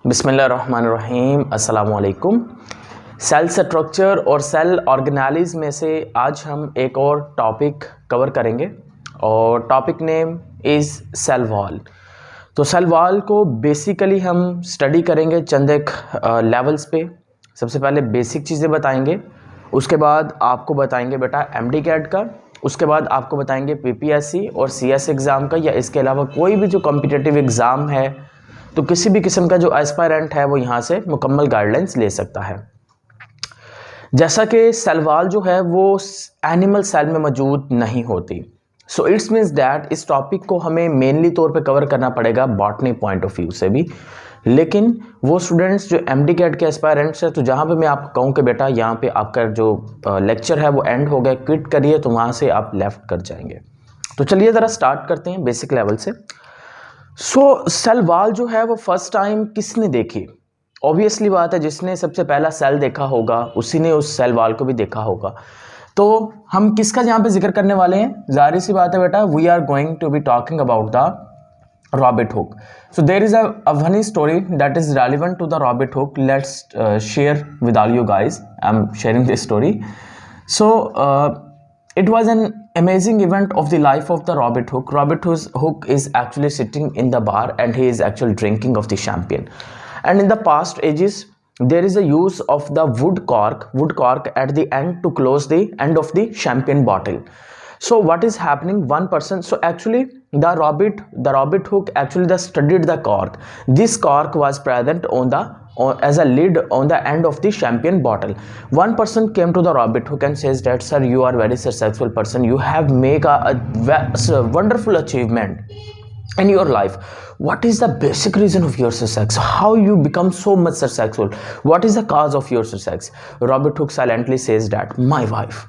बिस्मिल्लाहिर्रहमानिर्रहीम, अस्सलाम वालेकुम। सेल स्ट्रक्चर और सेल ऑर्गेनेलिज में से आज हम एक और टॉपिक कवर करेंगे और topic name is cell wall. तो सेल वॉल को बेसिकली हम स्टडी करेंगे चंद एक लेवल्स पे। सबसे पहले बेसिक चीज़ें बताएंगे, उसके बाद आपको बताएंगे बेटा एमडी-कैट का, उसके बाद आपको बताएंगे पीपीएससी और सीएस एग्ज़ाम का, या इसके अलावा कोई भी जो कॉम्पिटिटिव एग्ज़ाम है तो किसी भी किस्म का जो एस्पायरेंट है वो यहाँ से मुकम्मल गाइडलाइंस ले सकता है। जैसा कि सेल वॉल जो है वो एनिमल सेल में मौजूद नहीं होती, सो इट्स मीन्स दैट इस टॉपिक को हमें मेनली तौर पे कवर करना पड़ेगा बॉटनी पॉइंट ऑफ व्यू से भी। लेकिन वो स्टूडेंट्स जो एमडी-कैट के एस्पायरेंट्स है, तो जहाँ पे मैं आपको कहूँ कि बेटा यहाँ पे आपका जो लेक्चर है वो एंड हो गया, क्विट करिए, तो वहाँ से आप लेफ्ट कर जाएंगे। तो चलिए ज़रा स्टार्ट करते हैं बेसिक लेवल से। सेल वॉल जो है वो फर्स्ट टाइम किसने देखी? ऑब्वियसली बात है, जिसने सबसे पहला सेल देखा होगा उसी ने उस सेल वॉल को भी देखा होगा। तो हम किसका यहाँ पे जिक्र करने वाले हैं? जाहिर सी बात है बेटा, we are going to be talking about the Robert Hooke. So there is a funny story that is relevant to the Robert Hook. Let's share with all you guys. I'm sharing this story. So it was an amazing event of the life of the Robert Hook. Robert Hook is actually sitting in the bar and he is actually drinking of the champagne. And in the past ages, there is a use of the wood cork at the end to close the end of the champagne bottle. So what is happening? One person, so actually the Robert Hook actually studied the cork. This cork was present as a lid on the end of the champagne bottle. One person came to the Robert Hook and says that, sir, you are very successful person, you have made a wonderful achievement in your life. What is the basic reason of your success? How you become so much successful? What is the cause of your success? Robert Hook silently says that my wife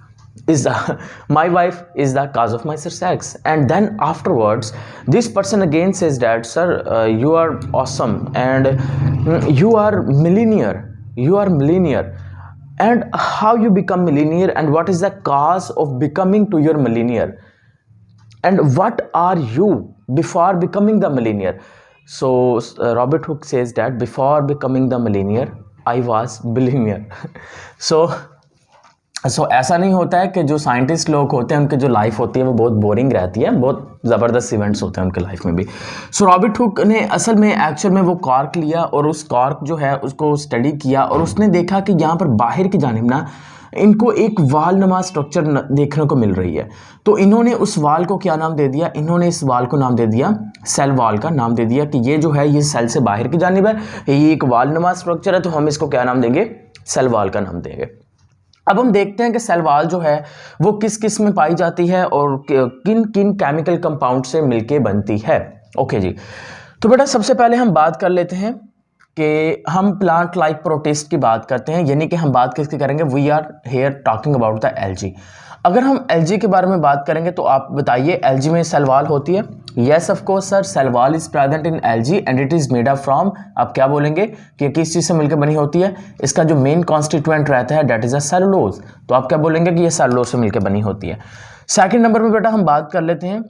is the cause of my success. And then afterwards this person again says that, sir, you are awesome and you are millionaire. And how you become millionaire, and what is the cause of becoming to your millionaire, and what are you before becoming the millionaire? So Robert Hook says that before becoming the millionaire I was billionaire. सो ऐसा नहीं होता है कि जो scientist लोग होते हैं उनकी जो लाइफ होती है वो बहुत बोरिंग रहती है, बहुत ज़बरदस्त इवेंट्स होते हैं उनके लाइफ में भी। सो रॉबर्ट हुक ने असल में एक्चुअल में वो कॉर्क लिया और उस कॉर्क जो है उसको स्टडी किया और उसने देखा कि यहाँ पर बाहर की जानिब ना इनको एक वाल नुमा स्ट्रक्चर देखने को मिल रही है। तो इन्होंने उस वाल को क्या नाम दे दिया? इन्होंने इस वाल को नाम दे दिया सेल वॉल का नाम दे दिया कि ये जो है ये सेल से बाहर की जानिब है, ये एक वाल नुमा स्ट्रक्चर है, तो हम इसको क्या नाम देंगे? सेल वॉल का नाम देंगे। अब हम देखते हैं कि सेल वॉल जो है वो किस किस में पाई जाती है और किन किन केमिकल कंपाउंड से मिलके बनती है। ओके जी, तो बेटा सबसे पहले हम बात कर लेते हैं कि हम प्लांट लाइक प्रोटिस्ट की बात करते हैं, यानी कि हम बात किसकी करेंगे? We are here talking about the algae. अगर हम एल्गी के बारे में बात करेंगे तो आप बताइए एल्गी में सेल वॉल होती है? Yes of course sir, cell wall is present in algae and it is made up from, आप क्या बोलेंगे कि किस चीज़ से मिलकर बनी होती है? इसका जो मेन कॉन्स्टिट्यूएंट रहता है दैट इज अ सेलुलोज, तो आप क्या बोलेंगे कि ये सेलुलोज से मिलकर बनी होती है। सेकंड नंबर में बेटा हम बात कर लेते हैं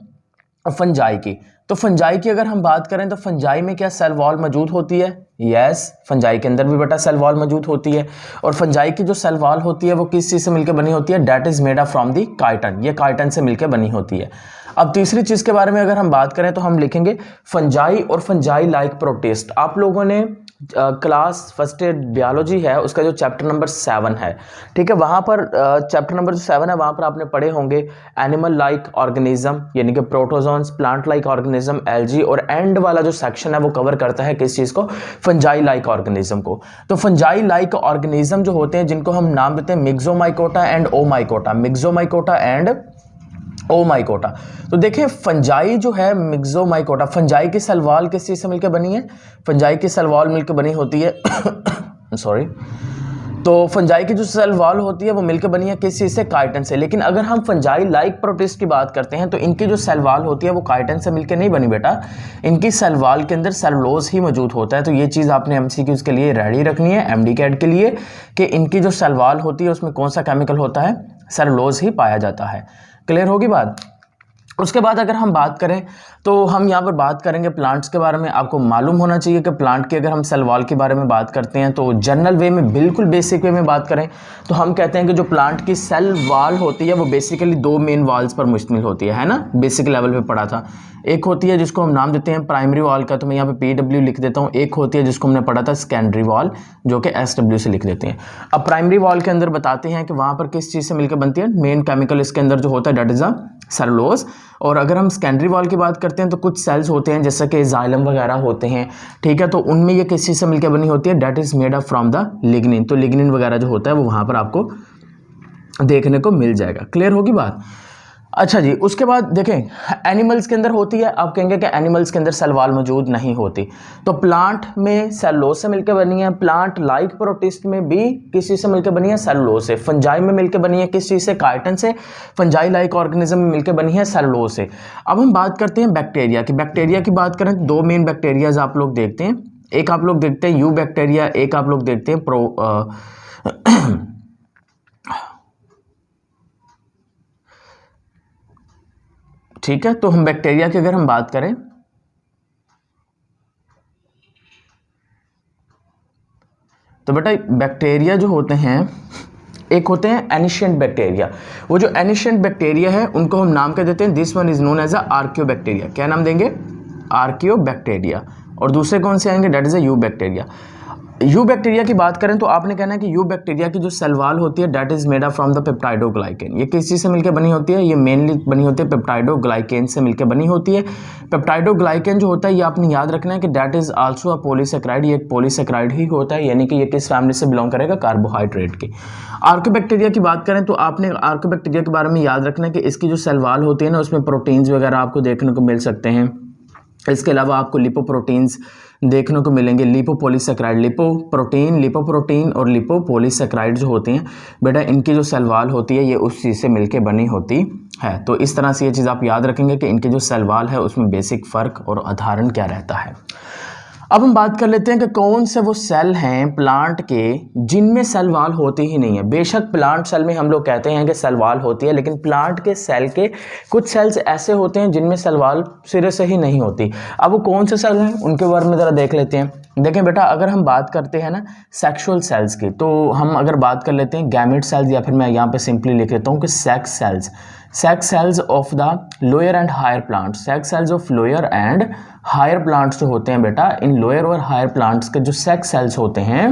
फंजाई की। तो फंजाई की अगर हम बात करें तो फंजाई में क्या सेल वॉल मौजूद होती है? यस, फंजाई के अंदर भी बेटा सेल वॉल मौजूद होती है। और फंजाई की जो सेल वॉल होती है वो किस चीज़ से मिलकर बनी होती है? That is made up from the chiton, ये काइटन से मिलकर बनी होती है। अब तीसरी चीज़ के बारे में अगर हम बात करें तो हम लिखेंगे फंजाई और फंजाई लाइक प्रोटिस्ट। आप लोगों ने क्लास फर्स्ट बायोलॉजी है उसका जो चैप्टर नंबर 7 है, ठीक है, वहाँ पर चैप्टर नंबर 7 है, वहाँ पर आपने पढ़े होंगे एनिमल लाइक ऑर्गेनिज्म यानी कि protozoans, plant like organism, algae, और एंड वाला जो सेक्शन है वो कवर करता है किस चीज़ को? फंजाई लाइक ऑर्गेनिज्म को। तो फंजाई लाइक ऑर्गेनिज्म जो होते हैं जिनको हम नाम देते हैं मिक्सोमाइकोटा एंड ओमाइकोटा, मिक्सोमाइकोटा एंड ओमाइकोटा। तो देखें फंजाई जो है मिक्सोमाइकोटा, फंजाई की सेल वॉल किस चीज़ से मिलकर बनी है? फंजाई की सेल वॉल मिलकर बनी होती है सॉरी, तो फंजाई की जो सेल वॉल होती है वो मिलकर बनी है किस चीज़ से? काइटन से। लेकिन अगर हम फंजाई लाइक प्रोटिस्ट की बात करते हैं तो इनकी जो सेल वॉल होती है वो काइटन से मिलकर नहीं बनी बेटा, इनकी सेल वॉल के अंदर सेलुलोज ही मौजूद होता है। तो ये चीज़ आपने एमसीक्यूज़ के लिए रेडी रखनी है, एमडी-कैट के लिए, कि इनकी जो सेल वॉल होती है उसमें कौन सा केमिकल होता है? सेलुलोज ही पाया जाता है। क्लियर होगी बात? उसके बाद अगर हम बात करें तो हम यहाँ पर बात करेंगे प्लांट्स के बारे में। आपको मालूम होना चाहिए कि प्लांट की अगर हम सेल वॉल के बारे में बात करते हैं तो जनरल वे में, बिल्कुल बेसिक वे में बात करें तो हम कहते हैं कि जो प्लांट की सेल वॉल होती है वो बेसिकली दो मेन वॉल्स पर मुश्तमिल होती है ना, बेसिक लेवल पे पढ़ा था। एक होती है जिसको हम नाम देते हैं प्राइमरी वॉल का, तो मैं यहाँ पे PW लिख देता हूँ। एक होती है जिसको हमने पढ़ा था सेकेंडरी वॉल, जो कि SW से लिख देते हैं। अब प्राइमरी वॉल के अंदर बताते हैं कि वहाँ पर किस चीज़ से मिलकर बनती है। मेन केमिकल इसके अंदर जो होता है डेट इज़ अ सेलुलोज। और अगर हम सेकेंडरी वॉल की बात करते हैं तो कुछ सेल्स होते हैं जैसे कि जाइलम वगैरह होते हैं, ठीक है, तो उनमें ये किस चीज़ से मिलकर बनी होती है, that is made up from the lignin. तो लिग्निन वगैरह जो होता है वो वहाँ पर आपको देखने को मिल जाएगा। क्लियर होगी बात। अच्छा जी, उसके बाद देखें एनिमल्स के अंदर होती है। आप कहेंगे कि एनिमल्स के अंदर सेल वॉल मौजूद नहीं होती, तो प्लांट में सेलुलोज से मिलकर बनी है। प्लांट लाइक प्रोटिस्ट में भी किस चीज़ से मिलकर बनी है, सेलुलोज से। फंजाई में मिलकर बनी है किस चीज़ से, काइटन से। फंजाई लाइक ऑर्गेनिज्म में मिलकर बनी है सेलुलोज से। अब हम बात करते हैं बैक्टीरिया की। बैक्टीरिया की बात करें तो दो मेन बैक्टीरियाज आप लोग देखते हैं, एक आप लोग देखते हैं यू बैक्टीरिया, एक आप लोग देखते हैं ठीक है। तो हम बैक्टीरिया की अगर हम बात करें तो बेटा बैक्टीरिया जो होते हैं, एक होते हैं एनिशियंट बैक्टीरिया। वो जो एनिशियंट बैक्टीरिया है उनको हम नाम क्या देते हैं, this one is known as a archaebacteria. क्या नाम देंगे, आर्कियोबैक्टीरिया। और दूसरे कौन से आएंगे, that is a eubacteria. Eubacteria की बात करें तो आपने कहना है कि यू बैक्टीरिया की जो सेल वॉल होती है that is made up from the peptidoglycan. ये किस चीज़ से मिलकर बनी होती है, ये मेनली बनी होती है पेप्टाइडोग्लाइकेन से मिलकर बनी होती है। पेप्टाइडोग्लाइकेन जो होता है ये आपने याद रखना है कि that is also a polysaccharide, ये एक पॉलीसेक्राइड ही होता है, यानी कि ये किस फैमिली से बिलोंग करेगा, कार्बोहाइड्रेट की। आर्कियोबैक्टीरिया की बात करें तो आपने आर्कियोबैक्टीरिया के बारे में याद रखना है कि इसकी जो सेल वॉल होती है ना उसमें प्रोटीन्स वगैरह आपको देखने को मिल सकते हैं। इसके अलावा आपको लिपोप्रोटीन्स देखने को मिलेंगे, लिपोपॉलीसेक्राइड, लिपोप्रोटीन और लिपोपॉलीसेक्राइड जो होती हैं बेटा इनकी जो सेल वॉल होती है ये उस चीज़ से मिलके बनी होती है। तो इस तरह से ये चीज़ आप याद रखेंगे कि इनकी जो सेल वॉल है उसमें बेसिक फ़र्क और उदाहरण क्या रहता है। अब हम बात कर लेते हैं कि कौन से वो सेल हैं प्लांट के जिनमें सेल वॉल होती ही नहीं है। बेशक प्लांट सेल में हम लोग कहते हैं कि सेल वॉल होती है, लेकिन प्लांट के सेल के कुछ सेल्स ऐसे होते हैं जिनमें सेल वॉल सिरे से ही नहीं होती। अब वो कौन से सेल हैं उनके बारे में ज़रा देख लेते हैं। देखें बेटा, अगर हम बात करते हैं ना सेक्सुअल सेल्स की, तो हम अगर बात कर लेते हैं गैमेट सेल्स, या फिर मैं यहाँ पे सिंपली लिख लेता हूँ कि sex cells of the lower and higher plant. Sex cells of lower and higher plants जो होते हैं बेटा, इन लोअर और हायर प्लांट्स के जो सेक्स सेल्स होते हैं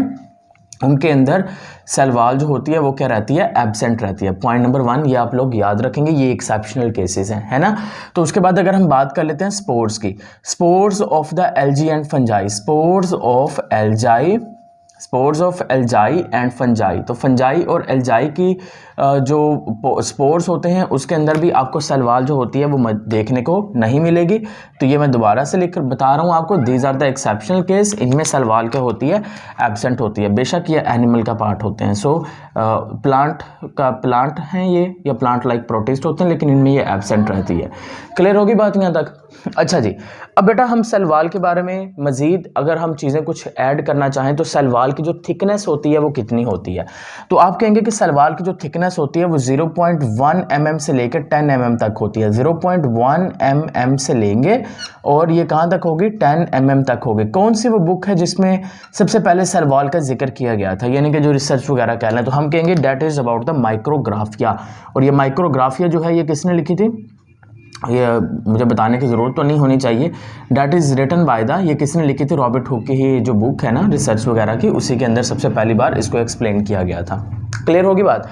उनके अंदर सेल वॉल जो होती है वो क्या रहती है, एब्सेंट रहती है। पॉइंट नंबर 1 ये आप लोग याद रखेंगे, ये एक्सेप्शनल केसेस हैं, है ना। तो उसके बाद अगर हम बात कर लेते हैं स्पोर्स की, spores of the algae and fungi, spores of algae and fungi. तो फंजाई और एल्जाई की जो स्पोर्स होते हैं उसके अंदर भी आपको सेल वॉल जो होती है वो देखने को नहीं मिलेगी। तो ये मैं दोबारा से लिख कर बता रहा हूँ आपको, these are the exceptional case, इनमें सेल वॉल क्या होती है, एब्सेंट होती है। बेशक ये एनिमल का पार्ट होते हैं, सो प्लांट हैं ये, या प्लांट लाइक प्रोटिस्ट होते हैं, लेकिन इनमें ये एब्सेंट रहती है। क्लियर होगी बात यहाँ तक। अच्छा जी, अब बेटा हम सेल वॉल के बारे में मज़ीद अगर हम चीज़ें कुछ ऐड करना चाहें तो सेल वॉल की जो थिकनेस होती है वो कितनी होती है। तो आप कहेंगे कि सेल वॉल की जो थिकनेस होती है वो 0.1 mm से लेकर 10 mm तक होती है। 0.1 mm से लेंगे और ये कहाँ तक होगी, 10 mm तक होगी। कौन सी वो बुक है जिसमें सबसे पहले सेल वॉल का जिक्र किया गया था, यानी कि जो रिसर्च वगैरह कह लें, तो हम कहेंगे that is about the Micrographia. और ये माइक्रोग्राफिया जो है ये किसने लिखी थी, ये मुझे बताने की ज़रूरत तो नहीं होनी चाहिए, that is written by the, ये किसने लिखी थी, रॉबर्ट हुक की ही जो बुक है ना रिसर्च वगैरह की, उसी के अंदर सबसे पहली बार इसको एक्सप्लेन किया गया था। क्लियर होगी बात।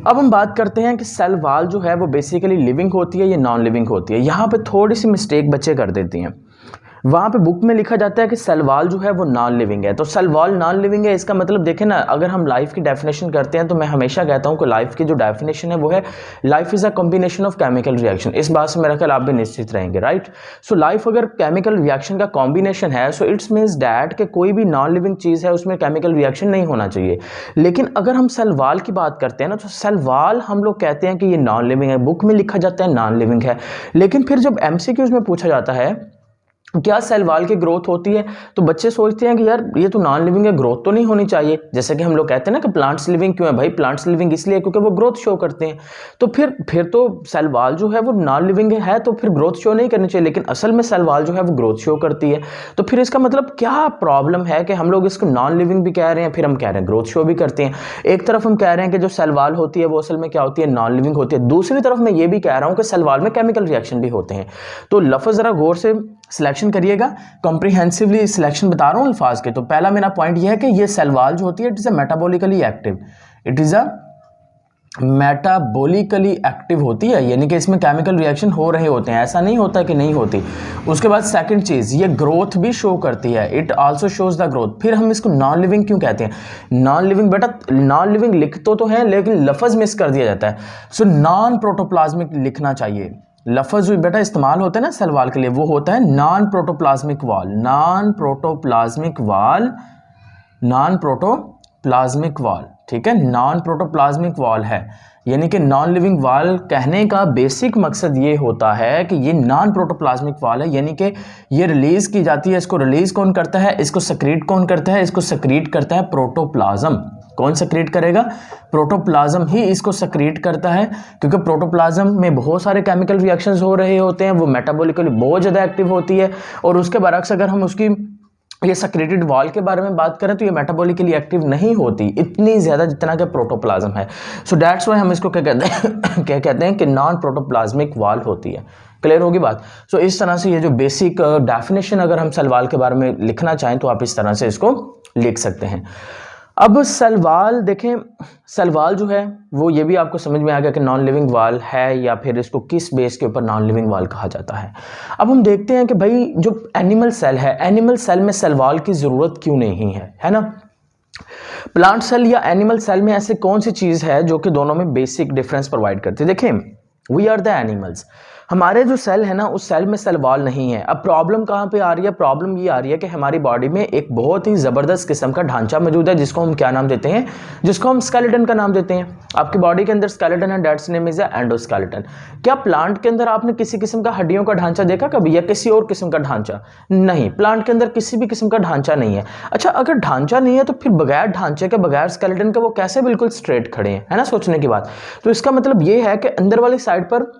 अब हम बात करते हैं कि सेल वॉल जो है वो बेसिकली लिविंग होती है या नॉन लिविंग होती है। यहाँ पे थोड़ी सी मिस्टेक बच्चे कर देती हैं, वहाँ पे बुक में लिखा जाता है कि सेल वॉल जो है वो नॉन लिविंग है। तो सेल वॉल नॉन लिविंग है, इसका मतलब देखें ना, अगर हम लाइफ की डेफिनेशन करते हैं तो मैं हमेशा कहता हूँ कि लाइफ की जो डेफिनेशन है वो है life is a combination of chemical reaction. इस बात से मेरा ख्याल आप भी निश्चित रहेंगे, राइट। सो लाइफ अगर केमिकल रिएक्शन का कॉम्बिनेशन है, सो इट्स मीन्स डैट कि कोई भी नॉन लिविंग चीज़ है उसमें केमिकल रिएक्शन नहीं होना चाहिए। लेकिन अगर हम सेल वॉल की बात करते हैं ना, तो सेल वॉल हम लोग कहते हैं कि ये नॉन लिविंग है, बुक में लिखा जाता है नॉन लिविंग है, लेकिन फिर जब MCQs में पूछा जाता है क्या सेल वॉल की ग्रोथ होती है? तो बच्चे सोचते हैं कि यार ये तो नॉन लिविंग है, ग्रोथ तो नहीं होनी चाहिए। जैसे कि हम लोग कहते हैं ना कि प्लांट्स लिविंग क्यों है भाई? प्लांट्स लिविंग इसलिए क्योंकि वो ग्रोथ शो करते हैं। तो फिर तो सेल वॉल जो है वो नॉन लिविंग है, तो फिर ग्रोथ शो नहीं करनी चाहिए, लेकिन असल में सेल वॉल जो है वो ग्रोथ शो करती है। तो फिर इसका मतलब क्या प्रॉब्लम है कि हम लोग इसको नॉन लिविंग भी कह रहे हैं, फिर हम कह रहे हैं ग्रोथ शो भी करते हैं। एक तरफ हम कह रहे हैं कि जो सेल वॉल होती है वो असल में क्या होती है? नॉन लिविंग होती है। दूसरी तरफ मैं ये भी कह रहा हूं कि सेल वॉल में केमिकल रिएक्शन भी होते हैं। तो लफ्ज़ जरा गौर से सिलेक्शन करिएगा, कॉम्प्रिहेंसिवली सिलेक्शन बता रहा हूं अल्फाज के। तो पहला मेरा पॉइंट यह है कि ये सेल वॉल जो होती है it is a metabolically active, it is a metabolically active होती है, यानी कि इसमें केमिकल रिएक्शन हो रहे होते हैं, ऐसा नहीं होता कि नहीं होती। उसके बाद सेकंड चीज, ये ग्रोथ भी शो करती है, it also shows the growth. फिर हम इसको नॉन लिविंग क्यों कहते हैं? नॉन लिविंग बेटा, नॉन लिविंग लिख तो है लेकिन लफ्ज मिस कर दिया जाता है। सो नॉन प्रोटोप्लाज्मिक लिखना चाहिए। लफ्ज जो बेटा इस्तेमाल होता है ना सेल वॉल के लिए, वो होता है non protoplasmic wall, non protoplasmic wall, non protoplasmic wall, ठीक है, नॉन प्रोटोप्लाज्मिक वॉल है। यानी कि नॉन लिविंग वॉल कहने का बेसिक मकसद ये होता है कि ये नॉन प्रोटोप्लाज्मिक वॉल है, यानी कि ये रिलीज की जाती है। इसको रिलीज कौन करता है? इसको सेक्रेट कौन करता है? इसको सेक्रेट करता है प्रोटोप्लाज्म। कौन सेक्रेट करेगा? प्रोटोप्लाज्म ही इसको सेक्रेट करता है, क्योंकि प्रोटोप्लाज्म में बहुत सारे केमिकल रिएक्शंस हो रहे होते हैं, वो मेटाबॉलिकली बहुत ज़्यादा एक्टिव होती है। और उसके बरक्स अगर हम उसकी ये सेक्रेटेड वॉल के बारे में बात करें तो ये मेटाबॉलिकली एक्टिव नहीं होती इतनी ज़्यादा जितना कि प्रोटोप्लाज्म है। सो दैट्स वाई हम इसको क्या कहते हैं क्या कहते हैं कि नॉन प्रोटोप्लाज्मिक वॉल होती है। क्लियर होगी बात? सो इस तरह से ये जो बेसिक डेफिनेशन अगर हम सेल वॉल के बारे में लिखना चाहें तो आप इस तरह से इसको लिख सकते हैं। अब सेल वॉल देखें, सेल वॉल जो है वो ये भी आपको समझ में आ गया कि नॉन लिविंग वॉल है या फिर इसको किस बेस के ऊपर नॉन लिविंग वॉल कहा जाता है। अब हम देखते हैं कि भाई जो एनिमल सेल है, एनिमल सेल में सेल वॉल की ज़रूरत क्यों नहीं है ना? प्लांट सेल या एनिमल सेल में ऐसे कौन सी चीज़ है जो कि दोनों में बेसिक डिफरेंस प्रोवाइड करती है? देखें, वी आर द एनिमल्स, हमारे जो सेल है ना उस सेल में सेल वॉल नहीं है। अब प्रॉब्लम कहाँ पे आ रही है? प्रॉब्लम ये आ रही है कि हमारी बॉडी में एक बहुत ही ज़बरदस्त किस्म का ढांचा मौजूद है जिसको हम क्या नाम देते हैं? जिसको हम स्केलेटन का नाम देते हैं। आपकी बॉडी के अंदर स्केलेटन है, दैट्स नेम इज एंडोस्केलेटन। क्या प्लांट के अंदर आपने किसी किस्म का हड्डियों का ढांचा देखा कभी, या किसी और किस्म का ढांचा? नहीं, प्लांट के अंदर किसी भी किस्म का ढांचा नहीं है। अच्छा, अगर ढांचा नहीं है तो फिर बगैर ढांचे के, बगैर स्केलेटन के वो कैसे बिल्कुल स्ट्रेट खड़े हैं? है ना सोचने की बात। तो इसका मतलब ये है कि अंदर वाली साइड पर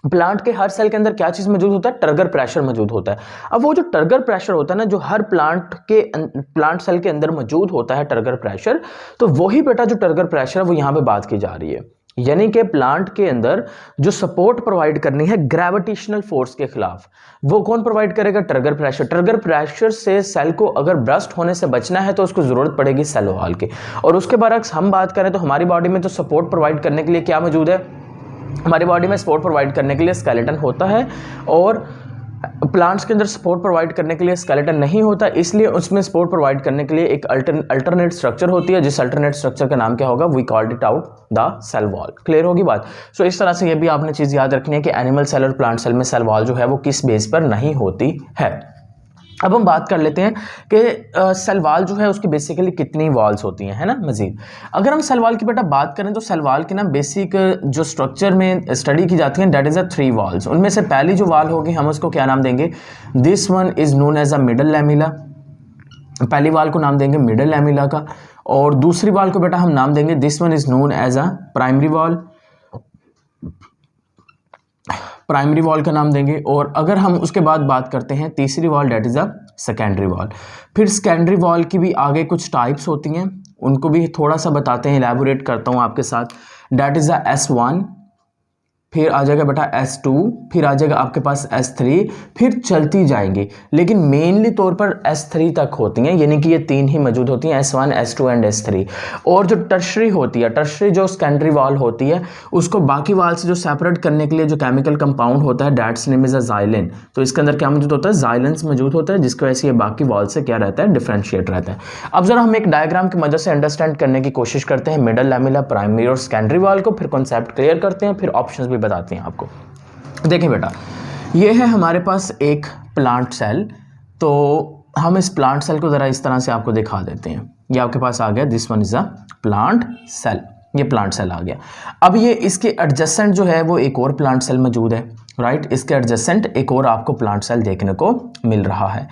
प्लांट के हर सेल के अंदर क्या चीज मौजूद होता है? टर्गर प्रेशर मौजूद होता है। अब वो जो टर्गर प्रेशर होता है ना, जो हर प्लांट सेल के अंदर मौजूद होता है टर्गर प्रेशर, तो वही बेटा जो टर्गर प्रेशर है वो यहाँ पे बात की जा रही है। यानी कि प्लांट के अंदर जो सपोर्ट प्रोवाइड करनी है ग्रेविटेशनल फोर्स के खिलाफ, वो कौन प्रोवाइड करेगा? Turgor pressure. टर्गर प्रेशर से सेल को अगर ब्रस्ट होने से बचना है तो उसको जरूरत पड़ेगी सेल वॉल की। और उसके बरक्स हम बात करें तो हमारी बॉडी में तो सपोर्ट प्रोवाइड करने के लिए क्या मौजूद है? हमारी बॉडी में सपोर्ट प्रोवाइड करने के लिए स्केलेटन होता है, और प्लांट्स के अंदर सपोर्ट प्रोवाइड करने के लिए स्केलेटन नहीं होता, इसलिए उसमें सपोर्ट प्रोवाइड करने के लिए एक अल्टरनेट स्ट्रक्चर होती है, जिस अल्टरनेट स्ट्रक्चर का नाम क्या होगा? We called it out the cell wall. Clear होगी बात? सो इस तरह से ये भी आपने चीज़ याद रखनी है कि एनिमल सेल और प्लांट सेल में सेल वॉल जो है वो किस बेस पर नहीं होती है। अब हम बात कर लेते हैं कि सेल वॉल जो है उसकी बेसिकली कितनी वॉल्स होती हैं, है ना। मजीद अगर हम सेल वॉल की बेटा बात करें तो सेल वॉल की ना बेसिक जो स्ट्रक्चर में स्टडी की जाती है, दैट इज़ अ 3 वॉल्स। उनमें से पहली जो वॉल होगी हम उसको क्या नाम देंगे? This one is known as a middle lamella. पहली वॉल को नाम देंगे मिडल लैमिला का, और दूसरी वॉल को बेटा हम नाम देंगे this one is known as a primary wall. Primary wall का नाम देंगे। और अगर हम उसके बाद बात करते हैं तीसरी wall, that is a secondary wall. फिर सेकेंडरी वॉल की भी आगे कुछ टाइप्स होती हैं, उनको भी थोड़ा सा बताते हैं, इलैबोरेट करता हूँ आपके साथ। डेट इज अ S1, फिर आ जाएगा बेटा S2, फिर आ जाएगा आपके पास S3, फिर चलती जाएंगी, लेकिन मेनली तौर पर S3 तक होती हैं, यानी कि ये 3 ही मौजूद होती हैं, S1, S2 एंड S3। और जो टर्शरी होती है, टर्शरी जो सेकेंडरी वॉल होती है, उसको बाकी वॉल से जो सेपरेट करने के लिए जो केमिकल कंपाउंड होता है, that's name is a xylene. तो इसके अंदर क्या मौजूद होता है? जाइलेंस मौजूद होता है, जिसकी वजह से ये बाकी वॉल से क्या रहता है? डिफ्रेंशिएट रहता है। अब जरा हम एक डायग्राम की मदद से अंडरस्टैंड करने की कोशिश करते हैं मिडल लैमिला, प्राइमरी और सेकेंडरी वॉल को, फिर कॉन्सेप्ट क्लियर करते हैं, फिर ऑप्शंस भी बताते हैं आपको। देखिए बेटा, ये है हमारे पास एक प्लांट सेल, तो हम इस प्लांट सेल को ज़रा इस तरह से आपको दिखा देते हैं। ये आपके पास आ गया, this one is a plant cell, ये प्लांट सेल आ गया। अब ये इसके एडजेसेंट जो है वो एक और प्लांट सेल मौजूद है, राइट, इसके एडजेसेंट एक और आपको प्लांट सेल देखने को मिल रहा है।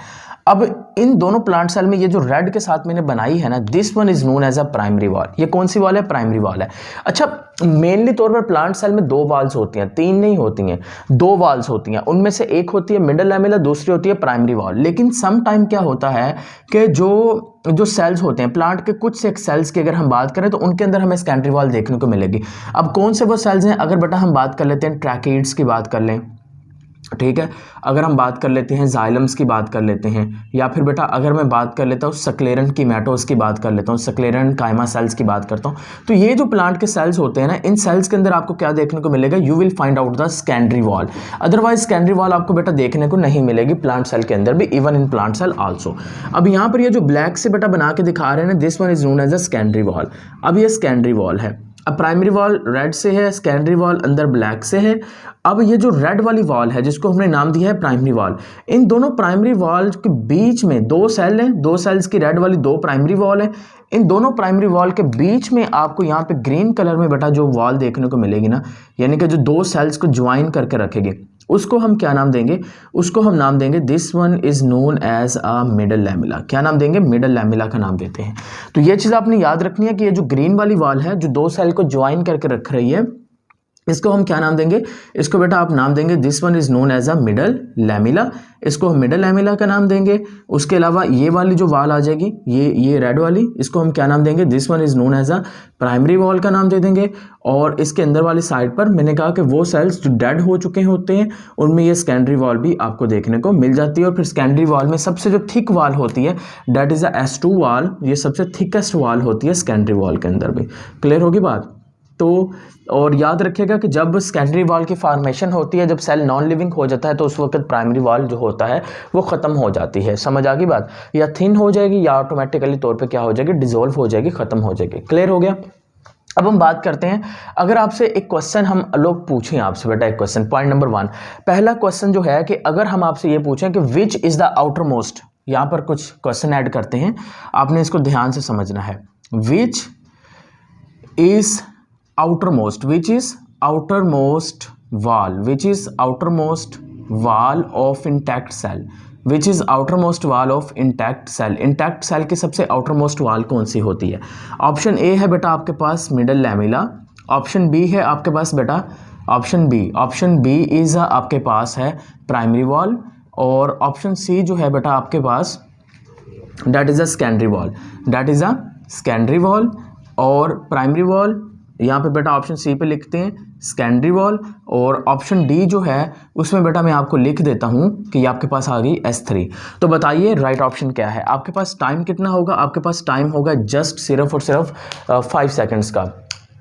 अब इन दोनों प्लांट सेल में ये जो रेड के साथ मैंने बनाई है ना, this one is known as a primary wall. ये कौन सी वॉल है? प्राइमरी वॉल है। अच्छा, मेनली तौर पर प्लांट सेल में दो वॉल्स होती हैं, तीन नहीं होती हैं, दो वॉल्स होती हैं। उनमें से एक होती है मिडल लैमेला, दूसरी होती है प्राइमरी वॉल। लेकिन सम टाइम क्या होता है कि जो सेल्स होते हैं प्लांट के, कुछ से सेल्स की अगर हम बात करें तो उनके अंदर हमें सेकेंडरी वॉल देखने को मिलेगी। अब कौन से वो सेल्स हैं? अगर बेटा हम बात कर लेते हैं ट्रैकिड्स की बात कर लें, ठीक है, अगर हम बात कर लेते हैं जाइलम्स की बात कर लेते हैं, या फिर बेटा अगर मैं बात कर लेता हूँ सक्लेरन कीमेटोस की बात कर लेता हूँ, सक्लेरन काइमा सेल्स की बात करता हूँ, तो ये जो प्लांट के सेल्स होते हैं ना, इन सेल्स के अंदर आपको क्या देखने को मिलेगा? You will find out the secondary wall. Otherwise secondary wall आपको बेटा देखने को नहीं मिलेगी प्लांट सेल के अंदर भी, even in plant cell also. अब यहाँ पर ये जो ब्लैक से बेटा बना के दिखा रहे हैं ना, this one is known as a secondary wall. अब ये सेकेंडरी वॉल है। अब प्राइमरी वॉल रेड से है, सेकेंडरी वॉल अंदर ब्लैक से है। अब ये जो रेड वाली वॉल है जिसको हमने नाम दिया है प्राइमरी वॉल, इन दोनों प्राइमरी वॉल के बीच में दो सेल हैं, दो सेल्स की रेड वाली दो प्राइमरी वॉल है। इन दोनों प्राइमरी वॉल के बीच में आपको यहाँ पे ग्रीन कलर में बेटा जो वॉल देखने को मिलेगी ना, यानी कि जो दो सेल्स को ज्वाइन करके रखेगी, उसको हम क्या नाम देंगे? उसको हम नाम देंगे this one is known as a middle lamella. क्या नाम देंगे? मिडल लैमेला का नाम देते हैं। तो ये चीज़ आपने याद रखनी है कि ये जो ग्रीन वाली वॉल है जो दो सेल को ज्वाइन करके रख रही है, इसको हम क्या नाम देंगे? इसको बेटा आप नाम देंगे this one is known as a middle lamella. इसको हम मिडल लैमेला का नाम देंगे। उसके अलावा ये वाली जो वॉल आ जाएगी, ये रेड वाली, इसको हम क्या नाम देंगे? This one is known as a primary wall का नाम दे देंगे। और इसके अंदर वाली साइड पर मैंने कहा कि वो सेल्स जो डेड हो चुके होते हैं उनमें ये सेकेंडरी वॉल भी आपको देखने को मिल जाती है। और फिर सेकेंडरी वॉल में सबसे जो थिक वॉल होती है that is a S2 wall, ये सबसे थिकेस्ट वॉल होती है सेकेंडरी वॉल के अंदर भी। क्लियर होगी बात? तो और याद रखिएगा कि जब सेकेंडरी वॉल की फॉर्मेशन होती है, जब सेल नॉन लिविंग हो जाता है, तो उस वक्त प्राइमरी वॉल जो होता है वो ख़त्म हो जाती है। समझ आ गई बात? या थिन हो जाएगी या ऑटोमेटिकली तौर पे क्या हो जाएगी? डिसॉल्व हो जाएगी, ख़त्म हो जाएगी। क्लियर हो गया? अब हम बात करते हैं, अगर आपसे एक क्वेश्चन हम लोग पूछें आपसे बेटा, एक क्वेश्चन पॉइंट नंबर 1, पहला क्वेश्चन जो है कि अगर हम आपसे ये पूछें कि which is the outer most, यहाँ पर कुछ क्वेश्चन ऐड करते हैं, आपने इसको ध्यान से समझना है। Which is outermost, which is outermost wall, which is outermost wall of intact cell, which is outermost wall of intact cell। intact cell की सबसे outermost wall कौन सी होती है? ऑप्शन ए है बेटा आपके पास मिडल लैमेला, ऑप्शन बी है आपके पास बेटा ऑप्शन बी इज आपके पास है प्राइमरी वॉल, और ऑप्शन सी जो है बेटा आपके पास that is a secondary wall, that is a secondary wall. और प्राइमरी वॉल यहाँ पे बेटा ऑप्शन सी पे लिखते हैं सेकेंडरी वॉल, और ऑप्शन डी जो है उसमें बेटा मैं आपको लिख देता हूँ कि ये आपके पास आ गई S3। तो बताइए राइट ऑप्शन क्या है? आपके पास टाइम कितना होगा? आपके पास टाइम होगा जस्ट सिर्फ और सिर्फ 5 सेकेंड्स का।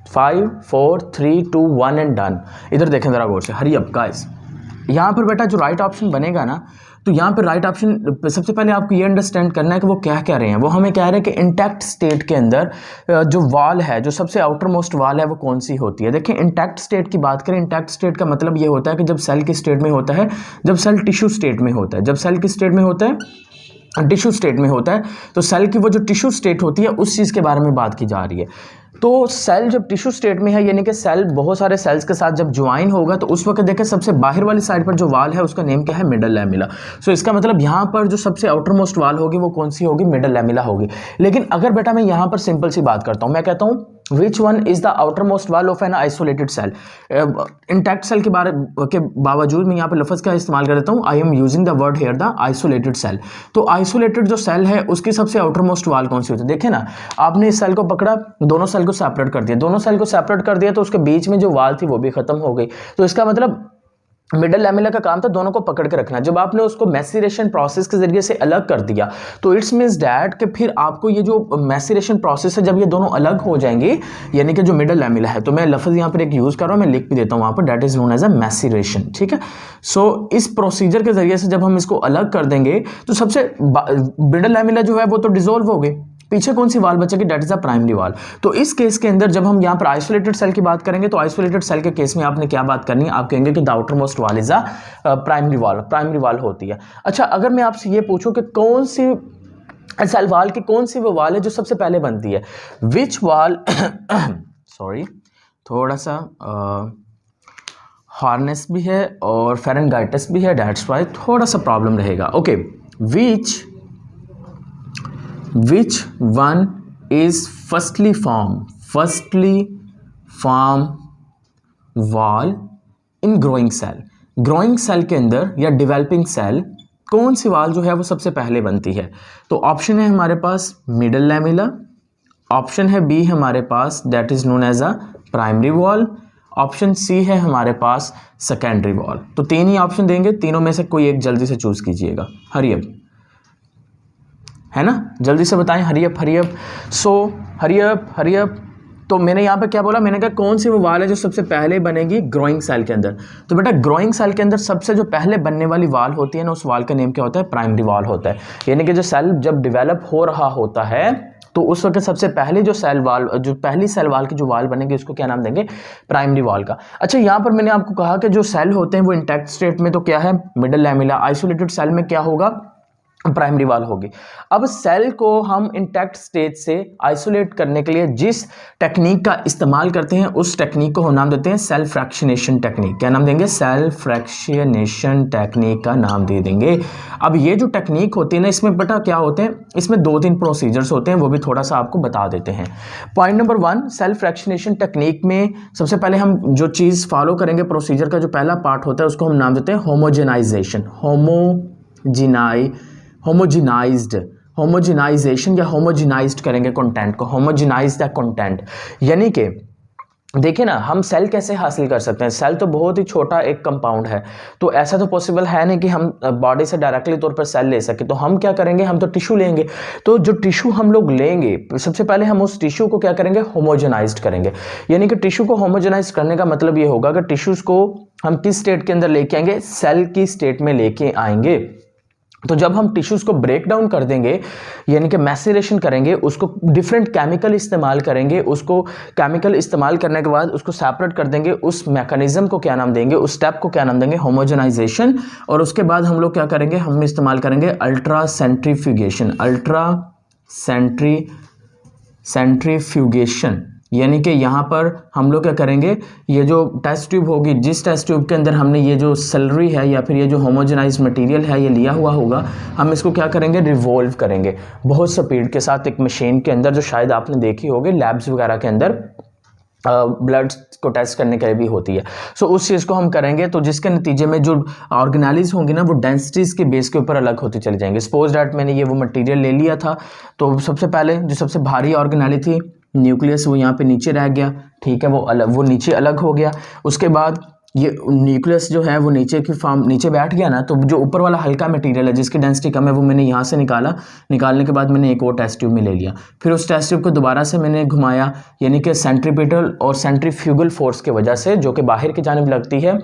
5 4 3 2 1 एंड डन। इधर देखें ज़रा गौर से, हरी अप गाइस। यहाँ पर बेटा जो राइट ऑप्शन बनेगा ना, तो यहाँ पर राइट ऑप्शन सबसे पहले आपको ये अंडरस्टैंड करना है कि वो क्या कह रहे हैं। वो हमें कह रहे हैं कि इंटैक्ट स्टेट के अंदर जो वॉल है, जो सबसे आउटर मोस्ट वॉल है, वो कौन सी होती है? देखिए इंटैक्ट स्टेट की बात करें, इंटैक्ट स्टेट का मतलब ये होता है कि जब सेल की स्टेट में होता है, जब सेल टिश्यू स्टेट में होता है, जब सेल की स्टेट में होता है, टिश्यू स्टेट में होता है, तो सेल की वो जो टिश्यू स्टेट होती है उस चीज़ के बारे में बात की जा रही है। तो सेल जब टिश्यू स्टेट में है, यानी कि सेल बहुत सारे सेल्स के साथ जब ज्वाइन होगा, तो उस वक्त देखें सबसे बाहर वाली साइड पर जो वाल है उसका नेम क्या है? Middle lamella. सो इसका मतलब यहाँ पर जो सबसे आउटर मोस्ट वाल होगी वो कौन सी होगी? मिडल लैमेला होगी। लेकिन अगर बेटा मैं यहाँ पर सिंपल सी बात करता हूँ, मैं कहता हूँ which one is the outermost wall of an isolated cell. Intact cell के बावजूद मैं यहाँ पर लफ्ज़ का इस्तेमाल कर देता हूँ, I am using the word here the isolated cell. तो आइसोलेटेड जो सेल है उसकी सबसे आउटर मोस्ट वाल कौन सी होती है? देखिए ना, आपने इस सेल को पकड़ा, दोनों सेल को सेपरेट कर दिया, दोनों सेल को सेपरेट कर दिया तो उसके बीच में जो वाल थी वो भी खत्म हो गई। तो इसका मतलब मिडल लैमेला का काम था दोनों को पकड़ के रखना। जब आपने उसको मैसीरेशन प्रोसेस के जरिए से अलग कर दिया, तो इट्स मीन्स डैट कि फिर आपको ये जो मैसीरेशन प्रोसेस है, जब ये दोनों अलग हो जाएंगे, यानी कि जो मिडल लैमेला है, तो मैं लफ्ज़ यहाँ पर एक यूज़ कर रहा हूँ, मैं लिख भी देता हूँ वहाँ पर, that is known as a maceration. ठीक है। सो इस प्रोसीजर के जरिए से जब हम इसको अलग कर देंगे तो सबसे मिडल लैमेला जो है वो तो डिसॉल्व हो गई, पीछे कौन सी वाल बचेगी? डेट इज अ प्राइमरी वाल। तो इस केस के अंदर जब हम यहाँ पर आइसोलेटेड सेल की बात करेंगे, तो आइसोलेटेड सेल के केस में आपने क्या बात करनी है? आप कहेंगे कि द आउटर मोस्ट वाल इज अ प्राइमरी वाल, प्राइमरी वाल होती है। अच्छा, अगर मैं आपसे ये पूछूं कि कौन सी सेल वाल की कौन सी वो वाल है जो सबसे पहले बनती है? विच वाल सॉरी थोड़ा सा हार्नेस भी है और फेरेंगाइटिस भी है, दैट्स वाई थोड़ा सा प्रॉब्लम रहेगा। Okay, which one is firstly form wall in growing cell. Growing cell के अंदर या डेवलपिंग सेल कौन सी वॉल जो है वो सबसे पहले बनती है? तो ऑप्शन है हमारे पास मिडल लैमेला, ऑप्शन है बी हमारे पास that is known as a primary wall, option C है हमारे पास सेकेंडरी वॉल। तो तीन ही ऑप्शन देंगे, तीनों में से कोई एक जल्दी से चूज कीजिएगा। हरी अप, है ना, जल्दी से बताएं, हरी अप। सो हरी अप। तो मैंने यहाँ पे क्या बोला, मैंने कहा कौन सी वो वाल है जो सबसे पहले बनेगी ग्रोइंग सेल के अंदर। तो बेटा ग्रोइंग सेल के अंदर सबसे जो पहले बनने वाली वाल होती है ना, उस वाल का नेम क्या होता है? प्राइमरी वाल होता है। यानी कि जो सेल जब डेवलप हो रहा होता है तो उस वक्त सबसे पहले जो पहली सेल वाल की जो वाल बनेगी उसको क्या नाम देंगे? प्राइमरी वाल का। अच्छा, यहाँ पर मैंने आपको कहा कि जो सेल होते हैं वो इंटैक्ट स्टेट में तो क्या है? Middle lamella. आइसोलेटेड सेल में क्या होगा? प्राइमरी वाल होगी। अब सेल को हम इंटैक्ट स्टेज से आइसोलेट करने के लिए जिस टेक्निक का इस्तेमाल करते हैं उस टेक्निक को हम नाम देते हैं सेल फ्रैक्शनेशन टेक्निक। क्या नाम देंगे? सेल फ्रैक्शनेशन टेक्निक का नाम दे देंगे। अब ये जो टेक्निक होती है ना, इसमें बेटा क्या होते हैं, इसमें 2-3 प्रोसीजर्स होते हैं, वो भी थोड़ा सा आपको बता देते हैं। Point number 1, cell fractionation technique में सबसे पहले हम जो चीज़ फॉलो करेंगे, प्रोसीजर का जो पहला पार्ट होता है उसको हम नाम देते हैं होमोजेनाइजेशन। होमोजेनाइजेशन या होमोजेनाइज्ड करेंगे कंटेंट को, होमोजेनाइज द कंटेंट। यानी कि देखिए ना, हम सेल कैसे हासिल कर सकते हैं? सेल तो बहुत ही छोटा एक कंपाउंड है, तो ऐसा तो पॉसिबल है नहीं कि हम बॉडी से डायरेक्टली तौर पर सेल ले सके। तो हम क्या करेंगे? हम तो टिश्यू लेंगे। तो जो टिश्यू हम लोग लेंगे, सबसे पहले हम उस टिश्यू को क्या करेंगे? होमोजेनाइज्ड करेंगे। यानी कि टिश्यू को होमोजेनाइज करने का मतलब ये होगा कि टिश्यूज को हम किस स्टेट के अंदर लेके आएंगे? सेल की स्टेट में लेके आएंगे। तो जब हम टिश्यूज को ब्रेक डाउन कर देंगे, यानी कि मैसेरेशन करेंगे, उसको डिफरेंट केमिकल इस्तेमाल करेंगे, उसको केमिकल इस्तेमाल करने के बाद उसको सेपरेट कर देंगे, उस मैकेनिज्म को क्या नाम देंगे? उस स्टेप को क्या नाम देंगे? होमोजेनाइजेशन। और उसके बाद हम लोग क्या करेंगे? हम इस्तेमाल करेंगे अल्ट्रा सेंट्रीफ्यूगेशन। यानी कि यहाँ पर हम लोग क्या करेंगे? ये जो टेस्ट ट्यूब होगी, जिस टेस्ट ट्यूब के अंदर हमने ये जो सेलरी है या फिर ये जो होमोजेनाइज मटेरियल है ये लिया हुआ होगा, हम इसको क्या करेंगे? रिवॉल्व करेंगे बहुत स्पीड के साथ एक मशीन के अंदर, जो शायद आपने देखी होगी लैब्स वगैरह के अंदर ब्लड को टेस्ट करने के लिए भी होती है। सो उस चीज़ को हम करेंगे, तो जिसके नतीजे में जो ऑर्गेनाइज होंगी ना, वो डेंसिटीज के बेस के ऊपर अलग होती चली जाएंगी। सपोज डैट मैंने ये वो मटेरियल ले लिया था, तो सबसे पहले जो सबसे भारी ऑर्गेनाइज थी न्यूक्लियस, वो यहाँ पे नीचे रह गया, ठीक है, वो नीचे अलग हो गया। उसके बाद ये न्यूक्लियस जो है वो नीचे की फॉर्म नीचे बैठ गया ना, तो जो ऊपर वाला हल्का मटेरियल है जिसकी डेंसिटी कम है वो मैंने यहाँ से निकालने के बाद मैंने एक और टेस्ट ट्यूब में ले लिया। फिर उस टेस्ट ट्यूब को दोबारा से मैंने घुमाया, यानी कि सेंट्रीपिटल और सेंट्रीफ्यूगल फोर्स की वजह से, जो कि बाहर की जानिब लगती है,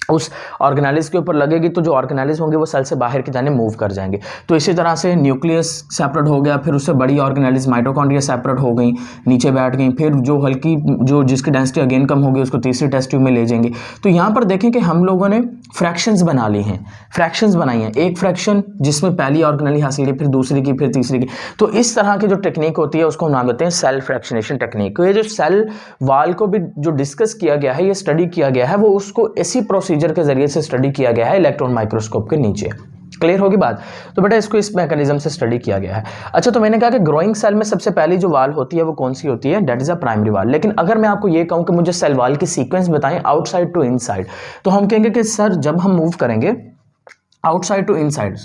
उस ऑर्गेनाइज के ऊपर लगेगी, तो जो ऑर्गेनाइज होंगे वो सेल से बाहर की जाने मूव कर जाएंगे। तो इसी तरह से न्यूक्लियस सेपरेट हो गया, फिर उससे बड़ी ऑर्गेनाइज माइटोकॉन्ड्रिया सेपरेट हो गई, नीचे बैठ गई, फिर जो हल्की जो जिसकी डेंसिटी अगेन कम होगी उसको तीसरी टेस्ट ट्यूब में ले जाएंगे। तो यहाँ पर देखें कि हम लोगों ने फ्रैक्शंस बना ली हैं, फ्रैक्शंस बनाई हैं, एक फ्रैक्शन जिसमें पहली ऑर्गेनाइज हासिल की, फिर दूसरी की, फिर तीसरी की। तो इस तरह की जो टेक्निक होती है उसको हम नाम देते हैं सेल फ्रैक्शनेशन टेक्निक। तो ये जो सेल वाल को भी जो डिस्कस किया गया है, ये स्टडी किया गया है, वो उसको इसी प्रोसीजर के जरिए से स्टडी किया गया है इलेक्ट्रॉन माइक्रोस्कोप के नीचे। क्लियर होगी बात? तो बेटा इसको इस मैकेनिज्म से स्टडी किया गया है। अच्छा, तो मैंने कहा कि ग्रोइंग सेल में सबसे पहली जो वाल होती है वो कौन सी होती है? दैट इज अ प्राइमरी वाल। लेकिन अगर मैं आपको ये कहूं कि मुझे सेल वाल की सीक्वेंस बताएं आउटसाइड टू इनसाइड, तो हम कहेंगे कि सर जब हम मूव करेंगे आउटसाइड टू इनसाइड,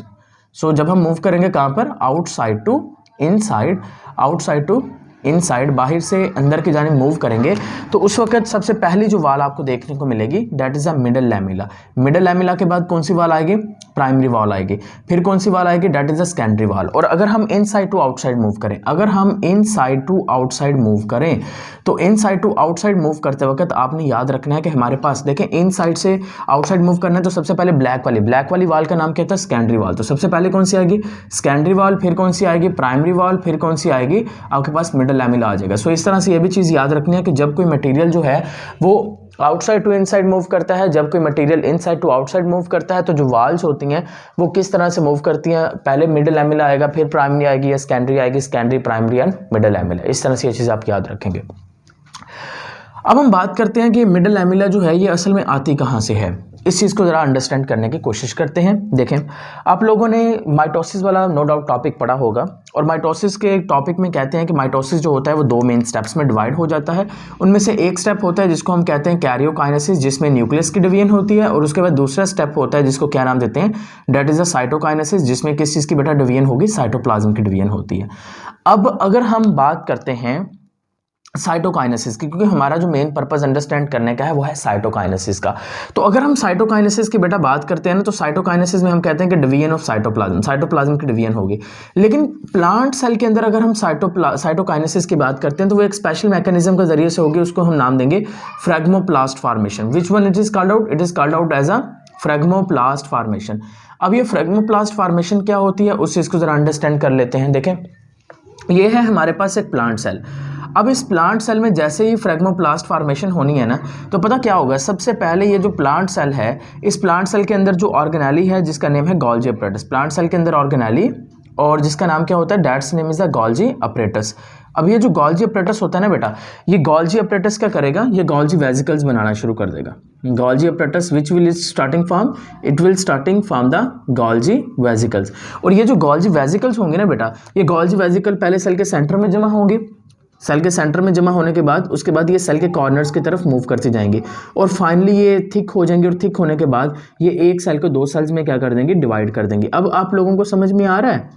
सो जब हम मूव करेंगे कहां पर? Outside to inside, outside to inside, बाहर से अंदर की जाने मूव करेंगे, तो उस वक्त सबसे पहली जो वाल आपको देखने को मिलेगी that is a middle lamella. Middle lamella के बाद कौन सी वाल आएगी? प्राइमरी वाल आएगी। फिर कौन सी वाल आएगी? दैट इज अ सेकेंडरी वाल। और अगर हम इनसाइड टू आउटसाइड मूव करें, अगर हम इनसाइड टू आउटसाइड मूव करें, तो इनसाइड टू आउटसाइड मूव करते वक्त आपने याद रखना है कि हमारे पास देखें इनसाइड से आउटसाइड मूव करना है, तो सबसे पहले ब्लैक वाली वाल का नाम क्या था? Secondary wall. तो सबसे पहले कौन सी आएगी? सेकेंडरी वाल, फिर कौन सी आएगी? प्राइमरी वाल, फिर कौन सी आएगी? आपके पास मिडल लैमेला आ जाएगा। सो इस तरह से ये भी चीज़ याद रखनी है कि जब कोई मटेरियल जो है वो आउटसाइड टू इनसाइड मूव करता है, जब कोई material inside to outside move करता है, तो जो वाल्स होती हैं वो किस तरह से मूव करती हैं? पहले मिडल लैमेला आएगा, फिर प्राइमरी आएगी या सेकेंडरी आएगी, secondary, primary and middle lamella. इस तरह से ये चीज़ आप याद रखेंगे। अब हम बात करते हैं कि मिडल लैमेला जो है ये असल में आती कहाँ से है, इस चीज़ को ज़रा अंडरस्टैंड करने की कोशिश करते हैं। देखें, आप लोगों ने माइटोसिस वाला नो डाउट टॉपिक पढ़ा होगा, और माइटोसिस के टॉपिक में कहते हैं कि माइटोसिस जो होता है वो 2 मेन स्टेप्स में डिवाइड हो जाता है। उनमें से एक स्टेप होता है जिसको हम कहते हैं कैरियोकाइनेसिस, जिसमें न्यूक्लियस की डिवीजन होती है, और उसके बाद दूसरा स्टेप होता है जिसको क्या नाम देते हैं, डेट इज़ अ साइटोकाइनेसिस, जिसमें किस चीज़ की बेटा डिवीजन होगी, साइटोप्लाज्म की डिवीजन होती है। अब अगर हम बात करते हैं साइटोकाइनेसिस की, क्योंकि हमारा जो मेन पर्पस अंडरस्टैंड करने का है वो है साइटोकाइनेसिस का, तो अगर हम साइटोकाइनेसिस की बेटा बात करते हैं ना, तो साइटोकाइनेसिस में हम कहते हैं कि डिवीजन ऑफ साइटोप्लाज्म, साइटोप्लाज्म की डिवीजन होगी। लेकिन प्लांट सेल के अंदर अगर हम साइटोकाइनेसिस की बात करते हैं तो वो एक स्पेशल मैकेनिज्म के जरिए से होगी, उसको हम नाम देंगे phragmoplast formation. Which one it is called out? It is called out as a phragmoplast formation. अब ये फ्रैग्मोप्लास्ट फॉर्मेशन क्या होती है उस चीज़ को जरा अंडरस्टैंड कर लेते हैं। देखें, ये है हमारे पास एक प्लांट सेल। अब इस प्लांट सेल में जैसे ही फ्रैग्मोप्लास्ट फॉर्मेशन होनी है ना, तो पता क्या होगा, सबसे पहले ये जो प्लांट सेल है, इस प्लांट सेल के अंदर जो ऑर्गेनेली है जिसका नेम है गोल्जी अपरेटस, प्लांट सेल के अंदर ऑर्गेनेली, और जिसका नाम क्या होता है, that's name is the Golgi apparatus. अब ये जो गोल्जी अपरेटस होता है ना बेटा, ये गोल्जी अपरेटस क्या करेगा, ये गोल्जी वेसिकल्स बनाना शुरू कर देगा। Golgi apparatus which will is starting from, it will starting from the Golgi vesicles. और ये जो गोल्जी वेसिकल्स होंगे ना बेटा, ये गोल्जी वेसिकल पहले सेल के सेंटर में जमा होंगे, सेल के सेंटर में जमा होने के बाद उसके बाद ये सेल के कॉर्नर्स की तरफ मूव करती जाएंगी, और फाइनली ये थिक हो जाएंगे, और थिक होने के बाद ये एक सेल को 2 सेल्स में क्या कर देंगे, डिवाइड कर देंगे। अब आप लोगों को समझ में आ रहा है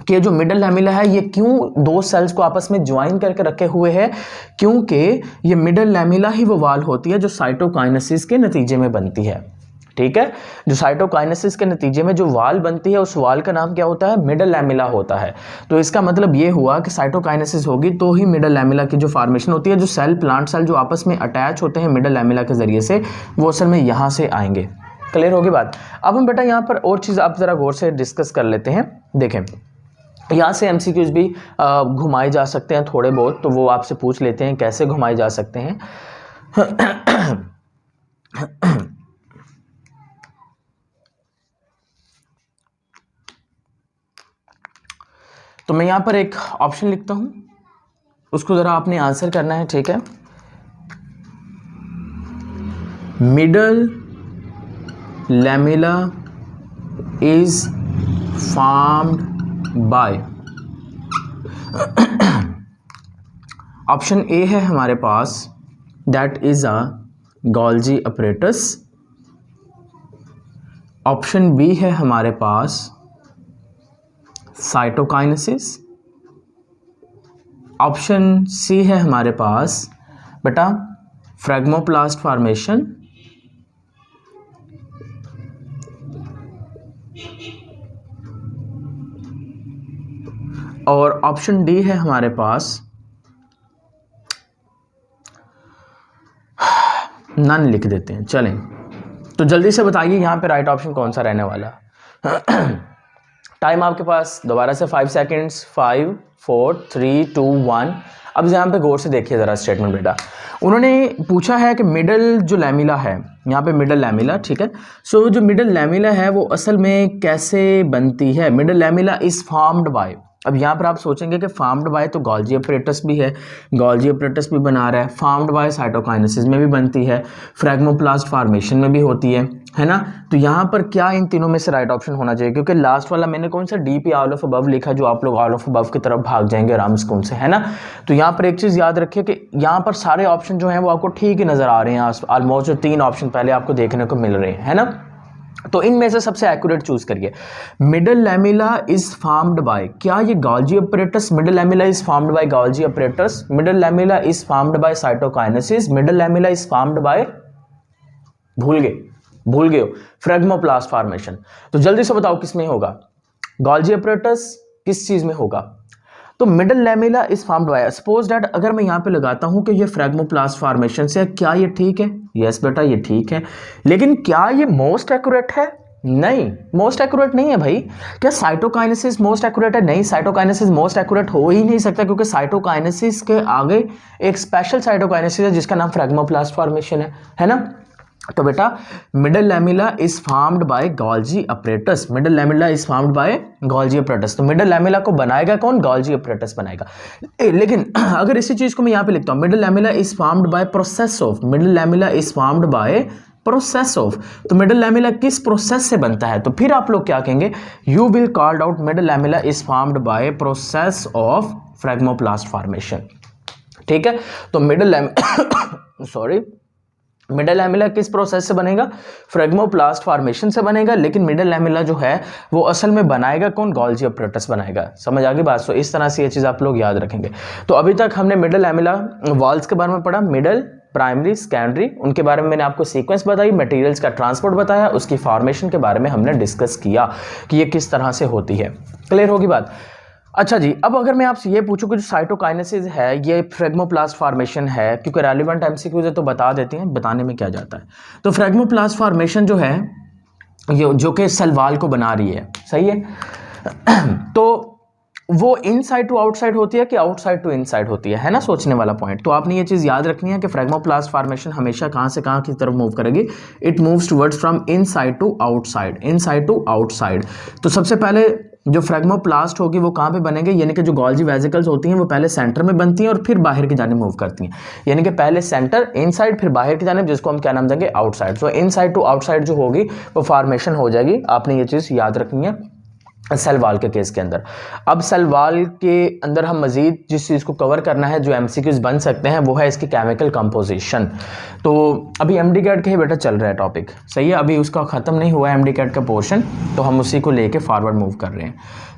कि ये जो मिडल लैमेला है ये क्यों 2 सेल्स को आपस में ज्वाइन करके रखे हुए है, क्योंकि ये मिडल लैमेला ही वो वाल होती है जो साइटोकाइनेसिस के नतीजे में बनती है। ठीक है, जो साइटोकाइनेसिस के नतीजे में जो वाल बनती है उस वाल का नाम क्या होता है, मिडल लैमेला होता है। तो इसका मतलब ये हुआ कि साइटोकाइनेसिस होगी तो ही मिडल लैमेला की जो फॉर्मेशन होती है, जो सेल, प्लांट सेल जो आपस में अटैच होते हैं मिडल लैमेला के जरिए से, वो असल में यहाँ से आएंगे। क्लियर होगी बात? अब हम बेटा यहाँ पर और चीज़ आप ज़रा गौर से डिस्कस कर लेते हैं। देखें, यहाँ से MCQs भी घुमाए जा सकते हैं थोड़े बहुत, तो वो आपसे पूछ लेते हैं कैसे घुमाए जा सकते हैं। तो मैं यहाँ पर एक ऑप्शन लिखता हूँ, उसको ज़रा आपने आंसर करना है। ठीक है, middle lamella is formed by, option A है हमारे पास, that is a Golgi apparatus. Option B है हमारे पास साइटोकाइनेसिस। ऑप्शन सी है हमारे पास बेटा फ्रैग्मोप्लास्ट फॉर्मेशन। और ऑप्शन डी है हमारे पास नन लिख देते हैं। चलें, तो जल्दी से बताइए यहाँ पे राइट ऑप्शन कौन सा रहने वाला। टाइम आपके पास दोबारा से 5 सेकेंड्स, 5 4 3 2 1। अब यहाँ पे गौर से देखिए ज़रा स्टेटमेंट बेटा, उन्होंने पूछा है कि मिडल जो लैमेला है, यहाँ पे मिडल लैमेला, ठीक है। सो जो मिडल लैमेला है वो असल में कैसे बनती है, middle lamella is formed bye. अब यहाँ पर आप सोचेंगे कि फॉर्म्ड बाय तो गोल्जी अपरेटस भी है, गोल्जी अपरेटस भी बना रहा है, फॉर्म्ड बाय साइटोकाइनेसिस में भी बनती है, फ्रैग्मोप्लास्ट फॉर्मेशन में भी होती है ना। तो यहाँ पर क्या इन तीनों में से राइट ऑप्शन होना चाहिए, क्योंकि लास्ट वाला मैंने कौन सा DP ऑल ऑफ अबव लिखा, जो आप लोग ऑल ऑफ अबव की तरफ भाग जाएंगे आराम से, है ना। तो यहाँ पर एक चीज़ याद रखिए कि यहाँ पर सारे ऑप्शन जो हैं वो आपको ठीक ही नज़र आ रहे हैं, ऑलमोस्ट जो 3 ऑप्शन पहले आपको देखने को मिल रहे हैं, है ना। तो इनमें से सबसे एक्यूरेट चूज करिए। Middle lamella is formed bye, क्या ये Golgi apparatus, middle lamella is formed bye Golgi apparatus, middle lamella is formed bye cytokinesis, middle lamella is formed bye, भूल गए हो, फ्रैग्मोप्लास्ट फॉर्मेशन। तो जल्दी से बताओ किस में होगा, गोल्जी अपरेटस किस चीज में होगा। तो middle lamella is formed bye, suppose that अगर मैं यहाँ पे लगाता हूँ कि ये फ्रैग्मोप्लास्ट फॉर्मेशन से, क्या ये ठीक है? यस बेटा ये ठीक है, लेकिन क्या ये मोस्ट एक्यूरेट है? नहीं, मोस्ट एक्यूरेट नहीं है भाई। क्या साइटोकाइनेसिस मोस्ट एक्यूरेट है? नहीं, साइटोकाइनेसिस मोस्ट एक्यूरेट हो ही नहीं सकता, क्योंकि साइटोकाइनेसिस के आगे एक स्पेशल साइटोकाइनेसिस है जिसका नाम फ्रैग्मोप्लास्ट फॉर्मेशन है ना। तो बेटा middle lamella is formed bye Golgi apparatus, middle lamella is formed bye Golgi apparatus. तो मिडल लैमेला को बनाएगा कौन? गोल्जी अपरेटस बनाएगा। लेकिन अगर इसी चीज को मैं यहाँ पे लिखता हूँ, middle lamella is formed by process of, middle lamella is formed by process of, तो मिडल लैमेला किस प्रोसेस से बनता है? तो फिर आप लोग क्या कहेंगे? You will called out middle lamella is formed by process of phragmoplast formation. ठीक है, तो मिडल सॉरी मिडल लैमेला किस प्रोसेस से बनेगा? फ्रैग्मोप्लास्ट फॉर्मेशन से बनेगा। लेकिन मिडल लैमेला जो है वो असल में बनाएगा कौन? गोल्जी अपरेटस बनाएगा। समझ आ गई बात? तो इस तरह से ये चीज़ आप लोग याद रखेंगे। तो अभी तक हमने मिडल लैमेला वॉल्स के बारे में पढ़ा, मिडल, प्राइमरी, सेकेंडरी, उनके बारे में मैंने आपको सीक्वेंस बताई, मटेरियल्स का ट्रांसपोर्ट बताया, उसकी फॉर्मेशन के बारे में हमने डिस्कस किया कि ये किस तरह से होती है। क्लियर होगी बात? अच्छा जी, अब अगर मैं आपसे ये पूछूं कि जो साइटोकाइनेसिस है ये फ्रैग्मोप्लास्ट फॉर्मेशन है, क्योंकि रेलिवेंट एमसीक्यूज है तो बता देते हैं, बताने में क्या जाता है। तो फ्रैग्मोप्लास्ट फॉर्मेशन जो है ये जो कि सेल वॉल को बना रही है, सही है, तो वो इनसाइड टू आउटसाइड होती है कि आउटसाइड टू इनसाइड होती है ना? सोचने वाला पॉइंट। तो आपने ये चीज़ याद रखनी है कि फ्रैग्मोप्लास्ट फॉर्मेशन हमेशा कहाँ से कहाँ की तरफ मूव करेगी? It moves towards from inside to outside, inside to outside. तो सबसे पहले जो फ्रैग्मोप्लास्ट होगी वो कहाँ पे बनेंगे? यानी कि जो गोल्जी वेसिकल्स होती हैं वो पहले सेंटर में बनती हैं और फिर बाहर की जानिब मूव करती हैं। यानी कि पहले सेंटर इनसाइड, फिर बाहर की जानिब, जिसको हम क्या नाम देंगे? आउटसाइड। तो इनसाइड टू आउटसाइड जो होगी वो फॉर्मेशन हो जाएगी। आपने ये चीज़ याद रखनी है सेल वॉल के केस के अंदर। अब सेल वॉल के अंदर हम मजीद जिस चीज़ को कवर करना है, जो एमसीक्यूज बन सकते हैं, वो है इसकी केमिकल कंपोजिशन। तो अभी एमडी कैट का ही बेटा चल रहा है टॉपिक, सही है, अभी उसका ख़त्म नहीं हुआ है एमडी कैट का पोर्शन, तो हम उसी को लेके फॉरवर्ड मूव कर रहे हैं।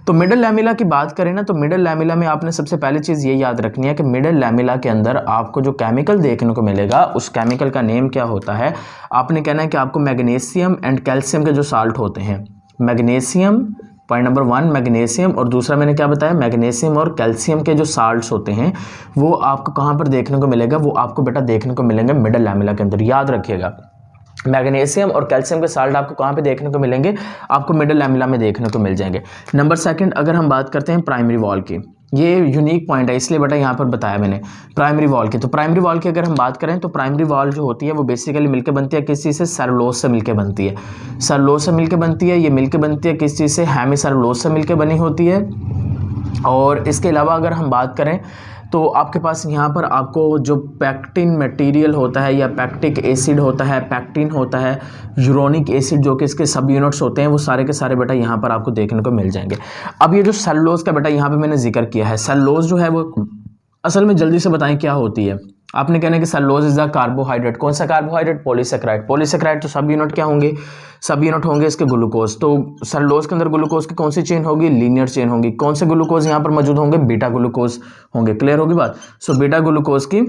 तो मिडल लैमेला की बात करें ना, तो मिडल लैमेला में आपने सबसे पहली चीज़ ये याद रखनी है कि मिडल लैमेला के अंदर आपको जो केमिकल देखने को मिलेगा उस केमिकल का नेम क्या होता है? आपने कहना है कि आपको मैग्नीशियम एंड कैल्शियम के जो साल्ट होते हैं, मैग्नीशियम, पॉइंट नंबर 1 मैग्नीशियम, और दूसरा मैंने क्या बताया? मैग्नीशियम और कैल्शियम के जो साल्ट्स होते हैं वो आपको कहाँ पर देखने को मिलेगा? वो आपको बेटा देखने को मिलेंगे मिडल लैमेला के अंदर। याद रखिएगा, मैग्नीशियम और कैल्शियम के साल्ट आपको कहाँ पे देखने को मिलेंगे? आपको मिडल लैमेला में देखने को मिल जाएंगे। नंबर 2 अगर हम बात करते हैं प्राइमरी वॉल की, ये यूनिक पॉइंट है इसलिए बेटा यहाँ पर बताया मैंने प्राइमरी वॉल की। तो प्राइमरी वॉल की अगर हम बात करें तो प्राइमरी वॉल जो होती है वो बेसिकली मिलकर बनती है किस चीज़ से? सेलुलोज से मिलकर बनती है, सेलुलोज से मिलकर बनती है। ये मिलकर बनती है किस चीज़ से? हेमीसेलुलोज से मिलकर बनी होती है। और इसके अलावा अगर हम बात करें तो आपके पास यहाँ पर आपको जो पैक्टिन मटेरियल होता है या पैक्टिक एसिड होता है, पैक्टिन होता है, यूरोनिक एसिड, जो कि इसके सब यूनिट्स होते हैं, वो सारे के सारे बेटा यहाँ पर आपको देखने को मिल जाएंगे। अब ये जो सेलुलोज का बेटा यहाँ पे मैंने जिक्र किया है, सेलुलोज जो है वो असल में जल्दी से बताएं क्या होती है? आपने कहना है कि सेलुलोज इज द कार्बोहाइड्रेट। कौन सा कार्बोहाइड्रेट? पॉलीसेकेराइड। पॉलीसेकेराइड तो सब यूनिट क्या होंगे? सब यूनिट होंगे इसके ग्लूकोज। तो सेलुलोज के अंदर ग्लूकोज की कौन सी चेन होगी? लीनियर चेन होगी। कौन से ग्लूकोज यहाँ पर मौजूद होंगे? बीटा ग्लूकोज होंगे। क्लियर होगी बात? सो बीटा ग्लूकोज की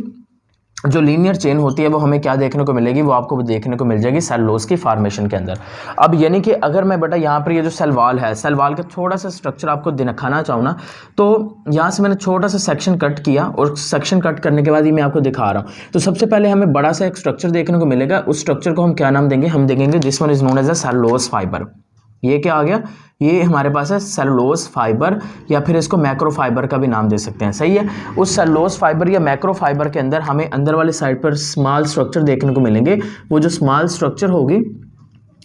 जो लीनियर चेन होती है वो हमें क्या देखने को मिलेगी? वो आपको देखने को मिल जाएगी सेलुलोज की फॉर्मेशन के अंदर। अब यानी कि अगर मैं बेटा यहाँ पर ये जो सेल वॉल है, सेल वॉल का थोड़ा सा स्ट्रक्चर आपको दिखाना चाहूँ ना, तो यहाँ से मैंने छोटा सा सेक्शन कट किया और सेक्शन कट करने के बाद ही मैं आपको दिखा रहा हूँ। तो सबसे पहले हमें बड़ा सा एक स्ट्रक्चर देखने को मिलेगा। उस स्ट्रक्चर को हम क्या नाम देंगे? हम देंगे this one is known as a cellulose fibre. ये क्या आ गया? ये हमारे पास है सेलुलोज फाइबर, या फिर इसको मैक्रो फाइबर का भी नाम दे सकते हैं, सही है। उस सेलुलोज फाइबर या मैक्रो फाइबर के अंदर हमें अंदर वाले साइड पर स्मॉल स्ट्रक्चर देखने को मिलेंगे। वो जो स्मॉल स्ट्रक्चर होगी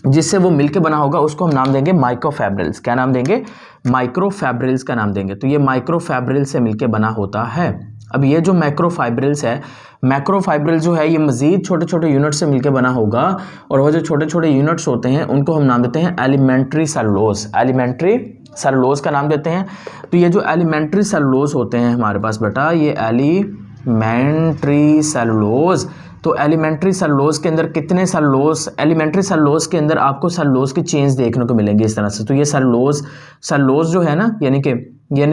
जिससे वो मिलके बना होगा उसको हम नाम देंगे माइक्रोफैब्रिल्स। क्या नाम देंगे? माइक्रोफैब्रिल्स का नाम देंगे। तो ये माइक्रोफैब्रिल से मिलके बना होता है। अब ये जो मैक्रोफाइब्रिल्स है, मैक्रोफाइब्रिल जो है ये मजीद छोटे छोटे यूनिट से मिलकर बना होगा, और वो जो छोटे छोटे यूनिट्स होते हैं उनको हम नाम देते हैं एलिमेंट्री सेलुलोज। एलिमेंट्री सेलुलोज का नाम देते हैं। तो ये जो एलिमेंट्री सेलुलोज होते हैं हमारे पास बेटा, ये एलिमेंट्री सेलुलोज, तो एलिमेंट्री सेलुलोज के अंदर कितने सेलुलोज? एलिमेंट्री सेलुलोज के अंदर आपको सेलुलोज की चेन्स देखने को मिलेंगी इस तरह से। तो ये सेलुलोज जो है ना, यानी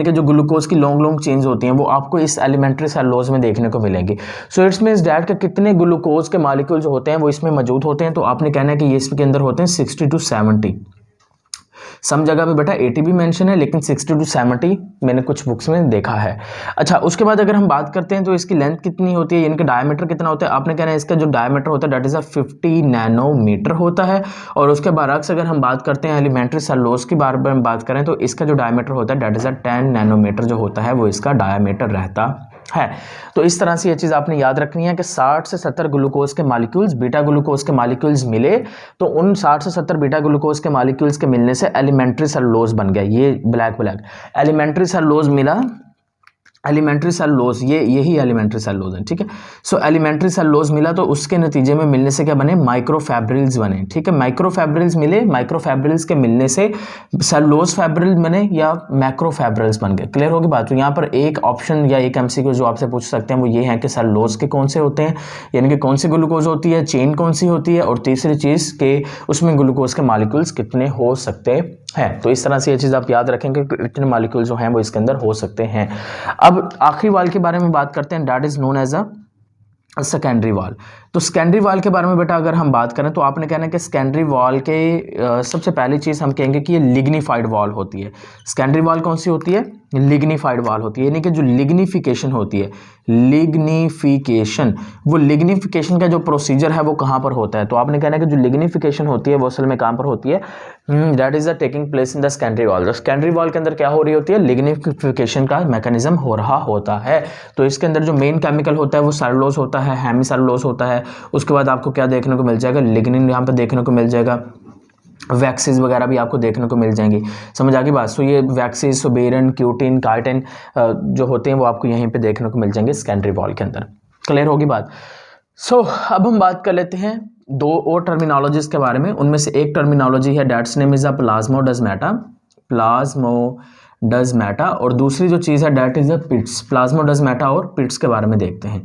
कि जो ग्लूकोज की लॉन्ग चेन्स होती हैं वो आपको इस एलिमेंट्री सेलुलोज में देखने को मिलेंगी। सो इट्स मींस दैट के कितने ग्लूकोज के मॉलिक्यूल जो होते हैं वो इसमें मौजूद होते हैं। तो आपने कहना है कि ये इसके अंदर होते हैं 60 to 70। सम जगह पे बेटा 80 भी मेंशन है, लेकिन 60 to 70 मैंने कुछ बुक्स में देखा है। अच्छा, उसके बाद अगर हम बात करते हैं तो इसकी लेंथ कितनी होती है, यानी कि डायमीटर कितना होता है? आपने कहना है इसका जो डायमीटर होता है दैट इज 50 नैनोमीटर होता है। और उसके बरअक्स अगर हम बात करते हैं एलिमेंट्री सेलुलोज की बारे में बात करें तो इसका जो डायमीटर होता है दैट इज 10 नैनोमीटर जो होता है वो इसका डायमीटर रहता है। तो इस तरह से ये चीज़ आपने याद रखनी है कि 60 से 70 ग्लूकोज के मॉलिक्यूल्स, बीटा ग्लूकोज के मॉलिक्यूल्स मिले तो उन 60 से 70 बीटा ग्लूकोज के मॉलिक्यूल्स के मिलने से एलिमेंट्री सेलुलोज बन गया। ये ब्लैक एलिमेंट्री सेलुलोज मिला, एलिमेंट्री सेलुलोज, यही एलिमेंट्री सेलुलोज है, ठीक है। सो एलिमेंट्री सेलुलोज मिला तो उसके नतीजे में मिलने से क्या बने, माइक्रोफैब्रिल्स बने, ठीक है। माइक्रोफैब्रिल्स मिले, माइक्रोफैब्रिल्स के मिलने से सेलुलोज फैब्रिल बने या मैक्रोफैब्रिल्स बन गए। क्लियर होगी बात। तो यहाँ पर एक ऑप्शन या एक एमसीक्यू जो आपसे पूछ सकते हैं वो ये है कि सेलुलोज के कौन से होते हैं, यानी कि कौन सी ग्लूकोज होती है, चेन कौन सी होती है, और तीसरी चीज़ के उसमें ग्लूकोज के मॉलिक्यूल्स कितने हो सकते हैं। तो इस तरह से ये चीज़ आप याद रखेंगे कि इतने मॉलिक्यूल जो हैं वो इसके अंदर हो सकते हैं। अब आखिरी वाल के बारे में बात करते हैं, that is known as a secondary wall. तो सेकेंडरी वाल के बारे में बेटा अगर हम बात करें तो आपने कहना है कि सेकेंडरी वाल के सबसे पहली चीज़ हम कहेंगे कि ये लिग्निफाइड वाल होती है। सेकेंडरी वाल कौन सी होती है, लिग्निफाइड वाल होती है, यानी कि जो लिग्निफिकेशन होती है, लिग्निफिकेशन, वो लिग्निफिकेशन का जो प्रोसीजर है वो कहाँ पर होता है। तो आपने कहना है कि जो लिग्निफिकेशन होती है वो असल में कहाँ पर होती है, that is the taking place in the secondary wall. तो सेकेंडरी वाल के अंदर क्या हो रही होती है, लिग्निफिकेशन का मैकेनिज्म हो रहा होता है। तो इसके अंदर जो मेन केमिकल होता है वो सेलुलोज होता है, हेमीसेलुलोज होता है। उसके बाद आपको क्या देखने को मिल जाएगा, लिग्निन यहाँ पर देखने को मिल जाएगा, वैक्सीज वगैरह भी आपको देखने को मिल जाएंगी। समझ आ गई बात। सो ये वैक्सीज, सोबेरन, क्यूटिन, काइटिन जो होते हैं वो आपको यहीं पे देखने को मिल जाएंगे सेकेंडरी वॉल के अंदर। क्लियर होगी बात। सो अब हम बात कर लेते हैं दो और टर्मिनोलॉजीज के बारे में। उनमें से एक टर्मिनोलॉजी है that's name is a plasmodesmata, plasmodesmata, और दूसरी जो चीज़ है दैट इज अ पिट्स। प्लाज्मोडेस्माटा और पिट्स के बारे में देखते हैं।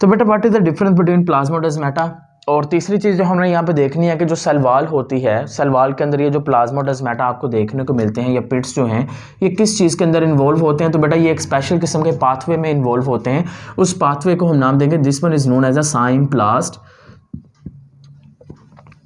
तो बेटा what is the difference between plasmodesmata, और तीसरी चीज़ जो हमने यहाँ पे देखनी है कि जो सेल वाल होती है, सेल वाल के अंदर ये जो प्लाज्मोडेस्माटा आपको देखने को मिलते हैं या पिट्स जो हैं ये किस चीज़ के अंदर इन्वॉल्व होते हैं। तो बेटा ये एक स्पेशल किस्म के पाथवे में इन्वॉल्व होते हैं। उस पाथवे को हम नाम देंगे, this one is known as a symplast,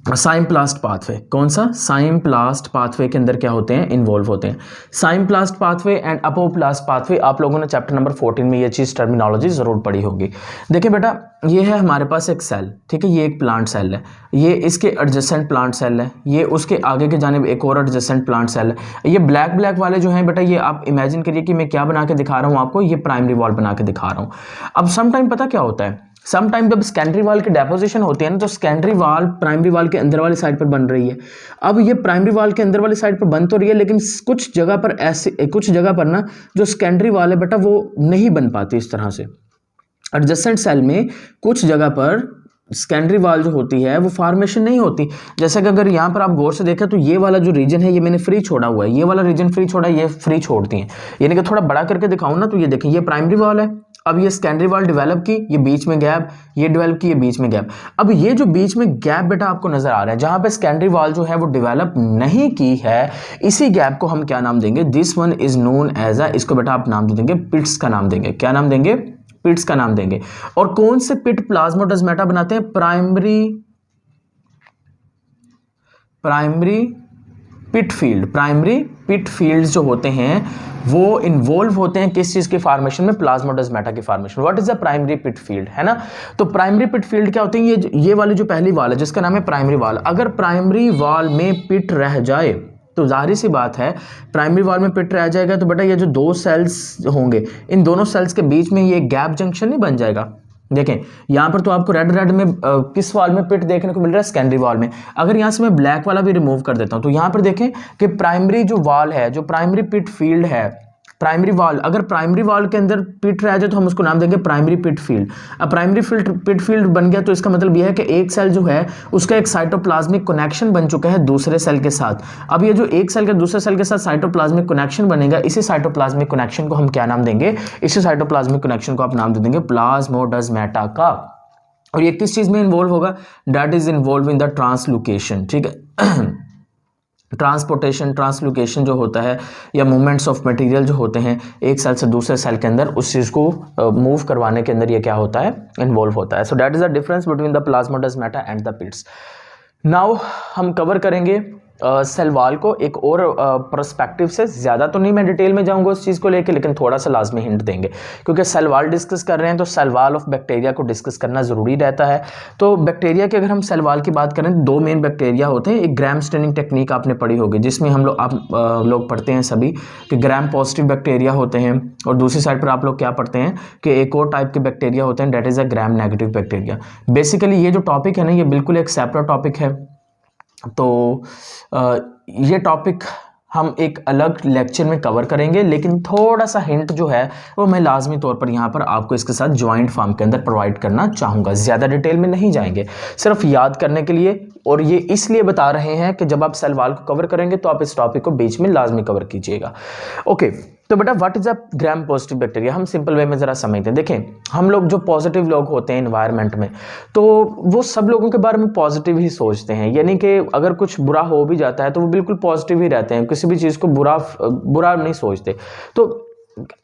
symplast pathway. कौन सा, साइम्प्लास्ट पाथवे के अंदर क्या होते हैं, इन्वॉल्व होते हैं। साइम्प्लास्ट पाथवे एंड अपोप्लास्ट पाथवे, आप लोगों ने चैप्टर नंबर 14 में ये चीज़ टर्मिनोलॉजी जरूर पढ़ी होगी। देखिए बेटा ये है हमारे पास एक सेल, ठीक है, ये एक प्लांट सेल है, ये इसके एडजेसेंट प्लांट सेल है, ये उसके आगे के जानिब एक और एडजेसेंट प्लांट सेल है। ये ब्लैक ब्लैक वाले जो हैं बेटा ये आप इमेजिन करिए कि मैं क्या बना के दिखा रहा हूँ आपको, ये प्राइमरी वॉल बना के दिखा रहा हूँ। अब सम टाइम पता क्या होता है, सम टाइम जब सेकेंडरी वाल की डेपोजिशन होती है ना तो सेकेंडरी वाल प्राइमरी वाल के अंदर वाली साइड पर बन रही है। अब ये प्राइमरी वाल के अंदर वाली साइड पर बन तो रही है लेकिन कुछ जगह पर ऐसे, कुछ जगह पर ना जो सेकेंडरी वाल है बेटा वो नहीं बन पाती इस तरह से। एडजेसेंट सेल में कुछ जगह पर सेकेंडरी वाल जो होती है वो फॉर्मेशन नहीं होती। जैसे कि अगर यहाँ पर आप गौर से देखें तो ये वाला जो रीजन है ये मैंने फ्री छोड़ा हुआ है, ये वाला रीजन फ्री छोड़ा है, ये फ्री छोड़ती हैं। यानी कि थोड़ा बड़ा करके दिखाऊं ना तो ये देखें ये प्राइमरी वाल है, अब ये सेकेंडरी वाल डेवलप की, ये बीच में गैप, ये डेवलप की, ये बीच में गैप। अब ये जो बीच में गैप बेटा आपको नजर आ रहा है जहां पे सेकेंडरी वाल जो है वो डेवलप नहीं की है, इसी गैप को हम क्या नाम देंगे, this one is known as a, इसको बेटा आप नाम दे देंगे पिट्स का नाम देंगे। क्या नाम देंगे, पिट्स का नाम देंगे। और कौन से पिट प्लाज्मोडेस्माटा बनाते हैं, primary pit field, primary pit field जो होते हैं वो इन्वॉल्व होते हैं किस चीज के फॉर्मेशन में, प्लाज्मोडेस्माटा की formation. What is the primary pit field, है ना। तो प्राइमरी पिट फील्ड क्या होते हैं, ये वाली जो पहली वाल है जिसका नाम है प्राइमरी वाल, अगर प्राइमरी वाल में पिट रह जाए तो जाहिर सी बात है प्राइमरी वाल में पिट रह जाएगा तो बेटा ये जो दो सेल्स होंगे इन दोनों सेल्स के बीच में ये गैप जंक्शन नहीं बन जाएगा। देखें यहां पर तो आपको रेड में किस वाल में पिट देखने को मिल रहा है, सेकेंडरी वाल में। अगर यहां से मैं ब्लैक वाला भी रिमूव कर देता हूं तो यहां पर देखें कि प्राइमरी जो वाल है, जो प्राइमरी पिट फील्ड है, प्राइमरी वाल, अगर प्राइमरी वाल के अंदर पिट रह जाए तो हम उसको नाम देंगे प्राइमरी पिट फील्ड। अब प्राइमरी पिट फील्ड बन गया तो इसका मतलब यह है कि एक सेल जो है उसका एक साइटोप्लाज्मिक कनेक्शन बन चुका है दूसरे सेल के साथ। अब ये जो एक सेल के दूसरे सेल के साथ साइटोप्लाज्मिक कनेक्शन बनेगा, इसी साइटोप्लाज्मिक कनेक्शन को हम क्या नाम देंगे, इसी साइटोप्लाज्मिक कनेक्शन को आप नाम दे देंगे प्लाज्मोडेस्माटा का। और ये किस चीज में इन्वॉल्व होगा, that is involve in the translocation, ठीक है। ट्रांसपोर्टेशन, ट्रांसलोकेशन जो होता है या मूवमेंट्स ऑफ मटेरियल जो होते हैं एक सेल से दूसरे सेल के अंदर, उस चीज़ को मूव करवाने के अंदर ये क्या होता है, इन्वॉल्व होता है। So that is the difference between the plasmodesmata and the pits. Now हम कवर करेंगे सेल वॉल को एक और पर्सपेक्टिव से, ज़्यादा तो नहीं मैं डिटेल में जाऊंगा उस चीज़ को लेके, लेकिन थोड़ा सा लाजमी हिंट देंगे, क्योंकि सेल वॉल डिस्कस कर रहे हैं तो सेल वॉल ऑफ बैक्टीरिया को डिस्कस करना ज़रूरी रहता है। तो बैक्टीरिया की अगर हम सेल वॉल की बात करें तो 2 मेन बैक्टीरिया होते हैं। एक ग्राम स्टेनिंग टेक्निक आपने पढ़ी होगी, जिसमें हम लोग आप लोग पढ़ते हैं सभी कि ग्राम पॉजिटिव बैक्टीरिया होते हैं, और दूसरी साइड पर आप लोग क्या पढ़ते हैं कि एक और टाइप के बैक्टीरिया होते हैं, that is a gram negative bacteria. Basically ये जो टॉपिक है ना, ये बिल्कुल एक सेपरेट टॉपिक है। तो ये टॉपिक हम एक अलग लेक्चर में कवर करेंगे, लेकिन थोड़ा सा हिंट जो है वो मैं लाजमी तौर पर यहाँ पर आपको इसके साथ ज्वाइंट फॉर्म के अंदर प्रोवाइड करना चाहूँगा। ज़्यादा डिटेल में नहीं जाएंगे, सिर्फ याद करने के लिए, और ये इसलिए बता रहे हैं कि जब आप सेल वॉल को कवर करेंगे तो आप इस टॉपिक को बीच में लाजमी कवर कीजिएगा। ओके, तो बेटा what is a gram positive bacteria, हम सिंपल वे में ज़रा समझते हैं। देखें, हम लोग जो पॉजिटिव लोग होते हैं एनवायरनमेंट में, तो वो सब लोगों के बारे में पॉजिटिव ही सोचते हैं, यानी कि अगर कुछ बुरा हो भी जाता है तो वो बिल्कुल पॉजिटिव ही रहते हैं, किसी भी चीज़ को बुरा नहीं सोचते। तो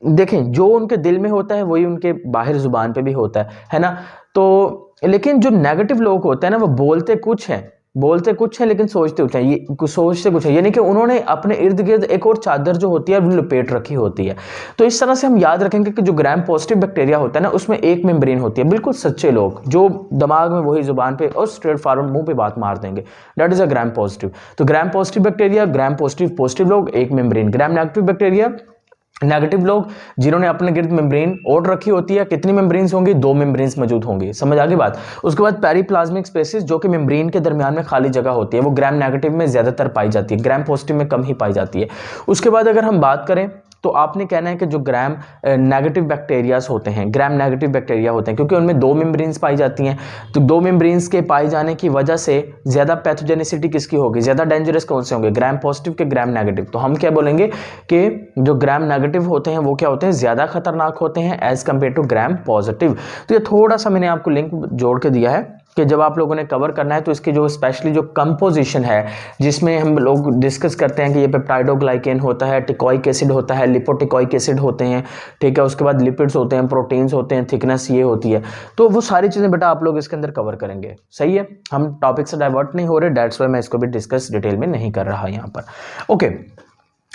देखें, जो उनके दिल में होता है वही उनके बाहर जुबान पे भी होता है ना। तो लेकिन जो नेगेटिव लोग होते हैं ना, वो बोलते कुछ हैं लेकिन सोचते कुछ है, यानी कि उन्होंने अपने इर्द गिर्द एक और चादर जो होती है वो लपेट रखी होती है। तो इस तरह से हम याद रखेंगे कि जो ग्राम पॉजिटिव बैक्टीरिया होता है ना, उसमें एक मेम्ब्रेन होती है, बिल्कुल सच्चे लोग जो दिमाग में वही जुबान पे और स्ट्रेट फॉरवर्ड मुंह पे बात मार देंगे, that is a gram positive. तो gram positive bacteria, gram positive लोग, एक membrane. Gram negative bacteria, negative लोग जिन्होंने अपने गिर्द मेम्ब्रेन ओढ़ रखी होती है। कितनी मेम्ब्रेन्स होंगी? 2 मेम्ब्रेन्स मौजूद होंगी, समझ आ गई बात। उसके बाद पेरीप्लाज्मिक स्पेसिस, जो कि मेम्ब्रेन के दरमियान में खाली जगह होती है, वो ग्राम नेगेटिव में ज्यादातर पाई जाती है, ग्राम पॉजिटिव में कम ही पाई जाती है। उसके बाद अगर हम बात करें तो आपने कहना है कि जो ग्राम नेगेटिव बैक्टीरियाज होते हैं, ग्राम नेगेटिव बैक्टीरिया होते हैं, क्योंकि उनमें 2 मेम्ब्रेन्स पाई जाती हैं, तो 2 मेम्ब्रेन्स के पाए जाने की वजह से ज़्यादा पैथोजेनिसिटी किसकी होगी, ज़्यादा डेंजरस कौन से होंगे, ग्राम पॉजिटिव के ग्राम नेगेटिव। तो हम क्या बोलेंगे कि जो ग्राम नेगेटिव होते हैं वो क्या होते हैं, ज़्यादा खतरनाक होते हैं as compare to gram positive. तो ये थोड़ा सा मैंने आपको लिंक जोड़ के दिया है कि जब आप लोगों ने कवर करना है तो इसकी जो स्पेशली जो कंपोजिशन है, जिसमें हम लोग डिस्कस करते हैं कि ये पेप्टाइडोग्लाइकेन होता है, टिकोइक एसिड होता है, लिपोटिकोइक एसिड होते हैं, ठीक है, उसके बाद लिपिड्स होते हैं, प्रोटीन्स होते हैं, थिकनेस ये होती है, तो वो सारी चीज़ें बेटा आप लोग इसके अंदर कवर करेंगे। सही है, हम टॉपिक से डाइवर्ट नहीं हो रहे, डेट्स वाई मैं इसको भी डिस्कस डिटेल में नहीं कर रहा यहाँ पर। ओके,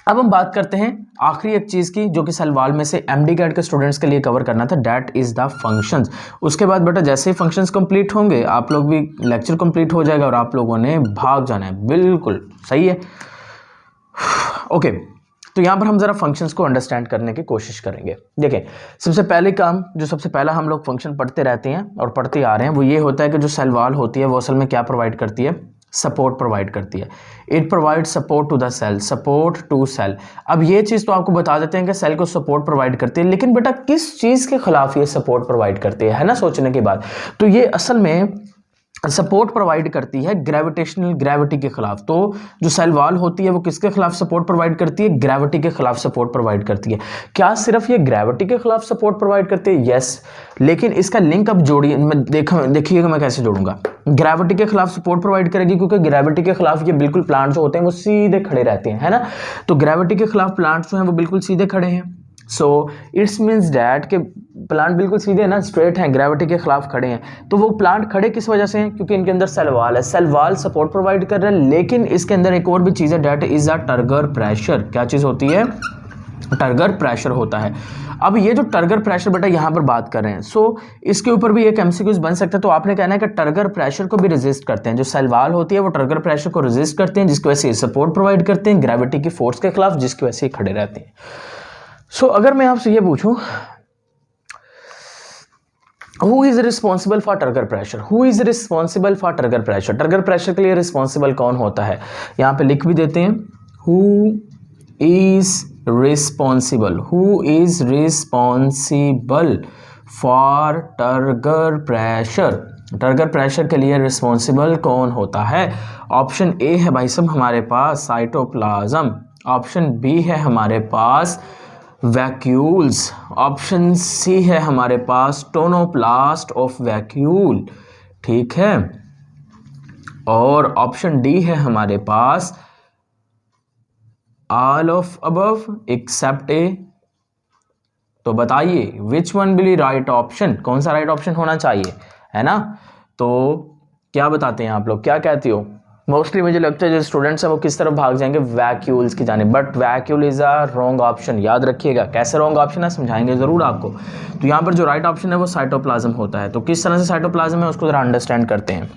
अब हम बात करते हैं आखिरी एक चीज़ की, जो कि सेल वॉल में से एमडी कैट के स्टूडेंट्स के लिए कवर करना था, दैट इज़ द फंक्शंस। उसके बाद बेटा जैसे ही फंक्शंस कंप्लीट होंगे, आप लोग भी लेक्चर कंप्लीट हो जाएगा और आप लोगों ने भाग जाना है, बिल्कुल सही है। ओके, तो यहाँ पर हम ज़रा फंक्शंस को अंडरस्टैंड करने की कोशिश करेंगे। देखिए, सबसे पहला हम लोग फंक्शन पढ़ते रहते हैं और पढ़ते आ रहे हैं, वो ये होता है कि जो सेल वॉल होती है वो असल में क्या प्रोवाइड करती है, सपोर्ट प्रोवाइड करती है। It provide support to the cell, support to cell. अब ये चीज़ तो आपको बता देते हैं कि सेल को सपोर्ट प्रोवाइड करती है, लेकिन बेटा किस चीज़ के खिलाफ ये सपोर्ट प्रोवाइड करती है ना, सोचने की बात। तो ये असल में सपोर्ट प्रोवाइड करती है ग्रेविटेशनल ग्रेविटी के खिलाफ। तो जो सेल वॉल होती है वो किसके खिलाफ सपोर्ट प्रोवाइड करती है, ग्रेविटी के खिलाफ सपोर्ट प्रोवाइड करती है। क्या सिर्फ ये ग्रेविटी के खिलाफ सपोर्ट प्रोवाइड करती है? यस, लेकिन इसका लिंक अब जोड़िए, देखिएगा मैं कैसे जोड़ूंगा। ग्रेविटी के खिलाफ सपोर्ट प्रोवाइड करेगी क्योंकि ग्रेविटी के खिलाफ ये बिल्कुल प्लांट जो होते हैं वो सीधे खड़े रहते हैं, है ना। तो ग्रेविटी के खिलाफ प्लांट जो हैं वो बिल्कुल सीधे खड़े हैं। सो इट्स मीन्स डैट के प्लांट बिल्कुल सीधे ना, स्ट्रेट हैं, ग्रेविटी के खिलाफ खड़े हैं। तो वो प्लांट खड़े किस वजह से हैं? क्योंकि इनके अंदर सेल वॉल है, सेल वॉल सपोर्ट प्रोवाइड कर रहा है। लेकिन इसके अंदर एक और भी चीज़ है, that is a turgor pressure. क्या चीज़ होती है? टर्गर प्रेशर होता है। अब ये जो टर्गर प्रेशर बेटा यहाँ पर बात कर रहे हैं, सो इसके ऊपर भी एक एमसीक्यूज बन सकता है। तो आपने कहना है कि टर्गर प्रेशर को भी रेजिस्ट करते हैं, जो सेल वॉल होती है वो टर्गर प्रेशर को रेजिस्ट करते हैं, जिसकी वजह से सपोर्ट प्रोवाइड करते हैं ग्रेविटी की फोर्स के खिलाफ, जिसकी वजह से खड़े रहते हैं। सो अगर मैं आपसे ये पूछूं, who is responsible for turgor pressure, who is responsible for turgor pressure, turgor pressure के लिए रिस्पॉन्सिबल कौन होता है? यहां पे लिख भी देते हैं, who is responsible, who is responsible for turgor pressure. Turgor pressure के लिए रिस्पॉन्सिबल कौन होता है? ऑप्शन ए है भाई साहब हमारे पास साइटोप्लाज्म, ऑप्शन बी है हमारे पास वैक्यूल्स, ऑप्शन सी है हमारे पास टोनोप्लास्ट ऑफ वैक्यूल, ठीक है, और ऑप्शन डी है हमारे पास ऑल ऑफ अबव एक्सेप्ट ए। तो बताइए which one will be right option, कौन सा राइट ऑप्शन होना चाहिए, है ना। तो क्या बताते हैं आप लोग, क्या कहते हो? मोस्टली मुझे लगता है जो स्टूडेंट्स हैं वो किस तरफ भाग जाएंगे, वैक्यूल्स की जाने, but vacuole is a wrong option. याद रखिएगा कैसे रॉन्ग ऑप्शन है, समझाएंगे ज़रूर आपको। तो यहाँ पर जो राइट ऑप्शन है वो साइटोप्लाज्म होता है। तो किस तरह से साइटोप्लाज्म है उसको ज़रा अंडरस्टैंड करते हैं।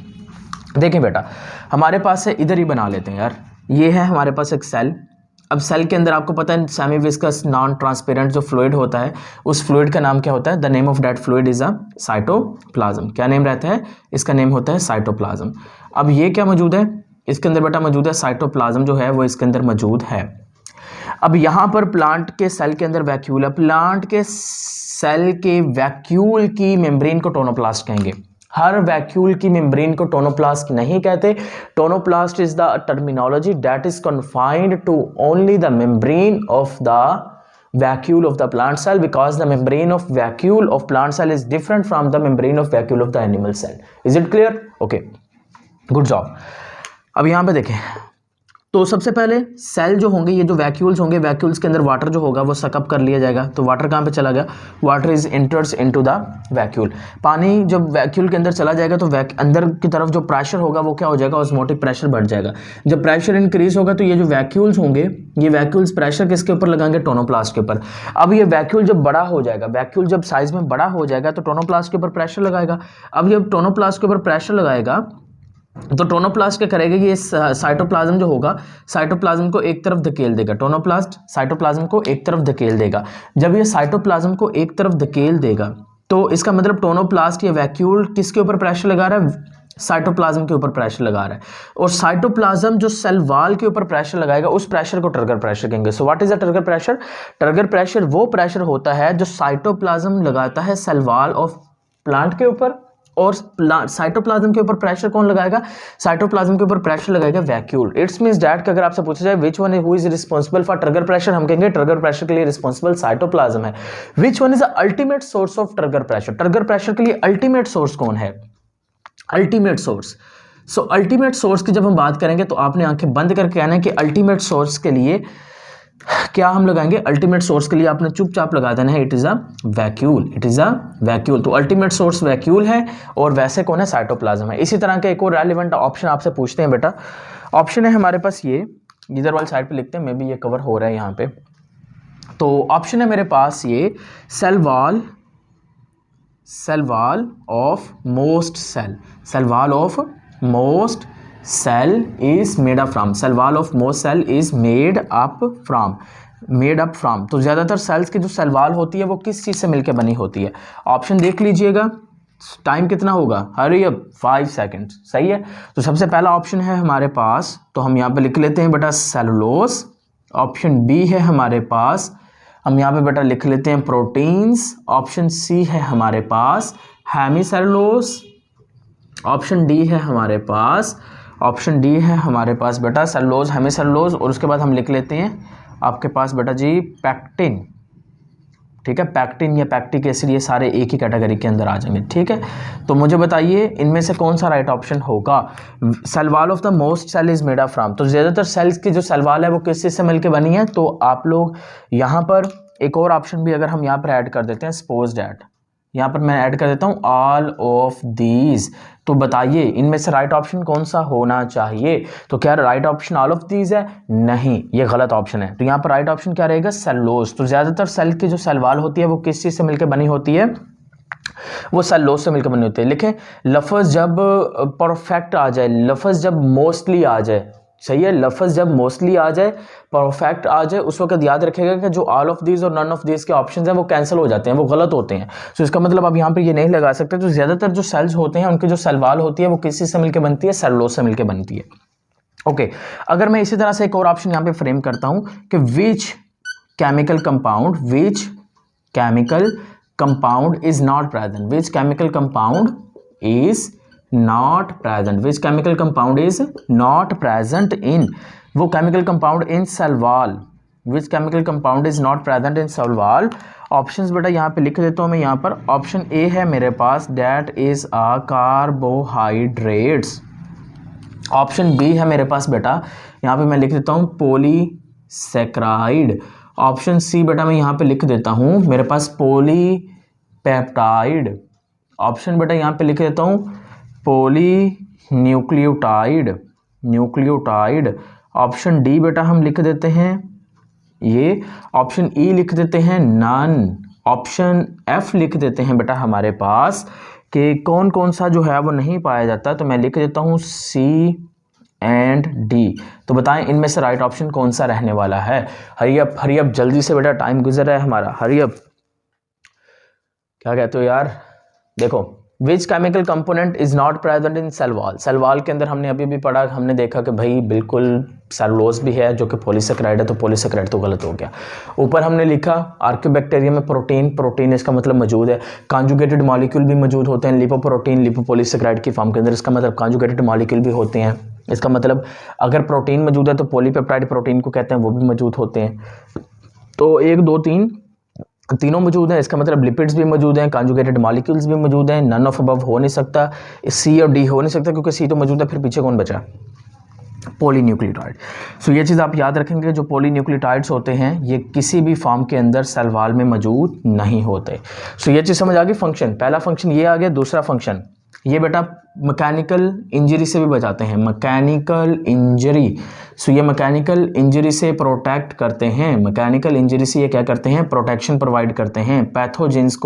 देखिए बेटा, हमारे पास है, इधर ही बना लेते हैं यार, ये है हमारे पास एक सेल। अब सेल के अंदर आपको पता है सेमी विस्कस नॉन ट्रांसपेरेंट जो फ्लूइड होता है, उस फ्लूइड का नाम क्या होता है, the name of that fluid is a cytoplasm. क्या नेम रहता है इसका, नेम होता है साइटोप्लाज्म। अब ये क्या मौजूद है इसके अंदर बेटा, मौजूद है साइटोप्लाज्म जो है वो इसके अंदर मौजूद है। अब यहाँ पर प्लांट के सेल के अंदर वैक्यूल है, प्लांट के सेल के वैक्यूल की मेम्ब्रेन को टोनोप्लास्ट कहेंगे। हर वैक्यूल की मेम्ब्रेन को टोनोप्लास्ट नहीं कहते। Tonoplast is the terminology that is confined to only the membrane of the vacuole of the plant cell, because the membrane of vacuole of plant cell is different from the membrane of vacuole of the animal cell. Is it clear? Okay, good job. अब यहाँ पे देखें, तो सबसे पहले cell जो होंगे, ये जो वैक्यूल्स होंगे, वैक्यूल्स के अंदर वाटर जो होगा वो सकअप कर लिया जाएगा। तो वाटर कहाँ पे चला गया, water is enters into the vacuole. पानी जब वैक्यूल के अंदर चला जाएगा तो अंदर की तरफ जो प्रेशर होगा वो क्या हो जाएगा, ऑस्मोटिक प्रेशर बढ़ जाएगा। जब प्रेशर इंक्रीज होगा तो ये जो वैक्यूल्स होंगे, ये वैक्यूल्स प्रेशर किसके ऊपर लगाएंगे, टोनोप्लास्ट के ऊपर। अब ये वैक्यूल जब बड़ा हो जाएगा, वैक्यूल जब साइज में बड़ा हो जाएगा तो टोनोप्लास्ट के ऊपर प्रेशर लगाएगा। अब जब टोनोप्लास्ट के ऊपर प्रेशर लगाएगा तो टोनोप्लास्ट क्या करेगा, ये साइटोप्लाज्म जो होगा, साइटोप्लाज्म को एक तरफ धकेल देगा। टोनोप्लास्ट साइटोप्लाज्म को एक तरफ धकेल देगा। जब ये साइटोप्लाज्म को एक तरफ धकेल देगा तो इसका मतलब टोनोप्लास्ट या वैक्यूल किसके ऊपर प्रेशर लगा रहा है, साइटोप्लाज्म के ऊपर प्रेशर लगा रहा है। और साइटोप्लाज्म जो सेल वॉल के ऊपर प्रेशर लगाएगा उस प्रेशर को ट्रिगर प्रेशर कहेंगे। सो what is the trigger pressure, trigger pressure वो प्रेशर होता है जो साइटोप्लाज्म लगाता है सेल वॉल ऑफ प्लांट के ऊपर, और साइटोप्लाज्म के ऊपर प्रेशर कौन लगाएगा, साइटोप्लाज्म के ऊपर प्रेशर लगाएगा वैक्यूल। इट्स मींस दैट कि अगर आपसे पूछा जाए which one who is responsible for trigger pressure, हम कहेंगे ट्रिगर प्रेशर के लिए रिस्पांसिबल साइटोप्लाज्म है। विच one is the ultimate source of trigger pressure, trigger pressure के लिए अल्टीमेट सोर्स कौन है, अल्टीमेट सोर्स। सो अल्टीमेट सोर्स की जब हम बात करेंगे तो आपने आंखें बंद करके कहना है कि अल्टीमेट सोर्स के लिए क्या हम लगाएंगे, अल्टीमेट सोर्स के लिए आपने चुपचाप लगा देना है, it is a vacuole, it is a vacuole. तो अल्टीमेट सोर्स वैक्यूल है और वैसे कौन है, साइटोप्लाज्म है। इसी तरह का एक और रेलेवेंट ऑप्शन आपसे पूछते हैं बेटा, ऑप्शन है हमारे पास ये, इधर वाली साइड पे लिखते हैं, मे बी ये कवर हो रहा है यहाँ पे। तो ऑप्शन है मेरे पास ये, cell wall of most cell, cell wall of most cell is made up from, cell wall of most cell is made up from। तो ज़्यादातर सेल्स की जो सेल वॉल होती है वो किस चीज़ से मिलकर बनी होती है, ऑप्शन देख लीजिएगा। टाइम कितना होगा, हरी अब 5 सेकंड, सही है। तो सबसे पहला ऑप्शन है हमारे पास, तो हम यहाँ पे लिख लेते हैं बेटा सेलुलोज। ऑप्शन बी है हमारे पास, हम यहाँ पे बेटा लिख लेते हैं प्रोटीन्स। ऑप्शन सी है हमारे पास हेमीसेलुलोज। ऑप्शन डी है हमारे पास, ऑप्शन डी है हमारे पास बेटा सेलुलोज, हेमीसेलुलोज। और उसके बाद हम लिख लेते हैं आपके पास बेटा जी पैक्टिन, ठीक है, पैक्टिन या पैक्टिक एसिड, ये सारे एक ही कैटेगरी के अंदर आ जाएंगे, ठीक है। तो मुझे बताइए इनमें से कौन सा राइट ऑप्शन होगा, cell wall of the most cell is made up from. तो ज़्यादातर सेल्स की जो सेल वॉल है वो किस चीज़ से मिलकर बनी है, तो आप लोग यहाँ पर एक और ऑप्शन भी अगर हम यहाँ पर ऐड कर देते हैं, सपोज डैट, यहाँ पर मैं ऐड कर देता हूँ ऑल ऑफ दीज। तो बताइए इनमें से राइट ऑप्शन कौन सा होना चाहिए, तो क्या right option all of these है, नहीं, ये गलत ऑप्शन है। तो यहाँ पर राइट ऑप्शन क्या रहेगा, सेलुलोज। तो ज़्यादातर सेल की जो सेल वॉल होती है वो किस चीज़ से मिलकर बनी होती है, वो सेलुलोज से मिलकर बनी होती है। लिखें, लफ्ज़ जब परफेक्ट आ जाए, लफ्ज़ जब मोस्टली आ जाए, सही है, लफ्ज़ जब मोस्टली आ जाए, परफेक्ट आ जाए, उस वक्त याद रखेगा कि जो ऑल ऑफ दीज और नन ऑफ दीज के ऑप्शंस हैं वो कैंसिल हो जाते हैं, वो गलत होते हैं। तो इसका मतलब अब यहाँ पर ये नहीं लगा सकते। तो ज़्यादातर जो सेल्स होते हैं उनकी जो सेल वॉल होती है वो किस चीज़ से मिलकर बनती है, सेलुलोज से मिलकर बनती है। ओके, अगर मैं इसी तरह से एक और ऑप्शन यहाँ पे फ्रेम करता हूँ कि which chemical compound is not present, which chemical compound is not present, which chemical compound is not present in, वो chemical compound in cell wall, which chemical compound is not present in cell wall। Options बेटा यहाँ पे लिख देता हूँ मैं, यहाँ पर ऑप्शन ए है मेरे पास, that is a carbohydrates। Option B है मेरे पास बेटा, यहाँ पे मैं लिख देता हूँ पॉलीसेक्राइड। ऑप्शन सी बेटा मैं यहाँ पे लिख देता हूँ मेरे पास पॉलीपेप्टाइड। ऑप्शन बेटा यहाँ पे लिख देता हूँ पॉलीन्यूक्लियोटाइड। न्यूक्लियोटाइड। ऑप्शन डी बेटा हम लिख देते हैं ये, ऑप्शन ई लिख देते हैं नन, ऑप्शन एफ लिख देते हैं बेटा हमारे पास कि कौन कौन सा जो है वो नहीं पाया जाता, तो मैं लिख देता हूँ सी एंड डी। तो बताएं इनमें से राइट ऑप्शन कौन सा रहने वाला है। हरी अप जल्दी से बेटा, टाइम गुजर रहा है हमारा, हरी अप। क्या कहते हो यार? देखो, which chemical component is not present in cell wall. Cell wall के अंदर हमने अभी भी पढ़ा, हमने देखा कि भाई बिल्कुल सेलुलोज भी है जो कि पॉलीसेकेराइड है, तो पॉलीसेकेराइड तो गलत हो गया। ऊपर हमने लिखा आर्कियोबैक्टीरियम में प्रोटीन इसका मतलब मौजूद है। कॉन्जुगेटेड मॉलिक्यूल भी मौजूद होते हैं, लिपोप्रोटीन लिपोपॉलीसेकेराइड की फॉर्म के अंदर, इसका मतलब कॉन्जुगेटेड मॉलिक्यूल भी होते हैं। इसका मतलब अगर प्रोटीन मौजूद है तो पॉलीपेप्टाइड प्रोटीन को कहते हैं, वो भी मौजूद होते हैं। तो 1 2 3 तीनों मौजूद हैं, इसका मतलब लिपिड्स भी मौजूद हैं, कॉन्जुगेटेड मॉलिक्यूल्स भी मौजूद हैं। नन ऑफ अबव हो नहीं सकता, सी और डी हो नहीं सकता क्योंकि सी तो मौजूद है, फिर पीछे कौन बचा? पॉलीन्यूक्लियोटाइड। सो ये चीज़ आप याद रखेंगे, जो पॉलीन्यूक्लियोटाइड्स होते हैं ये किसी भी फॉर्म के अंदर सेल वॉल में मौजूद नहीं होते। सो ये चीज़ समझ आ गई। फंक्शन, पहला फंक्शन ये आ गया। दूसरा फंक्शन ये बेटा मैकेनिकल इंजरी से भी बचाते हैं, मैकेनिकल इंजरी। सो ये मैकेनिकल इंजरी से प्रोटेक्ट करते हैं, मैकेनिकल इंजरी से ये क्या करते हैं? प्रोटेक्शन प्रोवाइड करते हैं। पैथोजेंस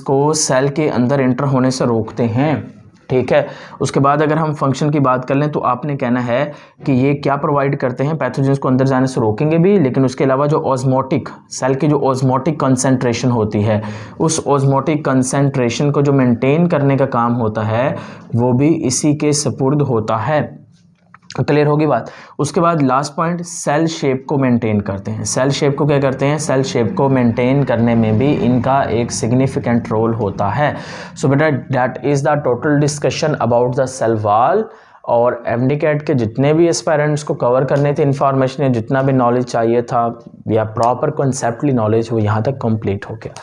को सेल के अंदर एंटर होने से रोकते हैं, ठीक है। उसके बाद अगर हम फंक्शन की बात कर लें तो आपने कहना है कि ये क्या प्रोवाइड करते हैं? पैथोजेंस को अंदर जाने से रोकेंगे भी, लेकिन उसके अलावा जो ऑस्मोटिक सेल की जो ऑस्मोटिक कंसंट्रेशन होती है, उस ऑस्मोटिक कंसंट्रेशन को जो मेंटेन करने का काम होता है वो भी इसी के सपुर्द होता है। क्लियर होगी बात। उसके बाद लास्ट पॉइंट, सेल शेप को मेंटेन करते हैं। सेल शेप को क्या करते हैं? सेल शेप को मेंटेन करने में भी इनका एक सिग्निफिकेंट रोल होता है। सो बेटा that is the total discussion about the cell wall. और एमडीकैट के जितने भी एस्पायरेंट्स को कवर करने थे इन्फॉर्मेशन, जितना भी नॉलेज चाहिए था या प्रॉपर कॉन्सेप्टली नॉलेज, वो यहाँ तक कंप्लीट हो गया।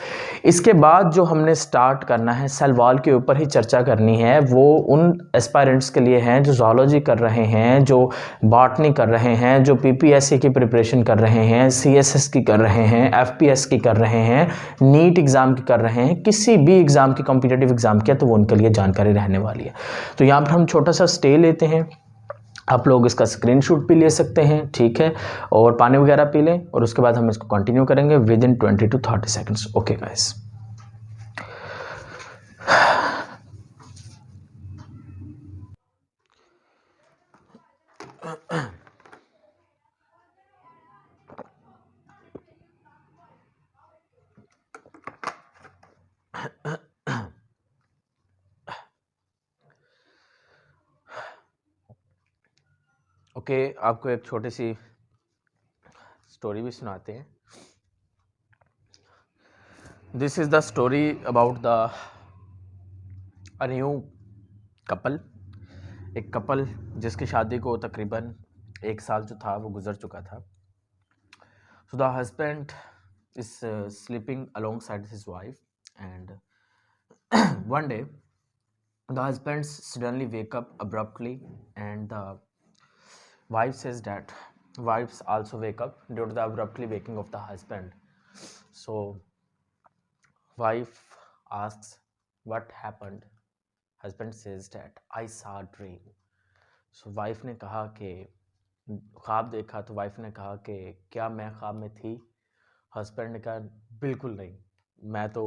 इसके बाद जो हमने स्टार्ट करना है, सेल वॉल के ऊपर ही चर्चा करनी है, वो उन एस्पायरेंट्स के लिए हैं जो ज़ूलॉजी कर रहे हैं, जो बॉटनी कर रहे हैं, जो पीपीएससी की प्रिपरेशन कर रहे हैं, सीएसएस की कर रहे हैं, एफपीएस की कर रहे हैं, नीट एग्ज़ाम की कर रहे हैं, किसी भी एग्ज़ाम की कॉम्पिटिटिव एग्ज़ाम की है, तो वो उनके लिए जानकारी रहने वाली है। तो यहाँ पर हम छोटा सा स्टे लेते हैं, आप लोग इसका स्क्रीनशॉट भी ले सकते हैं, ठीक है, और पानी वगैरह पी लें, और उसके बाद हम इसको कंटिन्यू करेंगे with in 20 to 30 seconds. Okay guys. Okay, आपको एक छोटी सी स्टोरी भी सुनाते हैं। This is the story about the a new couple. एक कपल जिसकी शादी को तकरीबन 1 साल जो था वो गुजर चुका था। So the husband is sleeping alongside his wife and one day the husband suddenly wake up abruptly and the wife says that wives also wake up due to the abruptly waking of the husband. So wife asks what happened. Husband says that I saw a dream. So wife ने कहा कि ख्वाब देखा, तो wife ने कहा कि क्या मैं ख्वाब में थी? हस्बैंड ने कहा बिल्कुल नहीं, मैं तो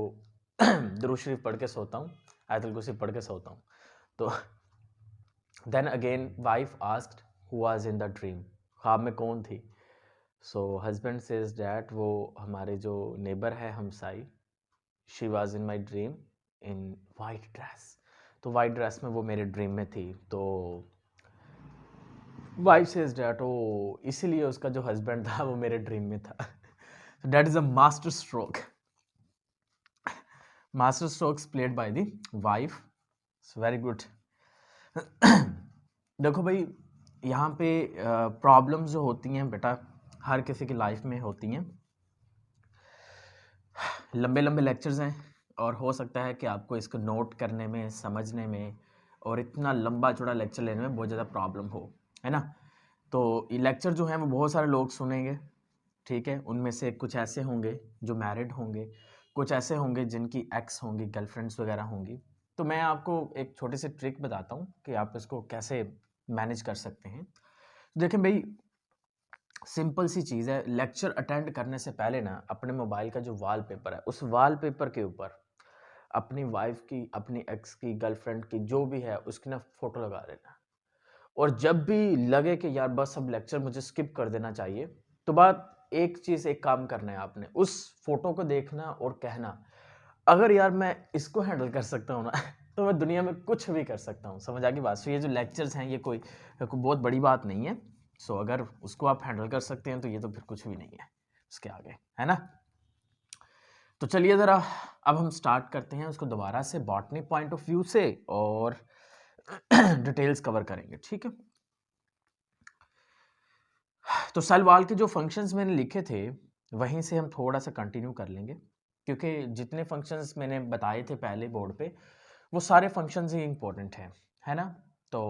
दुरूद शरीफ पढ़ के सोता हूँ, आयतुल कुर्सी पढ़ के सोता हूँ। तो then again wife asked who was in the dream, ख्वाब में कौन थी? सो हस्बैंड सेज डैट वो हमारे जो नेबर है हमसाई, she was in my dream in white dress. तो वाइट ड्रेस में वो मेरे ड्रीम में थी। तो वाइफ सेज डैट ओ इसीलिए उसका जो हस्बैंड था वो मेरे ड्रीम में था। That is a master stroke, master strokes played by the wife. Very good. देखो भाई, यहाँ पे प्रॉब्लम्स जो होती हैं बेटा हर किसी की लाइफ में होती हैं। लंबे लंबे लेक्चर्स हैं और हो सकता है कि आपको इसको नोट करने में, समझने में और इतना लंबा चौड़ा लेक्चर लेने में बहुत ज़्यादा प्रॉब्लम हो, है ना। तो ये लेक्चर जो हैं वो बहुत सारे लोग सुनेंगे, ठीक है। उनमें से कुछ ऐसे होंगे जो मैरिड होंगे, कुछ ऐसे होंगे जिनकी एक्स होंगी, गर्लफ्रेंड्स वगैरह होंगी। तो मैं आपको एक छोटी सी ट्रिक बताता हूँ कि आप इसको कैसे मैनेज कर सकते हैं। देखें भाई, सिंपल सी चीज़ है, लेक्चर अटेंड करने से पहले ना अपने मोबाइल का जो वॉलपेपर है उस वॉलपेपर के ऊपर अपनी वाइफ की, अपनी एक्स की, गर्लफ्रेंड की, जो भी है उसकी ना फोटो लगा लेना। और जब भी लगे कि यार बस अब लेक्चर मुझे स्किप कर देना चाहिए, तो बात एक चीज़, एक काम करना है आपने, उस फोटो को देखना और कहना अगर यार मैं इसको हैंडल कर सकता हूँ ना तो मैं दुनिया में कुछ भी कर सकता हूँ। समझ आ गई बात? सो ये जो लेक्चर्स हैं ये कोई बहुत बड़ी बात नहीं है। सो अगर उसको आप हैंडल कर सकते हैं तो ये तो फिर कुछ भी नहीं है उसके आगे, है ना। तो चलिए ज़रा अब हम स्टार्ट करते हैं उसको दोबारा से बॉटनी पॉइंट ऑफ व्यू से और डिटेल्स कवर करेंगे, ठीक है। तो सेल वॉल के जो फंक्शंस मैंने लिखे थे वहीं से हम थोड़ा सा कंटिन्यू कर लेंगे, क्योंकि जितने फंक्शंस मैंने बताए थे पहले बोर्ड पे वो सारे फंक्शंस ही इंपॉर्टेंट हैं, है ना। तो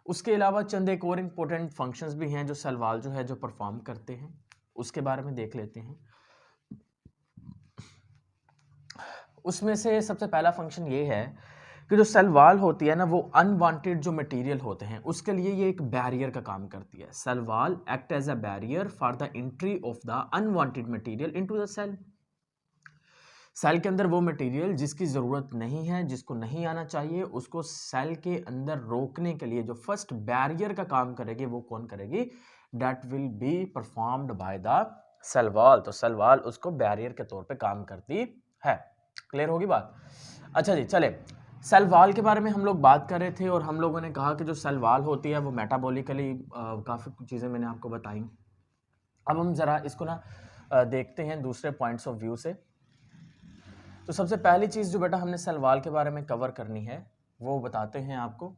उसके अलावा चंद एक और इम्पोर्टेंट फंक्शंस भी हैं जो सेल वॉल जो है जो परफॉर्म करते हैं, उसके बारे में देख लेते हैं। उसमें से सबसे पहला फंक्शन ये है कि जो सेल वॉल होती है ना वो अनवांटेड जो मटेरियल होते हैं उसके लिए ये एक बैरियर का काम करती है। Cell wall act as a barrier for the entry of the unwanted material into the cell. सेल के अंदर वो मटेरियल जिसकी ज़रूरत नहीं है, जिसको नहीं आना चाहिए, उसको सेल के अंदर रोकने के लिए जो फर्स्ट बैरियर का काम करेगी वो कौन करेगी? That will be performed by the cell wall. तो सेल वॉल उसको बैरियर के तौर पे काम करती है। क्लियर होगी बात? अच्छा जी, चले सेल वॉल के बारे में हम लोग बात कर रहे थे और हम लोगों ने कहा कि जो सेल वॉल होती है वो मेटाबॉलिकली काफ़ी चीज़ें मैंने आपको बताई। अब हम ज़रा इसको ना देखते हैं दूसरे पॉइंट्स ऑफ व्यू से। तो सबसे पहली चीज़ जो बेटा हमने सेल वॉल के बारे में कवर करनी है वो बताते हैं आपको।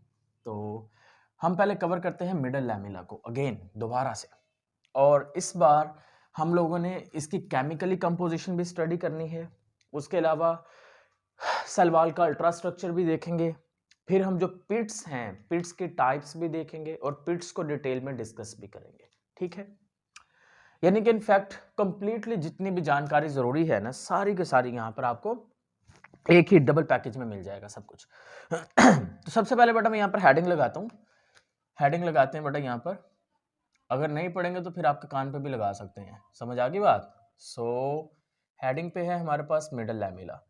तो हम पहले कवर करते हैं मिडल लैमेला को अगेन दोबारा से, और इस बार हम लोगों ने इसकी केमिकली कंपोजिशन भी स्टडी करनी है। उसके अलावा सेल वॉल का अल्ट्रा स्ट्रक्चर भी देखेंगे, फिर हम जो पिट्स हैं पिट्स के टाइप्स भी देखेंगे और पिट्स को डिटेल में डिस्कस भी करेंगे, ठीक है। यानी कि इनफैक्ट कंप्लीटली जितनी भी जानकारी जरूरी है ना सारी की सारी यहाँ पर आपको एक ही डबल पैकेज में मिल जाएगा सब कुछ। तो सबसे पहले बेटा मैं यहाँ पर हेडिंग लगाता हूँ, हेडिंग लगाते हैं बेटा यहाँ पर। अगर नहीं पढ़ेंगे तो फिर आपके कान पे भी लगा सकते हैं, समझ आ गई बात। सो हेडिंग पे है हमारे पास मिडल लैमेला।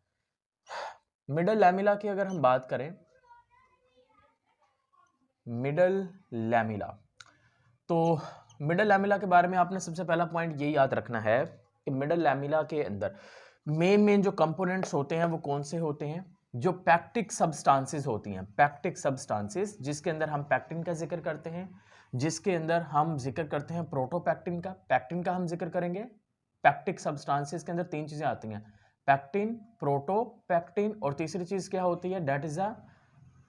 मिडल लैमेला की अगर हम बात करें, मिडल लैमेला, तो मिडल लैमेला के बारे में आपने सबसे पहला पॉइंट ये याद रखना है कि मिडल लैमेला के अंदर मेन जो कंपोनेंट्स होते हैं वो कौन से होते हैं? जो पैक्टिक सब्सटेंसेस होती हैं, पैक्टिक सब्सटेंसेस, जिसके अंदर हम पैक्टिन का जिक्र करते हैं, जिसके अंदर हम जिक्र करते हैं प्रोटोपैक्टिन का, पैक्टिन का हम जिक्र करेंगे। पैक्टिक सब्सटेंसेस के अंदर तीन चीजें आती हैं, पैक्टिन, प्रोटोपैक्टिन, और तीसरी चीज क्या होती है? That is a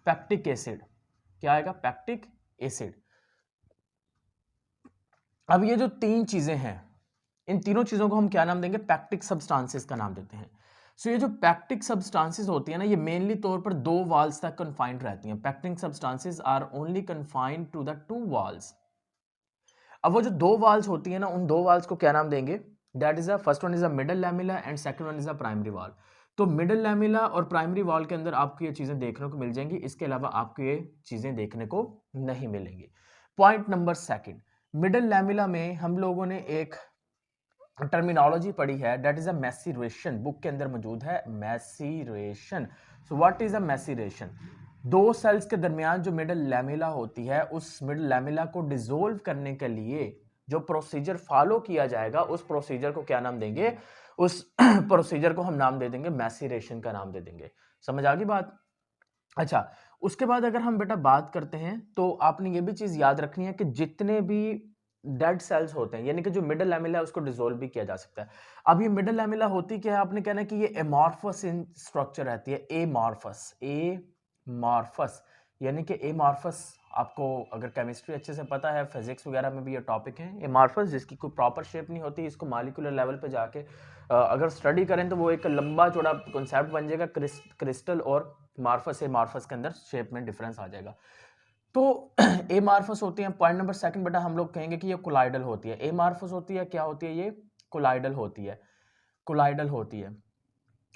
pectic acid. क्या आएगा? Pectic acid. अब ये जो तीन चीजें हैं इन तीनों चीजों को हम क्या नाम देंगे? पैक्टिक सब्सटेंसेस का नाम देते हैं। सो ये जो पैक्टिक सब्सटेंसेस होती है ना ये मेनली तौर पर दो वाल्स तक कन्फाइंड रहती हैं। Pectic substances are only confined to the two walls. अब वो जो दो वाल्स होती है ना उन दो वाल्स को क्या नाम देंगे? That is a first one is a middle lamella and second one is a primary वाल। तो मिडल लैमेला और प्राइमरी वाल के अंदर आपको ये चीजें देखने को मिल जाएंगी, इसके अलावा आपको ये चीजें देखने को नहीं मिलेंगी। Point number second, middle lamella में हम लोगों ने एक टर्मिनोलॉजी पढ़ी है, that is a maceration, book के अंदर मौजूद है maceration. So what is a maceration? दो सेल्स के दरमियान जो मिडल लैमेला होती है उस मिडल लैमेला को डिसोल्व करने के लिए जो प्रोसीजर फॉलो किया जाएगा उस प्रोसीजर को क्या नाम देंगे? उस प्रोसीजर को हम नाम दे देंगे मैसीरेशन का नाम दे देंगे। समझ आ गई बात? अच्छा, उसके बाद अगर हम बेटा बात करते हैं तो आपने ये भी चीज याद रखनी है कि जितने भी डेड सेल्स होते हैं यानी कि जो मिडल लैमेला है उसको डिसोल्व भी किया जा सकता है। अब ये मिडल लैमेला होती क्या है? आपने कहना है कि ये एमॉर्फस इन स्ट्रक्चर रहती है, एमॉर्फस, एमॉर्फस यानी कि एमॉर्फस। आपको अगर केमिस्ट्री अच्छे से पता है, फिजिक्स वगैरह में भी ये टॉपिक है एमॉर्फस, जिसकी कोई प्रॉपर शेप नहीं होती, इसको मॉलिक्यूलर लेवल पे जाके अगर स्टडी करें तो वो एक लंबा चौड़ा कॉन्सेप्ट बन जाएगा। क्रिस्टल और मार्फस, एमॉर्फस के अंदर शेप में डिफरेंस आ जाएगा। तो एमार्फस होती है। पॉइंट नंबर सेकंड बेटा हम लोग कहेंगे कि ये कोलाइडल होती है। एमार्फस होती है, क्या होती है? ये कोलाइडल होती है, कोलाइडल होती है।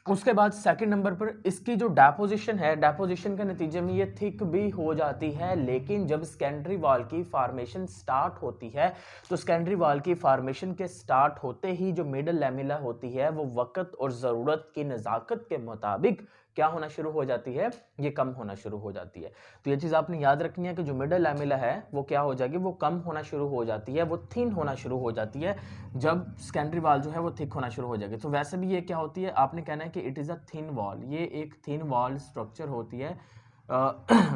उसके बाद सेकंड नंबर पर इसकी जो डेपोजिशन है, डेपोजिशन के नतीजे में ये थिक भी हो जाती है, लेकिन जब सेकेंडरी वॉल की फॉर्मेशन स्टार्ट होती है तो सेकेंडरी वॉल की फॉर्मेशन के स्टार्ट होते ही जो मिडल लैमेला होती है वो वक्त और ज़रूरत की नज़ाकत के मुताबिक क्या होना शुरू हो जाती है, ये कम होना शुरू हो जाती है। तो ये चीज़ आपने याद रखनी है कि जो मिडल लैमेला है वो क्या हो जाएगी, वो कम होना शुरू हो जाती है, वो थिन होना शुरू हो जाती है जब सेकेंडरी वॉल जो है वो थिक होना शुरू हो जाएगी। तो वैसे भी ये क्या होती है, आपने कहना है कि it is a thin wall, ये एक थिन वॉल स्ट्रक्चर होती है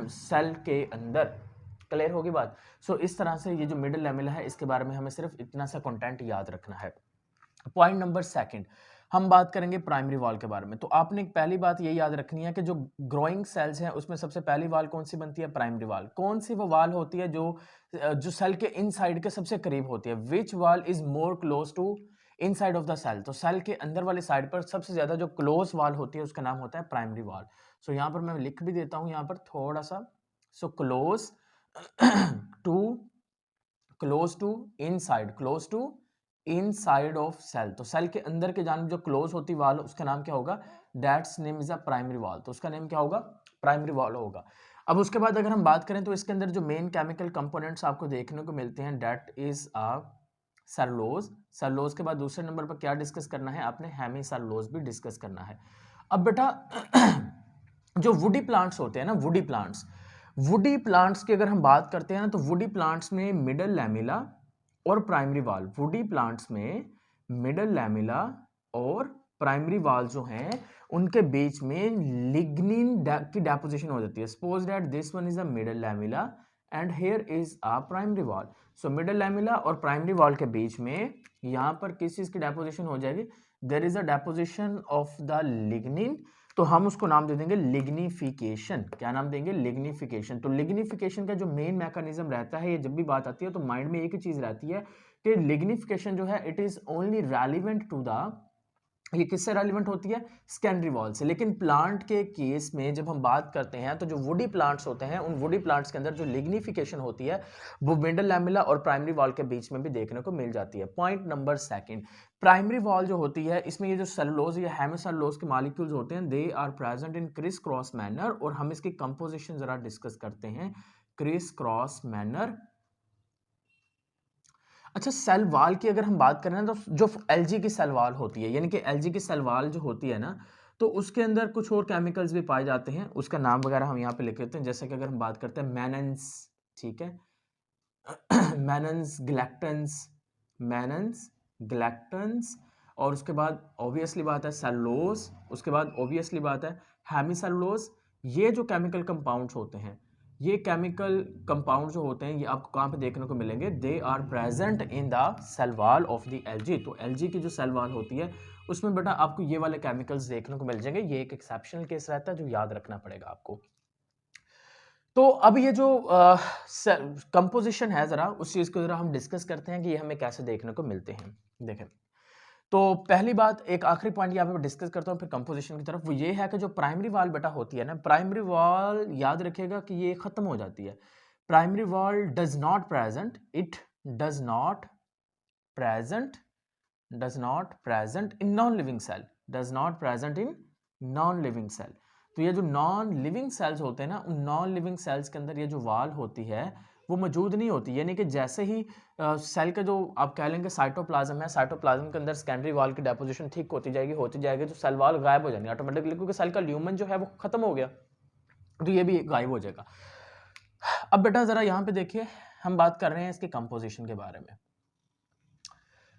सेल के अंदर। क्लियर होगी बात। सो इस तरह से ये जो मिडल लैमेला है इसके बारे में हमें सिर्फ इतना सा कंटेंट याद रखना है। पॉइंट नंबर सेकंड, हम बात करेंगे प्राइमरी वॉल के बारे में। तो आपने पहली बात ये याद रखनी है कि जो ग्रोइंग सेल्स हैं उसमें सबसे पहली वॉल कौन सी बनती है, प्राइमरी वॉल। कौन सी वो वॉल होती है जो जो सेल के इनसाइड के सबसे करीब होती है, which wall is more close to inside of the cell. तो सेल के अंदर वाली साइड पर सबसे ज्यादा जो क्लोज वॉल होती है उसका नाम होता है प्राइमरी वॉल। सो यहाँ पर मैं लिख भी देता हूँ यहाँ पर थोड़ा सा, so close to, close to inside, close to inside of cell. तो सेल के अंदर के जानब जो क्लोज होती वॉल उसका नाम क्या होगा, that's name is a primary wall. तो उसका नेम क्या होगा, प्राइमरी वॉल होगा। अब उसके बाद अगर हम बात करें तो इसके अंदर जो मेन केमिकल कंपोनेंट्स आपको देखने को मिलते हैं that is a cellulose. Cellulose के बाद दूसरे नंबर पर क्या डिस्कस करना है आपने, हेमी सेलुलोज भी डिस्कस करना है। अब बेटा जो वुडी प्लांट्स होते हैं ना, वुडी प्लांट्स, वुडी प्लांट्स की अगर हम बात करते हैं ना तो वुडी प्लांट्स में मिडल लैमेला और प्राइमरी वॉल, वुडी प्लांट्स में मिडल लैमेला और प्राइमरी वॉल जो हैं उनके बीच में लिग्निन की डेपोजिशन हो जाती है। Suppose that this one is a middle lamella and here is a primary wall. So middle lamella और प्राइमरी वॉल के बीच में यहां पर किस चीज की डेपोजिशन हो जाएगी, there is a deposition of the lignin. तो हम उसको नाम दे देंगे लिग्निफिकेशन। क्या नाम देंगे, लिग्निफिकेशन। तो लिग्निफिकेशन का जो मेन मैकेनिज्म रहता है, ये जब भी बात आती है तो माइंड में एक ही चीज रहती है कि लिग्निफिकेशन जो है it is only relevant to the, ये किससे रेलिवेंट होती है, सेकेंडरी वॉल से। लेकिन प्लांट के केस में जब हम बात करते हैं तो जो वुडी प्लांट्स होते हैं उन वुडी प्लांट्स के अंदर जो लिग्निफिकेशन होती है वो मिडल लैमेला और प्राइमरी वॉल के बीच में भी देखने को मिल जाती है। Point number second, primary wall जो होती है इसमें ये जो सेलुलोज या हेमिसेलुलोज के मॉलिक्यूल्स होते हैं they are present in criss cross manner, और हम इसकी कंपोजिशन जरा डिस्कस करते हैं क्रिस क्रॉस मैनर। अच्छा, सेल वॉल की अगर हम बात करें ना तो जो एलजी की सेल वॉल होती है, यानी कि एलजी की सेल वॉल जो होती है ना, तो उसके अंदर कुछ और केमिकल्स भी पाए जाते हैं, उसका नाम वगैरह हम यहाँ पे लिख लेते हैं। जैसे कि अगर हम बात करते हैं मैनन्स, ठीक है, मैनन्स ग्लैक्टन्स, मैनन्स ग्लैक्टन्स, और उसके बाद ऑब्वियसली बात है सेलुलोज, उसके बाद ऑब्वियसली बात है हेमिसेलुलोज। ये जो केमिकल कंपाउंड्स होते हैं, ये केमिकल कंपाउंड जो होते हैं ये आपको कहाँ पे देखने को मिलेंगे, they are present in the cell wall of the algae. तो एलजी की जो सेल वॉल होती है उसमें बेटा आपको ये वाले केमिकल्स देखने को मिल जाएंगे। ये एक एक्सेप्शनल केस रहता है जो याद रखना पड़ेगा आपको। तो अब ये जो कंपोजिशन है जरा उस चीज को जरा हम डिस्कस करते हैं कि ये हमें कैसे देखने को मिलते हैं। देखें, तो पहली बात, एक आखिरी पॉइंट यहाँ पे डिस्कस करता हूँ फिर कंपोजिशन की तरफ, वो ये है कि जो प्राइमरी वॉल बेटा होती है ना, प्राइमरी वॉल याद रखिएगा कि ये खत्म हो जाती है। Primary wall does not present, it does not present, does not present in non living cell, does not present in non living cell. तो ये जो नॉन लिविंग सेल्स होते हैं ना, उन नॉन लिविंग सेल्स के अंदर ये जो वॉल होती है वो मौजूद नहीं होती। यानी कि जैसे ही सेल का जो आप कह लेंगे साइटोप्लाज्म है, साइटोप्लाज्म के अंदर सेकेंडरी वॉल की डेपोजिशन ठीक होती जाएगी तो सेल वॉल गायब हो जाएंगे ऑटोमेटिकली, क्योंकि सेल का ल्यूमन जो है वो खत्म हो गया, तो ये भी गायब हो जाएगा। अब बेटा जरा यहाँ पे देखिए, हम बात कर रहे हैं इसके कंपोजिशन के बारे में।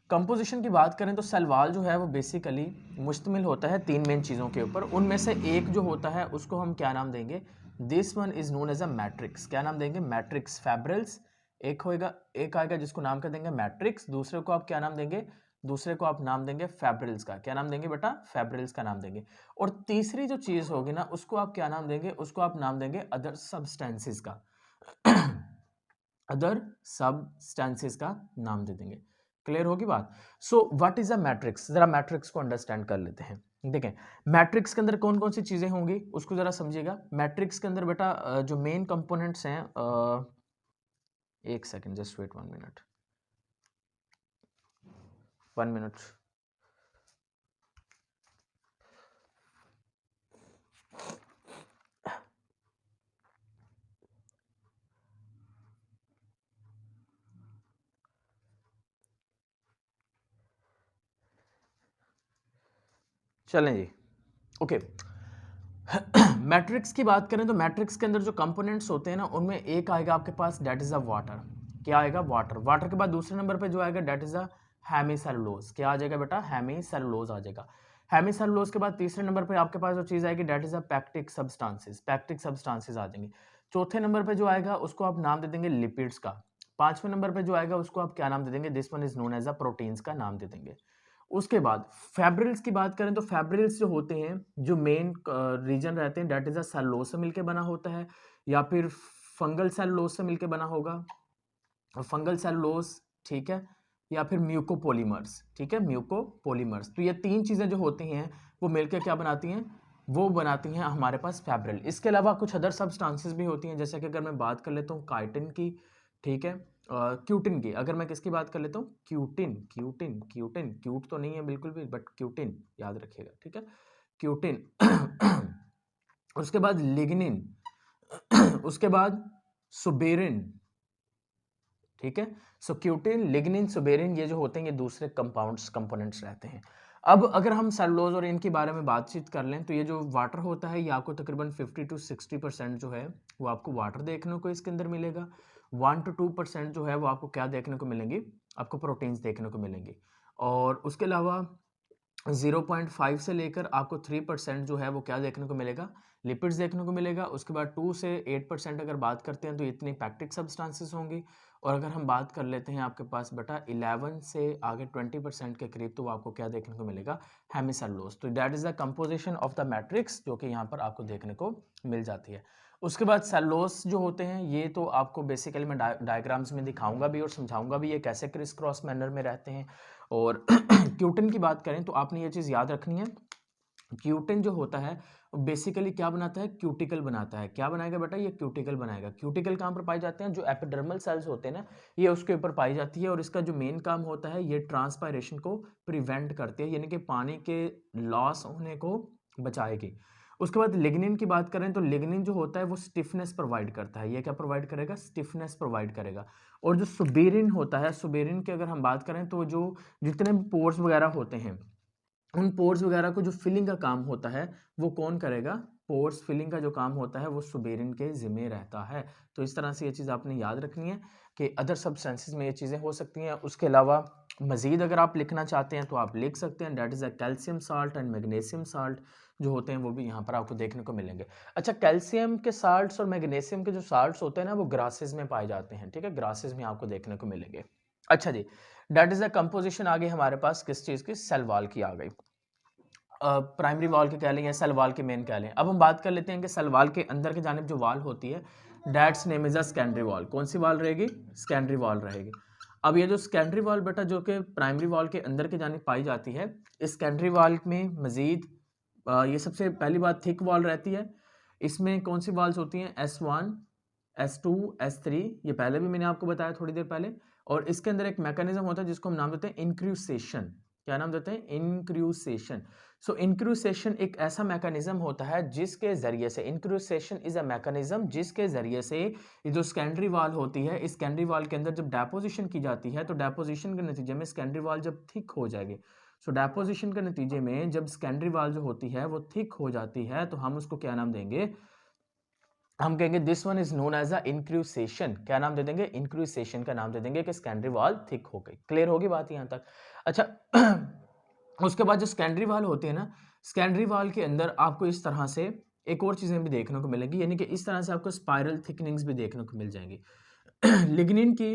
कंपोजिशन की बात करें तो सेल वॉल जो है वो बेसिकली मुश्तमिल होता है तीन मेन चीज़ों के ऊपर। उनमें से एक जो होता है उसको हम क्या नाम देंगे, this one is known as a matrix. क्या नाम देंगे, मैट्रिक्स फैब्रिल्स। एक होएगा, एक आएगा जिसको नाम कर देंगे मैट्रिक्स, दूसरे को आप क्या नाम देंगे, दूसरे को आप नाम देंगे फैब्रिल्स का। क्या नाम देंगे बेटा, फैब्रिल्स का नाम देंगे। और तीसरी जो चीज़ होगी ना उसको आप क्या नाम देंगे, उसको आप नाम देंगे अदर सब्सटेंसेस का अदर सब्सटेंसेस का नाम दे देंगे। क्लियर होगी बात। सो व्हाट इज अ मैट्रिक्स, जरा मैट्रिक्स को अंडरस्टैंड कर लेते हैं। देखें, मैट्रिक्स के अंदर कौन कौन सी चीजें होंगी उसको जरा समझिएगा। मैट्रिक्स के अंदर बेटा जो मेन कंपोनेंट्स हैं, एक second, just wait 1 minute, 1 minute. चलें जी, ओके। मैट्रिक्स की बात करें तो मैट्रिक्स के अंदर जो कंपोनेंट्स होते हैं ना, उनमें एक आएगा आपके पास, डेट इज अ वाटर। क्या आएगा? वाटर। वाटर के बाद दूसरे नंबर पे जो आएगा डेट इज अ हेमीसेलुलोज। क्या आ जाएगा बेटा? हेमीसेलुलोज आ जाएगा। हेमीसेलुलोज के बाद तीसरे नंबर पे आपके पास जो चीज आएगी that is a pectic substances. Pectic substances आ जाएंगे। चौथे नंबर पे जो आएगा उसको आप नाम दे देंगे लिपिड्स का। पांचवें नंबर पे जो आएगा उसको आप क्या नाम दे देंगे? This one is known as a proteins का नाम दे देंगे। उसके बाद फैब्रिल्स की बात करें तो फैब्रिल्स जो होते हैं, जो मेन रीजन रहते हैं, डेट इज अ सेलुलोज से मिलकर बना होता है, या फिर फंगल सेलुलोज से मिलकर बना होगा, फंगल सेलुलोज, ठीक है, या फिर म्यूकोपॉलीमर्स, ठीक है, म्यूकोपॉलीमर्स। तो ये तीन चीजें जो होती हैं वो मिलकर क्या बनाती हैं? वो बनाती हैं हमारे पास फैब्रिल। इसके अलावा कुछ अदर सब्सटेंसेस भी होती हैं, जैसे कि अगर मैं बात कर लेता हूँ काइटिन की, ठीक है, क्यूटिन की। अगर मैं किसकी बात कर लेता हूँ? क्यूटिन, क्यूटिन, क्यूटिन, क्यूट तो नहीं है बिल्कुल भी, बट क्यूटिन याद रखिएगा, ठीक है, क्यूटिन। उसके बाद लिग्निन, उसके बाद सुबेरिन, ठीक है। सो क्यूटिन, लिग्निन, सुबेरिन, ये जो होते हैं ये दूसरे कंपाउंड्स, कंपोनेंट्स रहते हैं। अब अगर हम सेलुलोज और इनके बारे में बातचीत कर लें तो ये जो वाटर होता है ये आपको तकरीबन 50 to 60% जो है वो आपको वाटर देखने को इसके अंदर मिलेगा। 1 to 2% जो है वो आपको क्या देखने को मिलेंगी? आपको प्रोटीन्स देखने को मिलेंगी। और उसके अलावा 0.5 से लेकर आपको 3% जो है वो क्या देखने को मिलेगा? लिपिड्स देखने को मिलेगा। उसके बाद 2 से 8% अगर बात करते हैं तो इतनी पैक्टिक सब्सटेंसेस होंगी। और अगर हम बात कर लेते हैं आपके पास बेटा 11 से आगे 20% के करीब, तो आपको क्या देखने को मिलेगा? हेमीसेलुलोज। तो that is the composition of the matrix, जो कि यहाँ पर आपको देखने को मिल जाती है। उसके बाद सेलुलोज जो होते हैं ये तो आपको बेसिकली मैं डायग्राम्स में दिखाऊंगा भी और समझाऊंगा भी ये कैसे क्रिस क्रॉस मैनर में रहते हैं। और क्यूटिन की बात करें तो आपने ये चीज़ याद रखनी है, क्यूटिन जो होता है बेसिकली क्या बनाता है? क्यूटिकल बनाता है। क्या बनाएगा बेटा? ये क्यूटिकल बनाएगा। क्यूटिकल कहाँ पर पाए जाते हैं? जो एपिडर्मल सेल्स होते हैं ना, ये उसके ऊपर पाई जाती है। और इसका जो मेन काम होता है ये ट्रांसपायरेशन को प्रिवेंट करती है, यानी कि पानी के लॉस होने को बचाएगी। उसके बाद लिग्निन की बात करें तो लिग्निन जो होता है वो स्टिफनेस प्रोवाइड करता है। ये क्या प्रोवाइड करेगा? स्टिफनेस प्रोवाइड करेगा। और जो सुबेरिन होता है, सुबेरिन की अगर हम बात करें तो जो जितने भी पोर्स वगैरह होते हैं, उन पोर्स वगैरह को जो फिलिंग का काम होता है वो कौन करेगा? पोर्स फिलिंग का जो काम होता है वो सुबेरिन के जिम्मे रहता है। तो इस तरह से ये चीज़ आपने याद रखनी है कि अदर सब्सटेंसेस में ये चीज़ें हो सकती हैं। उसके अलावा मज़ीद अगर आप लिखना चाहते हैं तो आप लिख सकते हैं, that is a calcium salt and magnesium salt जो होते हैं वो भी यहाँ पर आपको देखने को मिलेंगे। अच्छा, कैल्शियम के साल्ट्स और मैग्नीशियम के जो साल्ट्स होते हैं ना वो ग्रासेस में पाए जाते हैं, ठीक है, ग्रासेस में आपको देखने को मिलेंगे। अच्छा जी, डेट इज़ द कंपोजिशन आ गई हमारे पास किस चीज़ की? सेल वॉल की आ गई। प्राइमरी वॉल के कह लें या सेल वॉल के मेन कह लें। अब हम बात कर लेते हैं कि सेल वॉल के अंदर की जानिब जो वॉल होती है, that's name is a secondary wall. कौन सी वॉल रहेगी? सेकेंडरी वॉल रहेगी। अब ये जो सेकेंडरी वॉल बेटा जो कि प्राइमरी वॉल के अंदर की जानिब पाई जाती है, इस सेकेंडरी वॉल में मजीद ये सबसे पहली बात थिक वॉल रहती है। इसमें कौन सी वॉल्स होती हैं? S1, S2, S3, ये पहले भी मैंने आपको बताया थोड़ी देर पहले। और इसके अंदर एक मैकेनिज्म होता है जिसको हम नाम देते हैं इंक्रूसेशन। क्या नाम देते हैं? इंक्रूसेशन। सो इंक्रूसेशन एक ऐसा मैकेनिज्म होता है जिसके जरिए से, इंक्रूसेशन इज अ मैकेनिज्म जिसके जरिए से ये जो सेकेंडरी वॉल होती है, इस सेकेंडरी वॉल के अंदर जब डेपोजिशन की जाती है तो डेपोजिशन के नतीजे में सेकेंडरी वॉल जब थिक हो जाएगी, सो डेपोजिशन के नतीजे में जब सेकेंडरी वॉल जो होती है वो थिक हो जाती है तो हम उसको क्या नाम देंगे? हम कहेंगे this one is known as a incrustation. क्या नाम दे देंगे? इंक्रूसेशन का नाम दे देंगे कि सेकेंडरी वॉल थिक हो गई। क्लियर होगी बात यहां तक? अच्छा, उसके बाद जो सेकेंडरी वॉल होती है ना, सेकेंडरी वॉल के अंदर आपको इस तरह से एक और चीजें भी देखने को मिलेंगी, यानी कि इस तरह से आपको स्पाइरल थिकनिंग्स भी देखने को मिल जाएंगी। लिग्निन की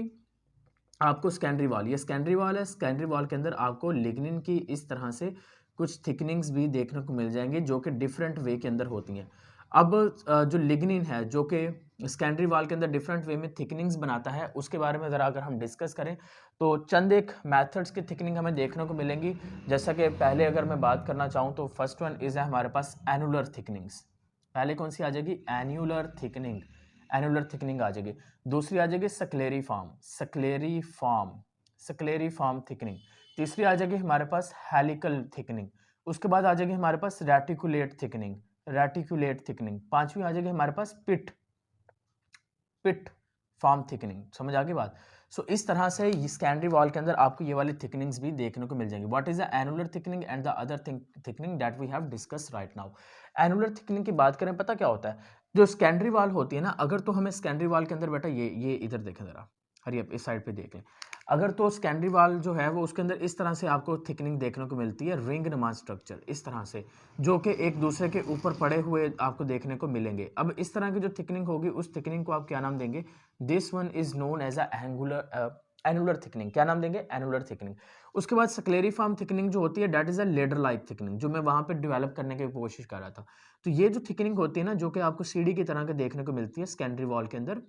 आपको सेकेंडरी वॉल, ये सेकेंडरी वॉल है, सेकेंडरी वॉल के अंदर आपको लिग्निन की इस तरह से कुछ थिकनिंग्स भी देखने को मिल जाएंगे जो कि डिफरेंट वे के अंदर होती हैं। अब जो लिग्निन है जो कि सेकेंडरी वॉल के अंदर डिफरेंट वे में थिकनिंग्स बनाता है, उसके बारे में ज़रा अगर हम डिस्कस करें तो चंद एक मेथड्स की थिकनिंग हमें देखने को मिलेंगी। जैसा कि पहले अगर मैं बात करना चाहूँ तो फर्स्ट वन इज है हमारे पास एनुलर थिकनिंग्स। पहले कौन सी आ जाएगी? Annular thickening. एनुलर थिकनिंग आ जाएगी। दूसरी आ जाएगी सक्लेरी फॉर्म, सक्लेरी फॉर्म, सक्लेरी फॉर्म थिकनिंग। तीसरी आ जाएगी हमारे पास हेलिकल थिकनिंग। उसके बाद आ जाएगी हमारे पास रेटिकुलेट थिकनिंग, रेटिकुलेट थिकनिंग। पांचवी आ जाएगी हमारे पास पिट, पिट फॉर्म थिकनिंग। समझ आ गई बात? सो इस तरह से सेकेंडरी वॉल के अंदर आपको ये वाली थिकनिंग्स भी देखने को मिल जाएंगी। What is the annular thickening and the other thickening that we have discuss right now. Annular thickening की बात करें, पता क्या होता है, जो सेकेंडरी वॉल होती है ना, अगर तो हमें सेकेंडरी वॉल के अंदर बेटा ये इधर देखें जरा, हरी इस साइड पे देख लें, अगर तो सेकेंडरी वॉल जो है वो उसके अंदर इस तरह से आपको थिकनिंग देखने को मिलती है, रिंग नुमा स्ट्रक्चर इस तरह से, जो कि एक दूसरे के ऊपर पड़े हुए आपको देखने को मिलेंगे। अब इस तरह की जो थिकनिंग होगी उस थिकनिंग को आप क्या नाम देंगे, this one is known as annular thickening. क्या नाम देंगे, एनुलर थिकनिंग। उसके बाद स्क्लेरिफॉर्म थिकनिंग जो होती है that is a ladder like thickening, जो मैं वहां पे डेवलप करने की कोशिश कर रहा था। तो ये जो थिकनिंग होती है ना, जो कि आपको सीढ़ी की तरह के देखने को मिलती है सेकेंडरी वॉल के अंदर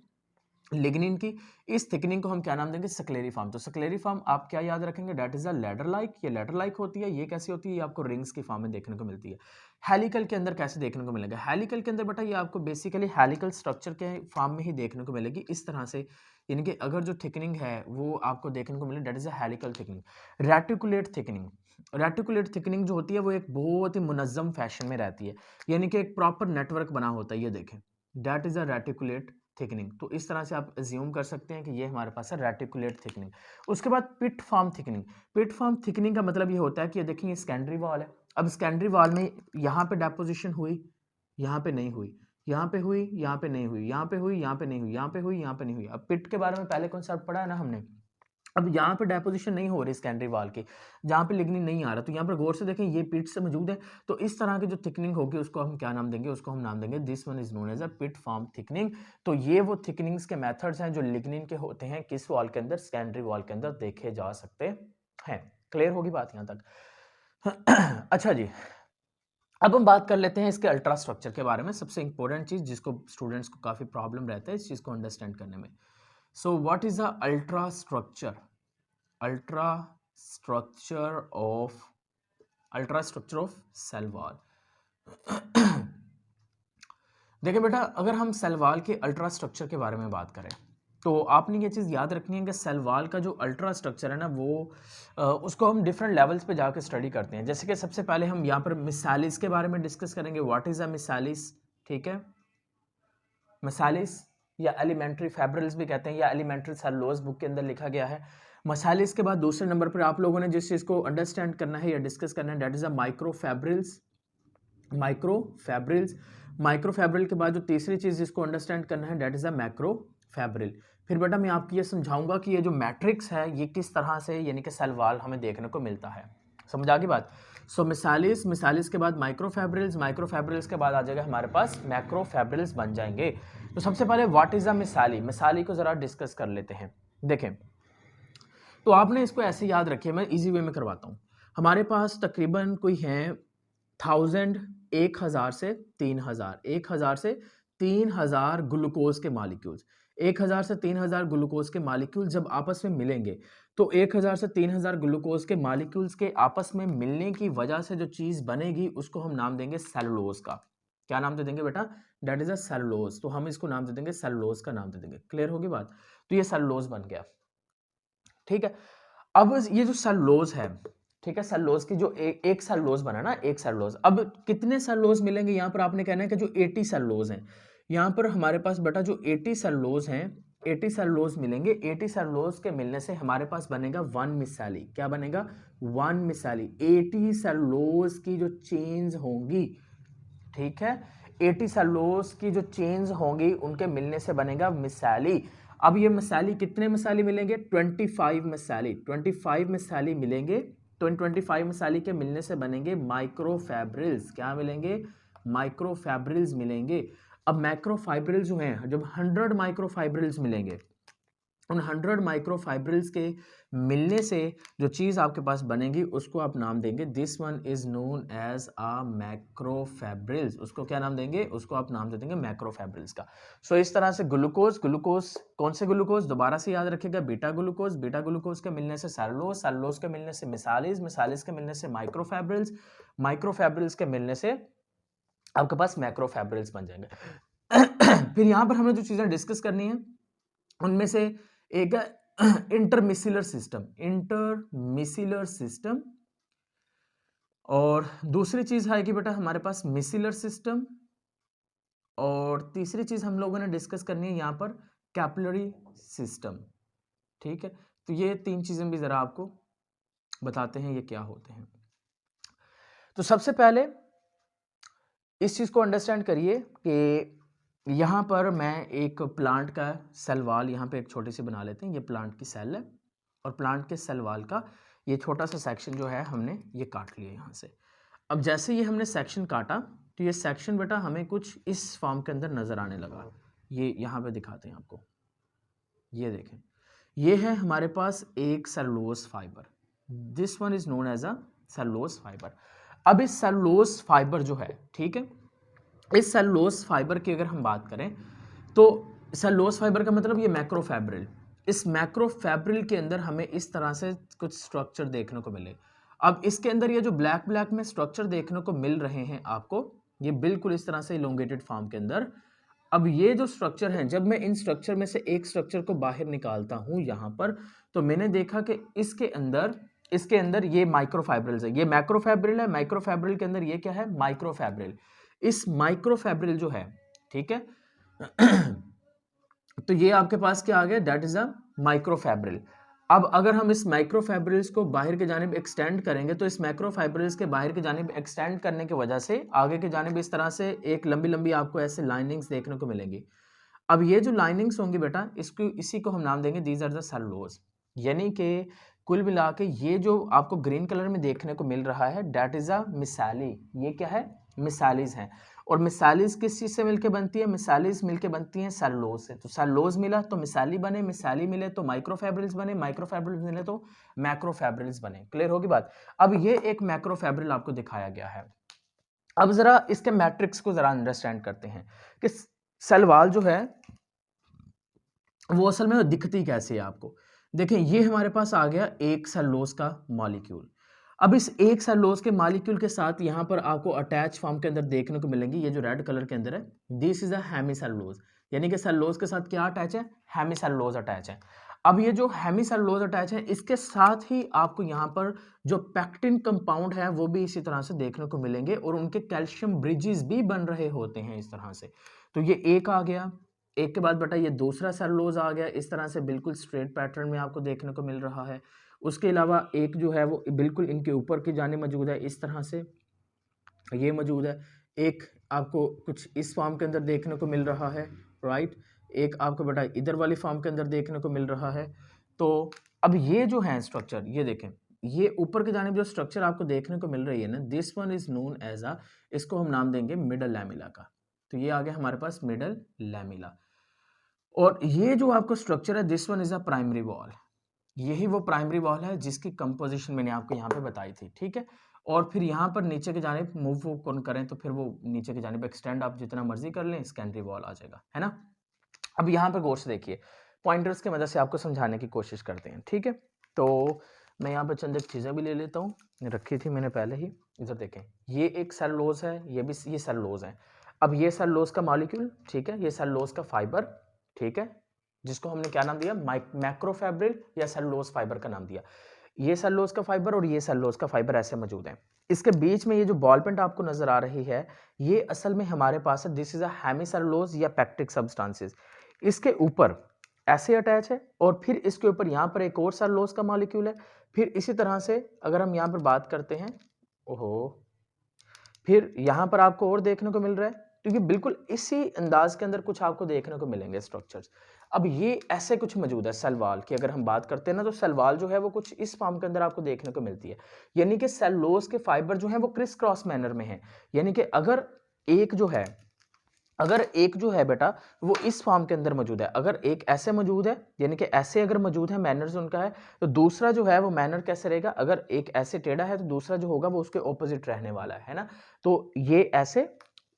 लिग्निन की, इस थिकनिंग को हम क्या नाम देंगे, स्क्लेरिफॉर्म। तो स्क्लेरिफॉर्म आप क्या याद रखेंगे, that is a ladder like. ये लैडर लाइक होती है। ये कैसी होती है, ये आपको रिंग्स की फॉर्म में देखने को मिलती है। हेलिकल के अंदर कैसे देखने को मिलेगा, हेलिकल के अंदर बेटा ये आपको बेसिकली हेलिकल स्ट्रक्चर के फॉर्म में ही देखने को मिलेगी, इस तरह से। यानी कि अगर जो थिकनिंग है वो आपको देखने को मिले, that is a helical thickening. Reticulate thickening, reticulate thickening जो होती है वो एक बहुत ही मुनज्जम फैशन में रहती है, यानी कि एक प्रॉपर नेटवर्क बना होता है। ये देखें, that is a reticulate thickening. तो इस तरह से आप एज्यूम कर सकते हैं कि ये हमारे पास है रेटिकुलेट थिकनिंग। उसके बाद पिट फॉर्म थिकनिंग। पिट फॉर्म थिकनिंग का मतलब ये होता है कि ये देखिए ये सेकेंडरी वॉल है। अब सेकेंडरी वॉल में यहाँ पे डेपोजिशन हुई, यहाँ पे नहीं हुई, यहाँ पे हुई, यहाँ पे नहीं हुई, यहाँ पे हुई, यहाँ पे नहीं हुई, यहाँ पे हुई, यहाँ पे नहीं हुई। अब पिट के बारे में पहले कॉन्सेप्ट पढ़ा है ना हमने। अब यहाँ पे डेपोजिशन नहीं हो रही सेकेंडरी वॉल की, जहाँ पे लिग्निन नहीं आ रहा, तो यहाँ पर गौर से देखें ये पिट से मौजूद है। तो इस तरह की जो थिकनिंग होगी उसको हम क्या नाम देंगे, उसको हम नाम देंगे this one is known as a pit form thickening. तो ये वो थिकनिंग्स के मेथड्स हैं जो लिग्निन के होते हैं किस वॉल के अंदर, सेकेंडरी वॉल के अंदर देखे जा सकते हैं। क्लियर होगी बात यहाँ तक। अच्छा जी, अब हम बात कर लेते हैं इसके अल्ट्रा स्ट्रक्चर के बारे में। सबसे इंपॉर्टेंट चीज जिसको स्टूडेंट्स को काफी प्रॉब्लम रहता है इस चीज को अंडरस्टैंड करने में। So what is the ultra structure, ultra structure of cell wall. देखिए बेटा, अगर हम सेल वॉल के अल्ट्रा स्ट्रक्चर के बारे में बात करें तो आपने ये चीज़ याद रखनी है कि सेल वॉल का जो अल्ट्रा स्ट्रक्चर है ना वो उसको हम डिफरेंट लेवल्स पे जाकर स्टडी करते हैं। जैसे कि सबसे पहले हम यहाँ पर मिसालिस के बारे में डिस्कस करेंगे। व्हाट इज अ मिसालिस, ठीक है, मिसालिस या एलिमेंट्री फैब्रिल्स भी कहते हैं, या एलिमेंट्री सेलुलोज बुक के अंदर लिखा गया है। मिसालिस के बाद दूसरे नंबर पर आप लोगों ने जिस चीज़ को अंडरस्टैंड करना है या डिस्कस करना है दैट इज अ माइक्रोफैब्रिल्स। माइक्रोफैब्रिल्स, माइक्रोफैब्रिल के बाद जो तीसरी चीज़ जिसको अंडरस्टैंड करना है दैट इज अ मैक्रोफैब्रिल। फिर बेटा मैं आपको ये समझाऊंगा कि ये जो मैट्रिक्स है ये किस तरह से यानी कि सेल वॉल हमें देखने को मिलता है। समझ आ गई बात। सो मिसालिस, मिसालिस के बाद माइक्रोफैब्रिल्स, माइक्रोफैब्रिल्स के बाद आ जाएगा हमारे पास मैक्रोफैब्रिल्स बन जाएंगे। तो सबसे पहले व्हाट इज अ मिसाली, मिसाली को जरा डिस्कस कर लेते हैं। देखें, तो आपने इसको ऐसे याद रखिए, मैं इजी वे में करवाता हूँ। हमारे पास तकरीबन कोई है 1000, 1000 से 3000, 1000 से 3000 ग्लूकोज के मालिक्यूल्स, 1000 से 3000 ग्लूकोज के मालिक्यूल जब आपस में मिलेंगे तो 1000 से 3000 ग्लूकोज के मालिक्यूल्स के आपस में मिलने की वजह से जो चीज़ बनेगी उसको हम नाम देंगे सेलुलोज का। क्या नाम दे देंगे बेटा, दैट इज अ सेलुलोज। तो हम इसको नाम दे देंगे सेलुलोज का नाम दे देंगे। क्लियर होगी बात। तो ये सेलुलोज बन गया, ठीक है। अब ये जो सेलुलोज है, ठीक है, सेलुलोज की जो एक सेलुलोज बना ना, एक सेलुलोज, अब कितने सेलुलोज मिलेंगे यहाँ पर आपने कहना है कि जो 80 सेलुलोज हैं। यहाँ पर हमारे पास बेटा जो 80 सेलुलोज हैं, 80 सेलुलोज मिलेंगे। 80 सेलुलोज के मिलने से हमारे पास बनेगा 1 मिसाली। क्या बनेगा, 1 मिसाली। 80 सेलुलोज की जो चेन्स होंगी, ठीक है, 80 सेलुलोज की जो चेन्स होंगी उनके मिलने से बनेगा मिसाली। अब ये मिसाली कितने मिसाली मिलेंगे, 25 मिसाली, 25 मिसाली मिलेंगे। तो इन 25 मिसाली के मिलने से बनेंगे माइक्रोफैब्रिल्स। क्या मिलेंगे, माइक्रोफैब्रिल्स मिलेंगे। अब माइक्रोफाइब्रिल्स जो हैं, जब 100 माइक्रोफाइब्रिल्स मिलेंगे, उन 100 माइक्रोफाइब्रिल्स के मिलने से जो चीज़ आपके पास बनेगी उसको आप नाम देंगे this one is known as a macrofibrils. उसको क्या नाम देंगे, उसको आप नाम दे देंगे मैक्रोफैब्रिल्स का। सो इस तरह से ग्लूकोज, ग्लूकोज कौन से ग्लूकोज, दोबारा से याद रखिएगा, बीटा ग्लूकोज, बीटा ग्लूकोज के मिलने से सेलुलोज, सेलुलोज के मिलने से मिसालिस, मिसालिस के मिलने से माइक्रोफैब्रिल्स, माइक्रोफैब्रिल्स के मिलने से आपके पास मैक्रोफैब्रिल्स बन जाएंगे। फिर यहां पर हमें जो चीजें डिस्कस करनी है उनमें से एक है इंटरमिसिलर सिस्टम, इंटरमिसिलर सिस्टम, और दूसरी चीज है कि बेटा हमारे पास मिसिलर सिस्टम, और तीसरी चीज हम लोगों ने डिस्कस करनी है यहां पर कैपिलरी सिस्टम, ठीक है, तो ये 3 चीज़ें भी ज़रा आपको बताते हैं ये क्या होते हैं। तो सबसे पहले इस चीज़ को अंडरस्टैंड करिए कि यहाँ पर मैं एक प्लांट का सेल वाल यहाँ पे एक छोटी सी बना लेते हैं। ये प्लांट की सेल है और प्लांट के सेल वाल का ये छोटा सा सेक्शन जो है हमने ये काट लिया यहाँ से। अब जैसे ये हमने सेक्शन काटा तो ये सेक्शन बेटा हमें कुछ इस फॉर्म के अंदर नज़र आने लगा। ये यहाँ पे दिखाते हैं आपको, ये देखें, ये है हमारे पास एक cellulose fibre. This one is known as a cellulose fibre. अब इस सेलुलोज फाइबर जो है, ठीक है, इस सेलुलोज फाइबर की अगर हम बात करें तो सेलुलोज फाइबर का मतलब ये मैक्रोफैब्रिल। इस मैक्रोफैब्रिल के अंदर हमें इस तरह से कुछ स्ट्रक्चर देखने को मिले। अब इसके अंदर ये जो ब्लैक ब्लैक में स्ट्रक्चर देखने को मिल रहे हैं आपको, ये बिल्कुल इस तरह से इलोंगेटेड फॉर्म के अंदर। अब ये जो स्ट्रक्चर हैं, जब मैं इन स्ट्रक्चर में से एक स्ट्रक्चर को बाहर निकालता हूं यहां पर, तो मैंने देखा कि इसके अंदर ये माइक्रोफैब्रिल्स है। ये मैक्रोफैब्रिल है, माइक्रोफैब्रिल के अंदर ये क्या है, माइक्रोफैब्रिल। इस माइक्रोफैब्रिल जो है, ठीक है, तो ये आपके पास क्या आ गया, दैट इज अ माइक्रोफैब्रिल। अब अगर हम इस माइक्रोफैब्रिल्स को बाहर की जानिब एक्सटेंड करेंगे तो इस माइक्रोफैब्रिल्स के बाहर की जानिब एक्सटेंड करने की वजह से आगे की जानिब इस तरह से एक लंबी लंबी आपको ऐसे लाइनिंग्स देखने को मिलेंगी। अब ये जो लाइनिंग्स होंगी बेटा, इसी को हम नाम देंगे दीज आर द सेलुलोज। यानी कि कुल मिला के ये जो आपको ग्रीन कलर में देखने को मिल रहा है दैट इज अ मिसाली। ये क्या है, मिसालीज हैं। और मिसालीज किस चीज से मिलके बनती है, मिसालीज मिलके बनती हैं सेलुलोज से। तो सेलुलोज मिला तो मिसाली बने, मिसाली मिले तो माइक्रोफैब्रिल्स बने, माइक्रोफैब्रिल्स मिले तो मैक्रोफैब्रिल्स बने। क्लियर होगी बात। अब ये एक मैक्रोफैब्रिल आपको दिखाया गया है। अब जरा इसके मैट्रिक्स को जरा अंडरस्टैंड करते हैं कि सेल वॉल जो है वो असल में दिखती कैसे है आपको। देखें, ये हमारे पास आ गया एक सेलुलोज का मॉलिक्यूल। अब इस एक सेलुलोज के मॉलिक्यूल के साथ यहाँ पर आपको अटैच फॉर्म के अंदर देखने को मिलेंगी, ये जो रेड कलर के अंदर है, दिस इज अ हेमीसेलुलोज। यानी कि सेलुलोज के साथ क्या अटैच है, हेमीसेलुलोज अटैच है। अब ये जो हेमीसेलुलोज अटैच है इसके साथ ही आपको यहाँ पर जो पैक्टिन कंपाउंड है वो भी इसी तरह से देखने को मिलेंगे और उनके कैल्शियम ब्रिजेस भी बन रहे होते हैं इस तरह से। तो ये एक आ गया, एक के बाद बेटा ये दूसरा सेलुलोज आ गया, इस तरह से बिल्कुल स्ट्रेट पैटर्न में आपको देखने को मिल रहा है। उसके अलावा एक जो है वो बिल्कुल इनके ऊपर की जाने मौजूद है, इस तरह से ये मौजूद है। एक आपको कुछ इस फॉर्म के अंदर देखने को मिल रहा है, राइट। एक आपको बेटा इधर वाली फॉर्म के अंदर देखने को मिल रहा है। तो अब ये जो है स्ट्रक्चर, ये देखें, ये ऊपर की जानिब जो स्ट्रक्चर आपको देखने को मिल रही है ना, this one is known as a, इसको हम नाम देंगे मिडल लैमिला का। तो ये आ गया हमारे पास मिडल लैमिला। और ये जो आपको स्ट्रक्चर है, this one is a primary wall. यही वो प्राइमरी वॉल है जिसकी कंपोजिशन मैंने आपको यहाँ पे बताई थी, ठीक है। और फिर यहाँ पर नीचे की जानिब मूव कौन करें तो फिर वो नीचे की जानिब एक्सटेंड आप जितना मर्जी कर लें, सेकेंडरी वॉल आ जाएगा, है ना। अब यहाँ पर गौर से देखिए, पॉइंटर्स की मदद से आपको समझाने की कोशिश करते हैं, ठीक है। तो मैं यहाँ पर चंद चीज़ें भी ले लेता हूँ, रखी थी मैंने पहले ही। इधर देखें, ये एक सेलुलोज है, ये भी ये सेलुलोज है। अब ये सेलुलोज का मॉलिक्यूल, ठीक है, ये सेलुलोज का फाइबर, ठीक है, जिसको हमने क्या नाम दिया, मैक्रोफैब्रिल या सेलुलोज फाइबर का नाम दिया। ये सेलुलोज का फाइबर और ये सेलुलोज का फाइबर ऐसे मौजूद हैं। इसके बीच में ये जो बॉल पेंट आपको नजर आ रही है, ये असल में हमारे पास है, दिस इज अ हेमीसेलुलोज या पैक्टिक सब्सटेंसेस। इसके ऊपर ऐसे अटैच है और फिर इसके ऊपर यहाँ पर एक और सेलुलोज का मॉलिक्यूल है। फिर इसी तरह से अगर हम यहाँ पर बात करते हैं, ओहो, फिर यहाँ पर आपको और देखने को मिल रहा है, क्योंकि बिल्कुल इसी अंदाज के अंदर कुछ आपको देखने को मिलेंगे स्ट्रक्चर्स। अब ये ऐसे कुछ मौजूद है सेलवाल की अगर हम बात करते हैं ना, तो सेलवाल जो है वो कुछ इस फॉर्म के अंदर आपको देखने को मिलती है। यानी कि सेलुलोज के फाइबर जो है वो क्रिस क्रॉस मैनर में है। यानी कि अगर एक जो है बेटा वो इस फॉर्म के अंदर मौजूद है, अगर एक ऐसे मौजूद है, यानी कि ऐसे अगर मौजूद है, मैनर्स उनका है, तो दूसरा जो है वो मैनर कैसे रहेगा, अगर एक ऐसे टेढ़ा है तो दूसरा जो होगा वो उसके ऑपोजिट रहने वाला है ना। तो ये ऐसे,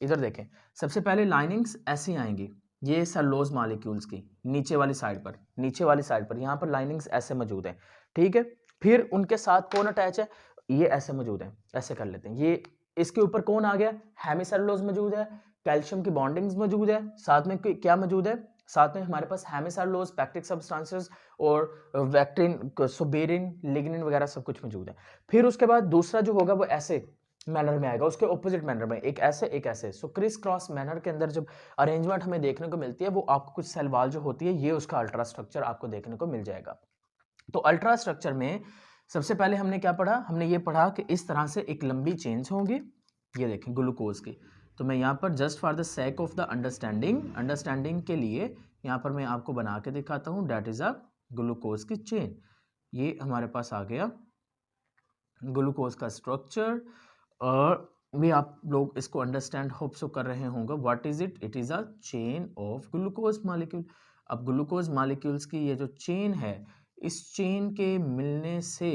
इधर देखें, सबसे पहले लाइनिंग्स ऐसी आएंगी, ये सेलुलोज मॉलिक्यूल्स की नीचे वाली साइड पर यहाँ पर लाइनिंग्स ऐसे मौजूद है, ठीक है। फिर उनके साथ कौन अटैच है, ये ऐसे मौजूद है, ऐसे कर लेते हैं। ये इसके ऊपर कौन आ गया, हेमीसेलुलोज मौजूद है, कैल्शियम की बॉन्डिंग्स मौजूद है, साथ में क्या मौजूद है, साथ में हमारे पास हेमीसेलुलोज, पैक्टिक सब्सटेंसेस और वेक्टिन, सुबेरिन, लिग्निन वगैरह सब कुछ मौजूद है। फिर उसके बाद दूसरा जो होगा वो ऐसे मैनर में आएगा, उसके ऑपोजिट मैनर में, एक ऐसे एक ऐसे। सो क्रिस क्रॉस मैनर के अंदर जब अरेंजमेंट हमें देखने को मिलती है, वो आपको कुछ सेल वॉल जो होती है, ये उसका अल्ट्रा स्ट्रक्चर आपको देखने को मिल जाएगा। तो अल्ट्रा स्ट्रक्चर में सबसे पहले हमने क्या पढ़ा, हमने ये पढ़ा कि इस तरह से एक लंबी चेन्स होंगी, ये देखें ग्लूकोज की। तो मैं यहाँ पर just for the sake of the understanding के लिए यहाँ पर मैं आपको बना के दिखाता हूँ, डेट इज अ ग्लूकोज की चेन। ये हमारे पास आ गया ग्लूकोज का स्ट्रक्चर, और भी आप लोग इसको अंडरस्टैंड होप सो कर रहे होंगे। What is it? It is a chain of glucose molecule. अब ग्लूकोज मॉलिक्यूल्स की ये जो चेन है, इस चेन के मिलने से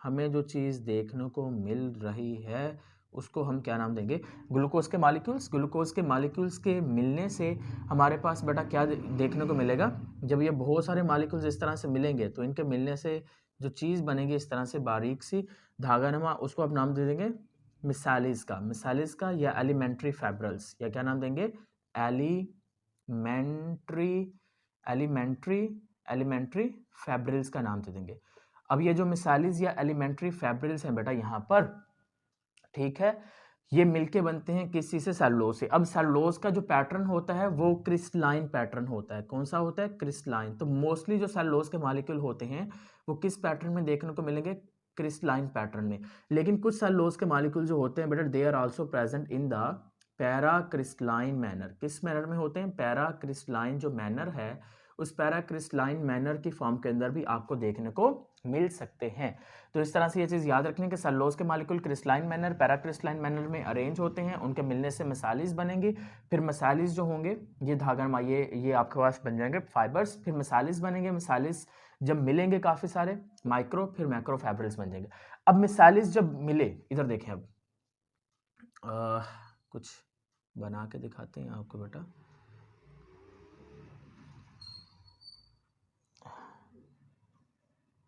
हमें जो चीज़ देखने को मिल रही है उसको हम क्या नाम देंगे? ग्लूकोज के मॉलिक्यूल्स। ग्लूकोज के मॉलिक्यूल्स के मिलने से हमारे पास बेटा क्या देखने को मिलेगा? जब ये बहुत सारे मॉलिक्यूल्स इस तरह से मिलेंगे तो इनके मिलने से जो चीज़ बनेगी इस तरह से बारीक सी धागानुमा, उसको आप नाम दे देंगे मिसालिस का या एलिमेंट्री फाइब्रिल्स, या क्या नाम देंगे? एलिमेंट्री फाइब्रिल्स का नाम दे देंगे। अब ये जो मिसालिस या एलिमेंट्री फाइब्रिल्स हैं बेटा यहाँ पर, ठीक है, ये मिलके बनते हैं किस चीज से? सेलुलोज से। अब सेलुलोज का जो पैटर्न होता है वो क्रिस्टलाइन पैटर्न होता है। कौन सा होता है? क्रिस्टलाइन। तो मोस्टली जो सेलुलोज के मॉलिक्यूल होते हैं वो किस पैटर्न में देखने को मिलेंगे? क्रिस्टलाइन पैटर्न में। लेकिन कुछ सेलुलोज के मॉलिक्यूल जो होते हैं बेटा, they are also present in the para crystalline manner. किस मैनर में होते हैं? पैरा क्रिस्टलाइन जो मैनर है, उस पैरा क्रिस्टलाइन मैनर की फॉर्म के अंदर भी आपको देखने को मिल सकते हैं। तो इस तरह से ये चीज़ याद रखने कि सेलुलोज के molecule crystalline manner, para crystalline manner में अरेंज होते हैं, उनके मिलने से मिसालिस बनेंगी। फिर मिसालिस जो होंगे ये धागा ये आपके पास बन जाएंगे फाइबर्स, फिर मिसालिस बनेंगे। मिसालिस जब मिलेंगे काफ़ी सारे माइक्रो, फिर मैक्रो फाइब्रिल्स बन जाएंगे। अब मिसालिस जब मिले, इधर देखें, अब कुछ बना के दिखाते हैं आपको बेटा।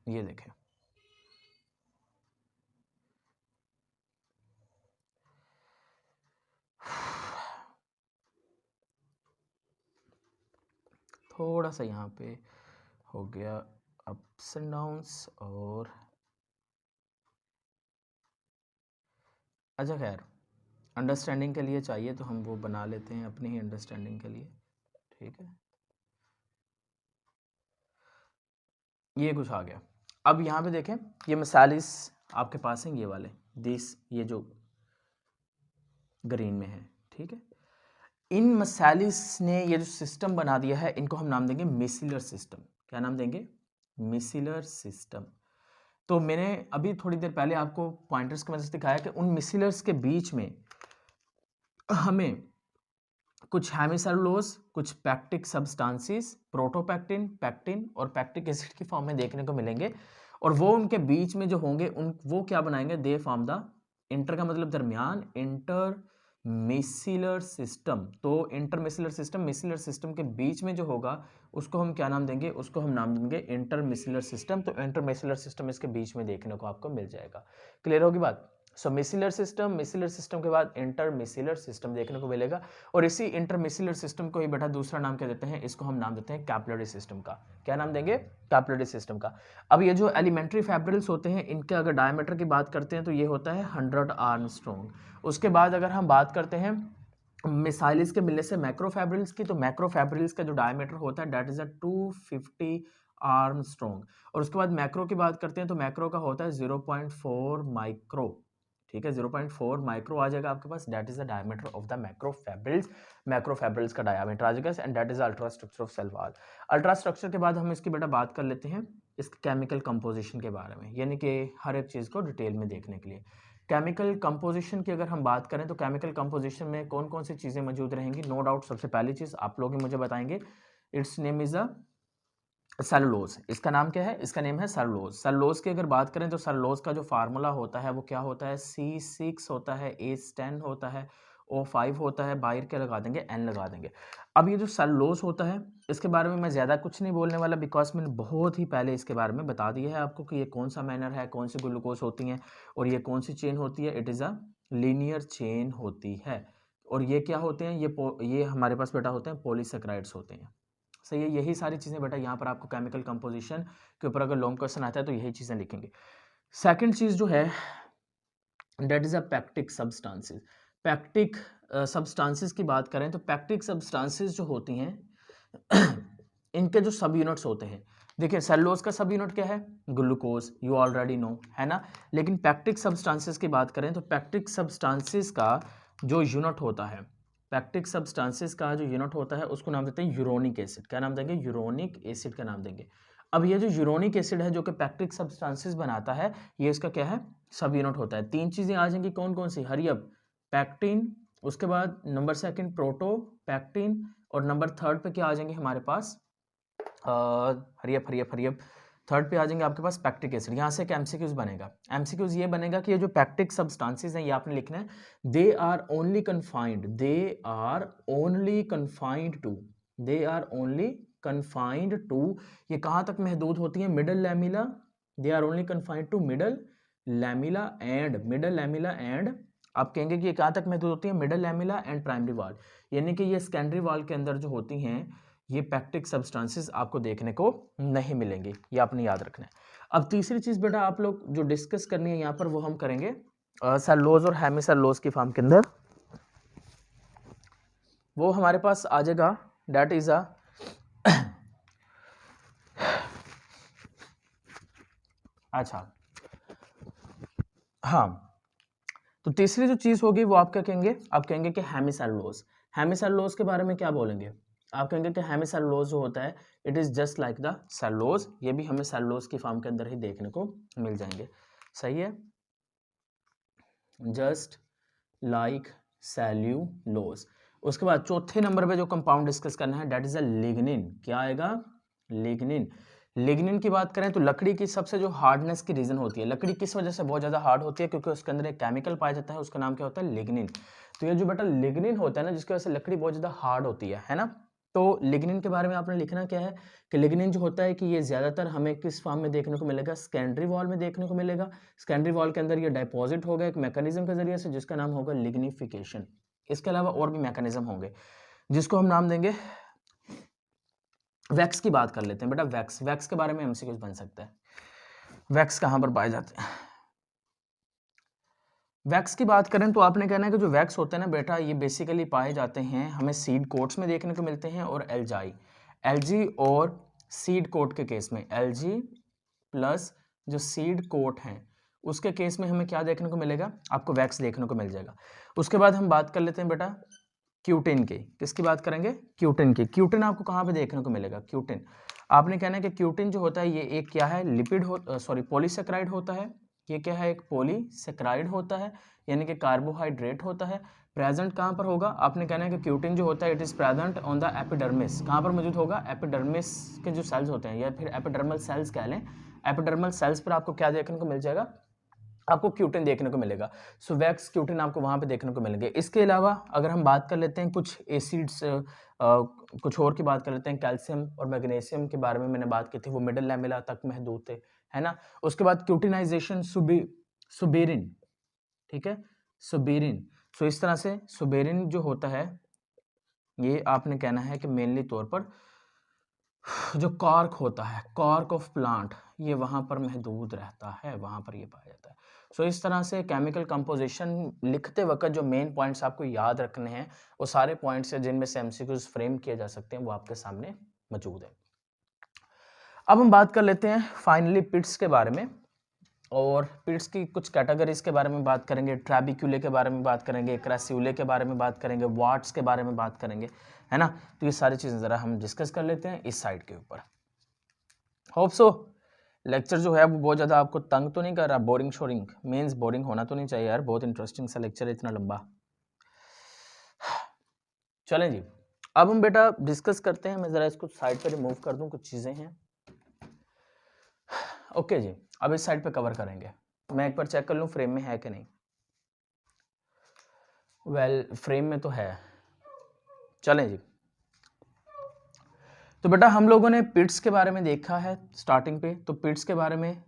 ये देखें, थोड़ा सा यहाँ पे हो गया अप्स एंड डाउन्स, और अच्छा खैर अंडरस्टैंडिंग के लिए चाहिए तो हम वो बना लेते हैं अपनी ही अंडरस्टैंडिंग के लिए, ठीक है। ये कुछ आ गया। अब यहाँ पे देखें, ये मिसालिस आपके पास हैं, ये वाले ये जो ग्रीन में है, ठीक है। इन मिसालिस ने ये जो सिस्टम बना दिया है, इनको हम नाम देंगे मिसिलर सिस्टम। क्या नाम देंगे? मिसिलर सिस्टम। तो मैंने अभी थोड़ी देर पहले आपको पॉइंटर्स की मदद से दिखाया कि उन मिसिलर्स के बीच में हमें कुछ हेमिसेलुलोज, कुछ पैक्टिक सब्सटेंसेस, प्रोटोपैक्टिन, पैक्टिन और पैक्टिक एसिड की फॉर्म में देखने को मिलेंगे, और वो उनके बीच में जो होंगे वो क्या बनाएंगे? दे फॉर्म द इंटर का मतलब दरमियान, इंटर मिसिलर सिस्टम। तो इंटर मिसिलर सिस्टम के बीच में जो होगा उसको हम क्या नाम देंगे? उसको हम नाम देंगे इंटर मिसिलर सिस्टम। तो इंटर मिसिलर सिस्टम इसके बीच में देखने को आपको मिल जाएगा। क्लियर होगी बात? सो मिसिलर सिस्टम के बाद इंटर मिसिलर सिस्टम देखने को मिलेगा, और इसी इंटर मिसिलर सिस्टम को ही बेटा दूसरा नाम क्या देते हैं? इसको हम नाम देते हैं कैपिलरी सिस्टम का। क्या नाम देंगे? कैपिलरी सिस्टम का। अब ये जो एलिमेंट्री फाइब्रिल्स होते हैं, इनके अगर डायमीटर की बात करते हैं तो ये होता है 100 आर्मस्ट्रॉन्ग। उसके बाद अगर हम बात करते हैं मिसाइल्स के मिलने से मैक्रोफैब्रिल्स की, तो मैक्रोफैब्रिल्स का जो डायमीटर होता है डेट इज 250 आर्मस्ट्रॉन्ग। और उसके बाद मैक्रो की बात करते हैं तो मैक्रो का होता है 0.4 माइक्रो, ठीक है, 0.4 माइक्रो आ जाएगा आपके पास। That is the diameter of the macrofibrils का डायमीटर आ जाएगा, and that is ultra structure of cell wall. Ultra structure के बाद हम इसकी बेटा बात कर लेते हैं इसके केमिकल कंपोजिशन के बारे में, यानी कि हर एक चीज़ को डिटेल में देखने के लिए। केमिकल कंपोजिशन की अगर हम बात करें तो केमिकल कंपोजिशन में कौन कौन सी चीज़ें मौजूद रहेंगी? नो डाउट सबसे पहली चीज़ आप लोग ही मुझे बताएंगे, it's name is a cellulose. इसका नाम क्या है? इसका नेम है सेलुलोज। सेलुलोज की अगर बात करें तो सेलुलोज का जो फार्मूला होता है वो क्या होता है? C6 होता है, H10 होता है, O5 होता है, बाहर के लगा देंगे N लगा देंगे। अब ये जो सेलुलोज होता है इसके बारे में मैं ज़्यादा कुछ नहीं बोलने वाला, बिकॉज मैंने बहुत ही पहले इसके बारे में बता दिया है आपको कि ये कौन सा मैनर है, कौन सी ग्लूकोज होती हैं और ये कौन सी चेन होती है। It is a linear chain होती है। और ये क्या होते हैं? ये हमारे पास बेटा होते हैं पॉलीसेकेराइड्स होते हैं। सही है, यही सारी चीज़ें बेटा यहाँ पर आपको केमिकल कंपोजिशन के ऊपर अगर लॉन्ग क्वेश्चन आता है तो यही चीज़ें लिखेंगे। सेकंड चीज़ जो है that is a pectic substances. Pectic substances की बात करें तो पैक्टिक सब्सटेंसेस जो होती हैं इनके जो सब यूनिट्स होते हैं, देखिए सेलुलोज का सब यूनिट क्या है, ग्लूकोज, यू ऑलरेडी नो, है ना। लेकिन पैक्टिक सब्सटेंसेस की बात करें तो पैक्टिक सब्सटेंसेस का जो यूनिट होता है, पैक्टिक सब्सटेंसेस का जो यूनिट होता है उसको नाम देते हैं यूरोनिक एसिड। क्या नाम देंगे, यूरोनिक एसिड का नाम देंगे। अब ये जो यूरोनिक एसिड है जो कि पैक्टिक सब्सटेंसेस बनाता है, ये इसका क्या है, सब यूनिट होता है। तीन चीजें आ जाएंगी, कौन कौन सी, हरी अप, पैक्टिन, उसके बाद नंबर सेकंड प्रोटो पैक्टिन, और नंबर थर्ड पे क्या आ जाएंगे हमारे पास, हरियप थर्ड पे आ जाएंगे आपके पास पैक्टिक एसिड। यहाँ से एक एमसीक्यूज बनेगा। एमसीक्यूज ये बनेगा कि ये जो पैक्टिक सब्सटेंसेस हैं ये आपने लिखना है, they are only confined, they are only confined to, they are only confined to, ये कहाँ तक महदूद होती है, middle lamella, they are only confined to middle lamella and, middle lamella and, आप कहेंगे कि ये कहाँ तक महदूद होती है, मिडल लैमिला एंड प्राइमरी वाल, यानी कि ये सेकेंडरी वाल के अंदर जो होती हैं ये पैक्टिक सब्सटेंसेस आपको देखने को नहीं मिलेंगे, ये आपने याद रखना है। अब तीसरी चीज बेटा आप लोग जो डिस्कस करनी है यहाँ पर वो हम करेंगे सेलुलोज और हेमिसेलुलोज की फॉर्म के अंदर, वो हमारे पास आ जाएगा, डेट इज अ अच्छा हाँ, तो तीसरी जो चीज होगी वो आप क्या कहेंगे, आप कहेंगे कि हेमिसेलुलोज। हेमिसेलुलोज के बारे में क्या बोलेंगे, आप कहेंगे कि हेमिसेलुलोज जो होता है it is just like the cellulose, ये भी हमें सेलुलोज की फॉर्म के अंदर ही देखने को मिल जाएंगे। सही है, जस्ट लाइक सेल्यूलोज। उसके बाद चौथे नंबर पे जो कंपाउंड डिस्कस करना है डेट इज अ लिग्निन। क्या आएगा, लिग्निन। लिग्निन की बात करें तो लकड़ी की सबसे जो हार्डनेस की रीजन होती है, लकड़ी किस वजह से बहुत ज्यादा हार्ड होती है, क्योंकि उसके अंदर एक केमिकल पाया जाता है, उसका नाम क्या होता है, लिग्निन। तो ये जो बेटा लिग्निन होता है ना, जिसकी वजह से लकड़ी बहुत ज्यादा हार्ड होती है ना। तो लिग्निन के बारे में आपने लिखना क्या है कि लिग्निन जो होता है कि ये ज्यादातर हमें किस फॉर्म में देखने को मिलेगा, सेकेंडरी वॉल में देखने को मिलेगा। सेकेंडरी वॉल के अंदर ये डिपॉजिट होगा एक मैकेनिज्म के जरिए से, जिसका नाम होगा लिग्निफिकेशन। इसके अलावा और भी मैकेनिज्म होंगे जिसको हम नाम देंगे, वैक्स की बात कर लेते हैं बेटा। वैक्स, वैक्स के बारे में हमसे कुछ बन सकता है, वैक्स कहां पर पाए जाते हैं। वैक्स की बात करें तो आपने कहना है कि जो वैक्स होते हैं ना बेटा, ये बेसिकली पाए जाते हैं हमें सीड कोट्स में देखने को मिलते हैं और एल्जाई, एल्जी और सीड कोट के केस में, एल्जी प्लस जो सीड कोट हैं उसके केस में हमें क्या देखने को मिलेगा, आपको वैक्स देखने को मिल जाएगा। उसके बाद हम बात कर लेते हैं बेटा क्यूटिन की। किसकी बात करेंगे, क्यूटिन की। क्यूटिन आपको कहाँ पे देखने को मिलेगा, क्यूटिन आपने कहना है कि क्यूटिन जो होता है ये एक क्या है, लिपिड हो सॉरी पॉलीसेक्राइड होता है। ये क्या है, एक पॉलीसेक्राइड होता है, यानी कि कार्बोहाइड्रेट होता है। प्रेजेंट कहाँ पर होगा, आपने कहना है कि क्यूटिन जो होता है it is present on the epidermis. कहाँ पर मौजूद होगा, एपिडर्मिस के जो सेल्स होते हैं या फिर एपिडर्मल सेल्स कह लें, एपिडर्मल सेल्स पर आपको क्या देखने को मिल जाएगा, आपको क्यूटिन देखने को मिलेगा। सो वैक्स क्यूटिन आपको वहां पे देखने को मिलेंगे। इसके अलावा अगर हम बात कर लेते हैं कुछ एसिड्स, कुछ और की बात कर लेते हैं, कैल्शियम और मैग्नीशियम के बारे में मैंने बात की थी, वो मिडल लैमेला तक महदूद थे, है ना। उसके बाद क्यूटिनाइजेशन सुबेरिन, ठीक है, सुबेरिन। सो इस तरह से सुबेरिन जो होता है ये आपने कहना है कि मेनली तौर पर जो कॉर्क होता है, कॉर्क ऑफ प्लांट, ये वहां पर महदूद रहता है, वहां पर ये पाया जाता है। सो इस तरह से केमिकल कंपोजिशन लिखते वक्त जो मेन पॉइंट्स आपको याद रखने हैं वो सारे पॉइंट्स हैं जिनमें से एमसीक्यूज फ्रेम किए जा सकते हैं, वो आपके सामने मौजूद है। अब हम बात कर लेते हैं फाइनली पिट्स के बारे में, और पिट्स की कुछ कैटेगरीज के बारे में बात करेंगे, ट्रैबिक्यूले के बारे में बात करेंगे, क्रास्यूले के बारे में बात करेंगे, वाट्स के बारे में बात करेंगे, है ना। तो ये सारी चीजें जरा हम डिस्कस कर लेते हैं इस साइड के ऊपर। होप सो लेक्चर जो है वो बहुत ज़्यादा आपको तंग तो नहीं कर रहा, बोरिंग शोरिंग मीन्स बोरिंग होना तो नहीं चाहिए यार, बहुत इंटरेस्टिंग सा लेक्चर है, इतना लंबा। चलें जी, अब हम बेटा डिस्कस करते हैं। मैं ज़रा इसको साइड पे रिमूव कर दूं, कुछ चीज़ें हैं। ओके जी, अब इस साइड पे कवर करेंगे। मैं एक बार चेक कर लूं फ्रेम में है कि नहीं। वेल फ्रेम में तो है। चलें जी, तो बेटा हम लोगों ने पिट्स के बारे में देखा है स्टार्टिंग पे, तो पिट्स के बारे में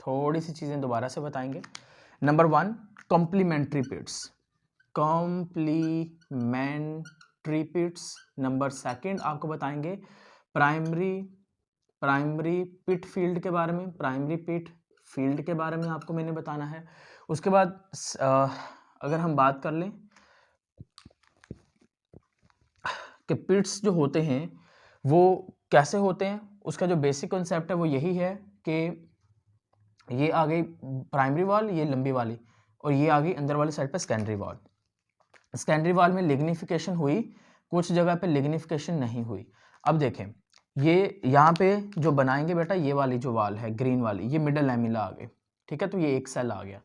थोड़ी सी चीज़ें दोबारा से बताएंगे। Number 1 complementary pits, complementary pits. Number 2 आपको बताएंगे प्राइमरी पिट फील्ड के बारे में, प्राइमरी पिट फील्ड के बारे में आपको मैंने बताना है। उसके बाद अगर हम बात कर लें कि पिट्स जो होते हैं वो कैसे होते हैं, उसका जो बेसिक कॉन्सेप्ट है वो यही है कि ये आ गई प्राइमरी वॉल, ये लंबी वाली, और ये आ गई अंदर वाली साइड पे सेकेंडरी वॉल। सेकेंडरी वॉल में लिग्निफिकेशन हुई, कुछ जगह पे लिग्निफिकेशन नहीं हुई। अब देखें, ये यहाँ पे जो बनाएंगे बेटा, ये वाली जो वॉल है ग्रीन वाली, ये मिडल लैमिला आ गई, ठीक है, तो ये एक सेल आ गया।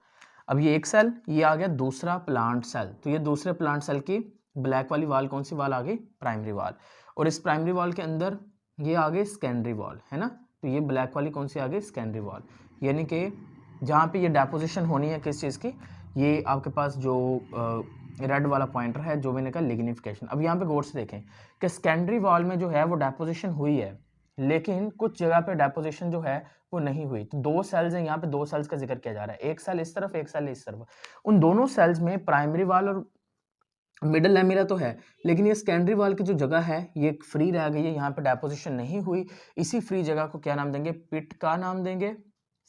अब ये एक सेल, ये आ गया दूसरा प्लांट सेल, तो ये दूसरे प्लांट सेल की ब्लैक वाली वॉल कौन सी वॉल आ गई, प्राइमरी वॉल, और इस प्राइमरी वॉल के अंदर ये आ गई सेकेंडरी वॉल, है ना, तो ये ब्लैक वाली कौन सी आ गई, सेकेंडरी वॉल। यानी कि जहाँ पे ये डेपोजिशन होनी है किस चीज़ की, ये आपके पास जो रेड वाला पॉइंटर है, जो मैंने कहा लिग्निफिकेशन। अब यहाँ पे गौर से देखें कि सेकेंडरी वॉल में जो है वो डेपोजिशन हुई है, लेकिन कुछ जगह पे डेपोजिशन जो है वो नहीं हुई। तो दो सेल्स हैं यहाँ पे, दो सेल्स का जिक्र किया जा रहा है, एक सेल इस तरफ, एक सेल इस तरफ। उन दोनों सेल्स में प्राइमरी वॉल और मिडल लैमिला तो है, लेकिन ये सेकेंडरी वॉल की जो जगह है ये फ्री रह गई है, यहाँ पे डेपोजिशन नहीं हुई। इसी फ्री जगह को क्या नाम देंगे, पिट का नाम देंगे।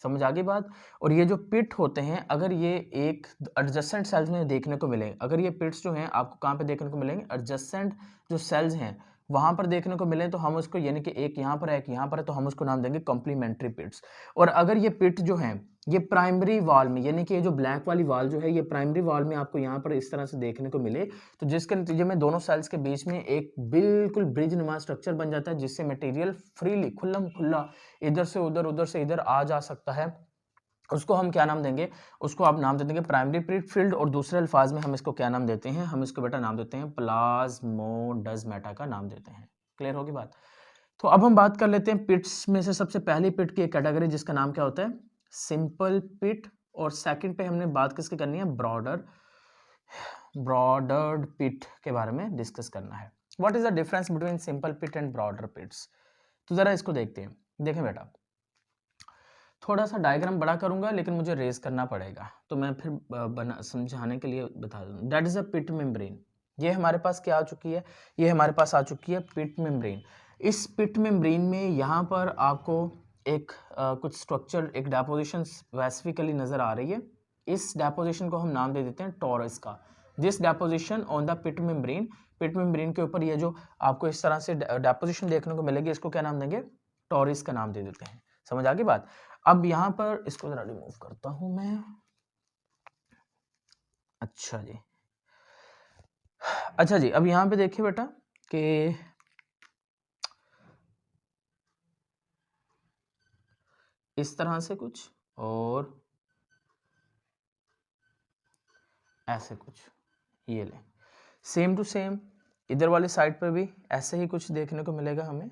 समझ आ गई बात। और ये जो पिट होते हैं, अगर ये एक एडजस्टेंट सेल्स में देखने को मिले, अगर ये पिट्स जो हैं आपको कहाँ पे देखने को मिलेंगे, एडजस्टेंट जो सेल्स हैं वहां पर देखने को मिले, तो हम उसको, यानी कि एक यहाँ पर है, एक यहाँ पर है, तो हम उसको नाम देंगे कॉम्प्लीमेंट्री पिट्स। और अगर ये पिट जो हैं ये प्राइमरी वॉल में, यानी कि ये जो ब्लैक वाली वॉल जो है ये प्राइमरी वॉल में आपको यहाँ पर इस तरह से देखने को मिले, तो जिसके नतीजे में दोनों सेल्स के बीच में एक बिल्कुल ब्रिज नुमा स्ट्रक्चर बन जाता है, जिससे मटेरियल फ्रीली खुल्लम खुल्ला इधर से उधर, उधर से इधर आ जा सकता है। उसको हम क्या नाम देंगे, उसको आप नाम दे देंगे प्राइमरी पिट फील्ड, और दूसरे अल्फाज में हम इसको क्या नाम देते हैं, हम इसको बेटा नाम देते हैं प्लाज्मोडेस्माटा का नाम देते हैं। क्लियर होगी बात। तो अब हम बात कर लेते हैं पिट्स में से सबसे पहली पिट की एक कैटेगरी जिसका नाम क्या होता है, सिंपल पिट, और सेकंड पे हमने बात किसकी करनी है, ब्रॉडर्ड पिट के बारे में डिस्कस करना है। What is the difference between simple pit and broader pits, तो जरा इसको देखते हैं। देखें बेटा, थोड़ा सा डायग्राम बड़ा करूंगा लेकिन मुझे रेज करना पड़ेगा, तो मैं फिर समझाने के लिए बता दूं। That is a pit membrane. ये हमारे पास क्या आ चुकी है, ये हमारे पास आ चुकी है पिट मेम्ब्रेन। इस पिट मेम्ब्रेन में यहाँ पर आपको एक कुछ स्ट्रक्चर, एक डेपोजिशन स्पेसिफिकली नजर आ रही है। इस डेपोजिशन को हम नाम दे देते हैं टॉरस का। This deposition on the pit membrane, pit membrane के ऊपर ये जो आपको इस तरह से डेपोजिशन देखने को मिलेगी, इसको क्या नाम देंगे, टॉरस का नाम दे देते हैं। समझ आ गई बात। अब यहाँ पर इसको जरा रिमूव करता हूं मैं। अच्छा जी, अच्छा जी, अब यहाँ पे देखिए बेटा कि इस तरह से कुछ और ऐसे कुछ, ये ले सेम टू सेम इधर वाली साइड पर भी ऐसे ही कुछ देखने को मिलेगा हमें।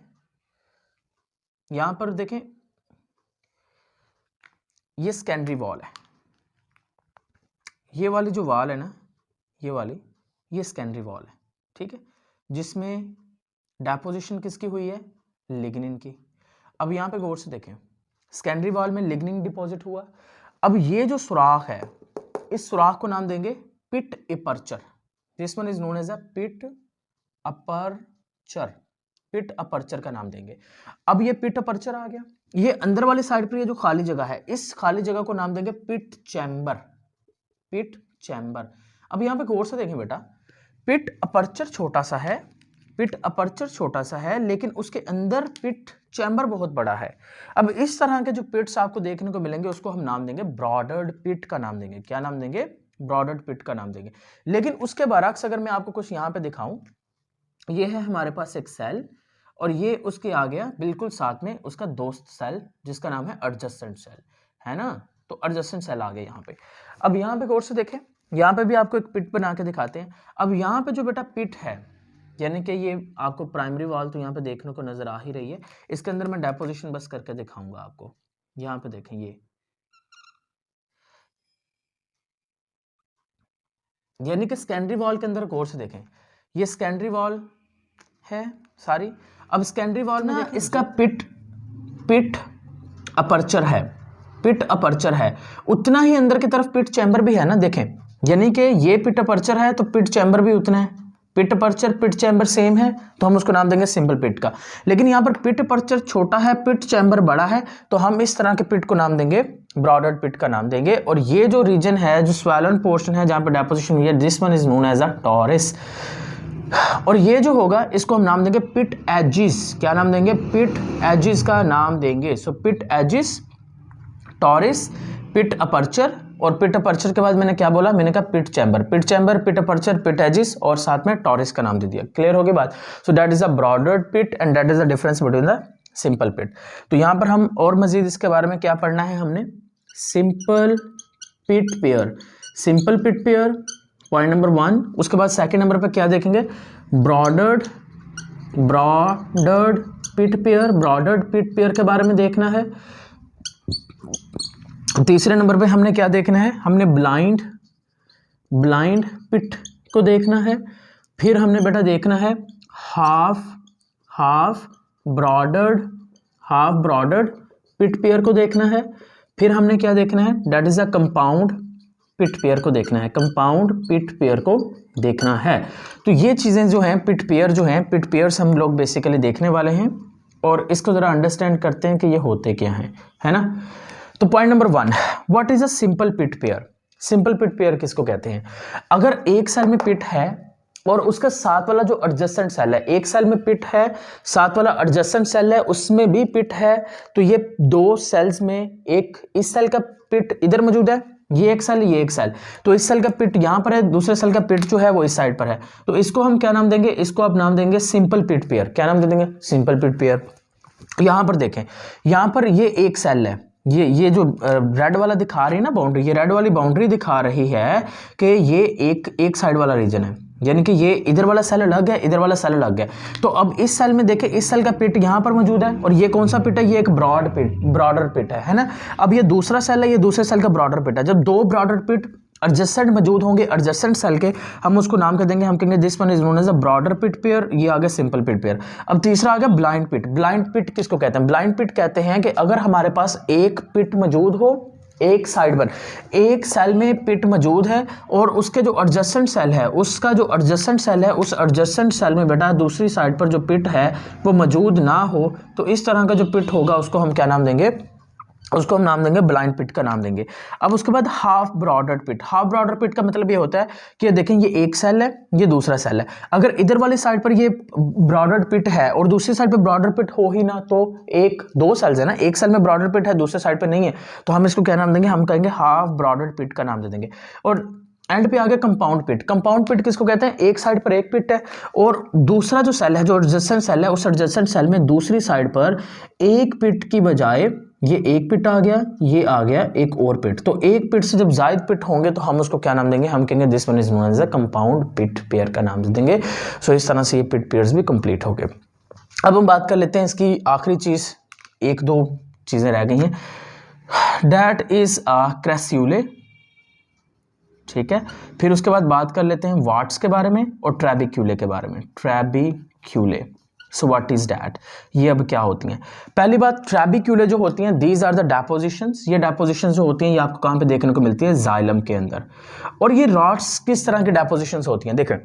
यहां पर देखें, ये सेकेंडरी वॉल है, ये वाली जो वॉल है ना, ये वाली, ये सेकेंडरी वॉल है, ठीक है, जिसमें डेपोजिशन किसकी हुई है, लिग्निन की। अब यहां पे गौर से देखें, सेकेंडरी वॉल में लिग्निन डिपॉजिट हुआ। अब ये जो सुराख है, इस सुराख को नाम देंगे pit aperture. This one is known as a pit aperture, pit aperture का नाम देंगे। अब ये पिट अपर्चर आ गया। ये अंदर वाली साइड पर ये जो खाली जगह है, इस खाली जगह को नाम देंगे पिट चैम्बर, पिट चैम्बर। अब यहां पे गौर से देखें बेटा, पिट अपर्चर छोटा सा है, पिट अपर्चर छोटा सा है, लेकिन उसके अंदर पिट चैम्बर बहुत बड़ा है। अब इस तरह के जो पिट्स आपको देखने को मिलेंगे, उसको हम नाम देंगे ब्रॉडर्ड पिट का नाम देंगे। क्या नाम देंगे, ब्रॉडर्ड पिट का नाम देंगे। लेकिन उसके बरक्स अगर मैं आपको कुछ यहाँ पे दिखाऊं, ये है हमारे पास एक सेल, और ये उसके आ गया बिल्कुल साथ में उसका दोस्त सेल जिसका नाम है एडजस्टेंट सेल, है ना, तो एडजस्टेंट सेल आ गए यहाँ पे। अब यहाँ पे गौर से देखें, यहाँ पे भी आपको एक पिट बना के दिखाते हैं। अब यहाँ पे जो बेटा पिट है, यानी कि ये आपको प्राइमरी वॉल तो यहाँ पे देखने को नजर आ ही रही है, इसके अंदर मैं डेपोजिशन बस करके दिखाऊंगा आपको। यहाँ पे देखें, ये यानी कि सेकेंडरी वॉल के अंदर गौर से देखें, ये सेकेंडरी वॉल है सारी। अब सेकेंडरी वॉल में इसका पिट अपर्चर है, पिट अपर्चर है, उतना ही अंदर की तरफ पिट चैम्बर भी है ना, देखें, यानी कि ये पिट अपर्चर है तो पिट चैम्बर भी उतना है। पिट अपर्चर पिट चैम्बर सेम है, तो हम उसको नाम देंगे सिंपल पिट का। लेकिन यहाँ पर पिट अपर्चर छोटा है, पिट चैम्बर बड़ा है, तो हम इस तरह के पिट को नाम देंगे ब्रॉडर्ड पिट का नाम देंगे। और ये जो रीजन है, जो स्वेलन पोर्शन है जहाँ पर डेपोजिशन हुई है, this one is known as a torus. और ये जो होगा इसको हम नाम देंगे पिट एजिस। क्या नाम देंगे? पिट एजिस का नाम देंगे। सो पिट एजिस, टॉरिस, पिट अपर्चर, और पिट अपर्चर के बाद मैंने क्या बोला? मैंने कहा पिट चैम्बर, पिट चैम्बर, पिट अपर्चर, पिट एजिस, और साथ में टॉरिस का नाम दे दिया। क्लियर हो गई बात? So that is a broader pit and that is the difference between the simple pit. तो यहाँ पर हम और मजीद इसके बारे में क्या पढ़ना है हमने? Simple pit pair, simple pit pair point number 1। उसके बाद सेकंड नंबर पे क्या देखेंगे? ब्रॉडर्ड पिट पेयर, ब्रॉडर्ड पिट पेयर के बारे में देखना है। तीसरे नंबर पे हमने क्या देखना है? हमने ब्लाइंड पिट को देखना है। फिर हमने बेटा देखना है हाफ ब्रॉडर्ड पिट पेयर को देखना है। फिर हमने क्या देखना है? That is a compound pit pair को देखना है, कंपाउंड पिट पेयर को देखना है। तो ये चीज़ें जो हैं पिट पेयर जो हैं, पिट पेयर्स हम लोग बेसिकली देखने वाले हैं और इसको ज़रा अंडरस्टैंड करते हैं कि ये होते क्या हैं, है ना। तो point number 1, what is a simple pit pair? Simple pit pair किसको कहते हैं? अगर एक सेल में पिट है और उसका साथ वाला जो एडजेसेंट सेल है, एक सेल में पिट है, साथ वाला एडजेसेंट सेल है उसमें भी पिट है, तो ये दो सेल्स में एक इस सेल का पिट इधर मौजूद है, ये एक सेल, ये एक सेल, तो इस सेल का पिट यहाँ पर है, दूसरे सेल का पिट जो है वो इस साइड पर है, तो इसको हम क्या नाम देंगे? इसको आप नाम देंगे सिंपल पिट पेयर। क्या नाम दे देंगे? Simple pit pair. यहाँ पर देखें, यहाँ पर ये एक सेल है, ये जो रेड वाला दिखा रही है ना बाउंड्री, ये रेड वाली बाउंड्री दिखा रही है कि ये एक साइड वाला रीजन है, यानी कि ये इधर वाला सेल अलग है, इधर वाला सेल अलग है। तो अब इस सेल में देखें, इस सेल का पिट यहाँ पर मौजूद है और ये कौन सा पिट है? ये एक ब्रॉडर पिट है ना। अब ये दूसरा सेल है, ये दूसरे सेल का ब्रॉडर पिट है। जब दो ब्रॉडर पिट एडजेसेंट मौजूद होंगे एडजेसेंट सेल के, हम उसको नाम कर देंगे, हम कहेंगे this one is known as a broader pit pair. ये आ गया सिंपल पिट पेयर। अब तीसरा आ गया ब्लाइंड पिट। ब्लाइंड पिट किसको कहते हैं? ब्लाइंड पिट कहते हैं कि अगर हमारे पास एक पिट मौजूद हो एक साइड पर, एक सेल में पिट मौजूद है और उसके जो एडजेसेंट सेल है, उसका जो एडजेसेंट सेल है, उस एडजेसेंट सेल में बेटा दूसरी साइड पर जो पिट है वो मौजूद ना हो, तो इस तरह का जो पिट होगा उसको हम क्या नाम देंगे? उसको हम नाम देंगे ब्लाइंड पिट का नाम देंगे। अब उसके बाद हाफ ब्रॉडर पिट। हाफ ब्रॉडर पिट का मतलब ये होता है कि देखें ये एक सेल है, ये दूसरा सेल है, अगर इधर वाली साइड पर ये ब्रॉडर पिट है और दूसरी साइड पर ब्रॉडर पिट हो ही ना, तो दो सेल्स है ना, एक सेल में ब्रॉडर पिट है दूसरे साइड पर नहीं है, तो हम इसको क्या नाम देंगे? हम कहेंगे हाफ ब्रॉडर पिट का नाम दे देंगे। और एंड पे आ गया कंपाउंड पिट। कंपाउंड पिट किसको कहते हैं? एक साइड पर एक पिट है और दूसरा जो सेल है, जो एडजेसेंट सेल है, उस एडजेसेंट सेल में दूसरी साइड पर एक पिट की बजाय ये एक पिट आ गया, ये आ गया एक और पिट, तो एक पिट से जब जायद पिट होंगे तो हम उसको क्या नाम देंगे? हम कहेंगे this one is known as a compound pit pair का नाम दे देंगे। सो इस तरह से ये पिट पेयर्स भी कंप्लीट हो गए। अब हम बात कर लेते हैं इसकी आखिरी चीज, एक दो चीजें रह गई हैं, दैट इज अ क्रेस्यूले। ठीक है, फिर उसके बाद बात कर लेते हैं वाट्स के बारे में और ट्रेबिक्यूले के बारे में। ट्रेबिक्यूले, सो व्हाट इज दैट? ये अब क्या होती हैं? पहली बात, ट्रेबिक्यूले जो होती हैं, दीज आर द डेपोजिशंस। ये डेपोजिशंस जो होती हैं ये आपको कहाँ पे देखने को मिलती है? जाइलम के अंदर। और ये रॉड्स किस तरह की डेपोजिशंस होती हैं? देखें,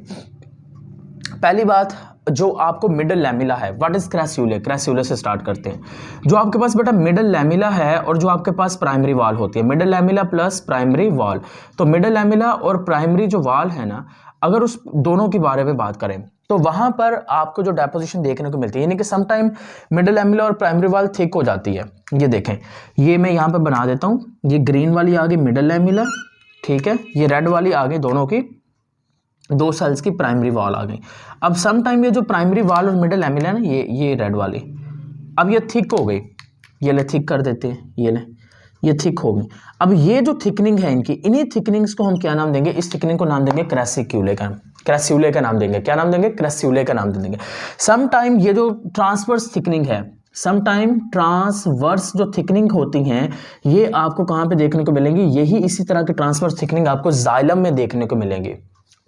पहली बात जो आपको मिडल लैमिला है, व्हाट इज क्रेस्यूले? क्रेस्यूले से स्टार्ट करते हैं। जो आपके पास बेटा मिडल लैमिला है और जो आपके पास प्राइमरी वॉल होती है, middle lamella plus primary wall, तो मिडल लैमिला और प्राइमरी जो वॉल है ना, अगर उस दोनों के बारे में बात करें तो वहां पर आपको जो डेपोजिशन देखने को मिलती है, यानी कि सम टाइम मिडल लैमिला और प्राइमरी वॉल थिक हो जाती है। ये देखें, ये मैं यहाँ पर बना देता हूँ, ये ग्रीन वाली आ गई मिडल लैमिला, ठीक है, ये रेड वाली आ गई दोनों की दो सेल्स की प्राइमरी वॉल आ गई। अब सम टाइम ये जो प्राइमरी वॉल और मिडल लैमिला है ना, ये रेड वाली, अब ये थिक हो गई, ये ले थिक कर देते हैं, ये थिक हो गई। अब ये जो थिकनिंग है इनकी, इन्हीं थिकनिंग्स को हम क्या नाम देंगे? इस थिकनिंग को नाम देंगे क्रेस्यूले का नाम देंगे। क्या नाम देंगे? क्रेस्यूले का नाम दे देंगे। सम टाइम ये जो ट्रांसवर्स थिकनिंग है, सम टाइम ट्रांसवर्स जो थिकनिंग होती हैं, ये आपको कहाँ पे देखने को मिलेंगी? यही इसी तरह की ट्रांसवर्स थिकनिंग आपको जाइलम में देखने को मिलेंगी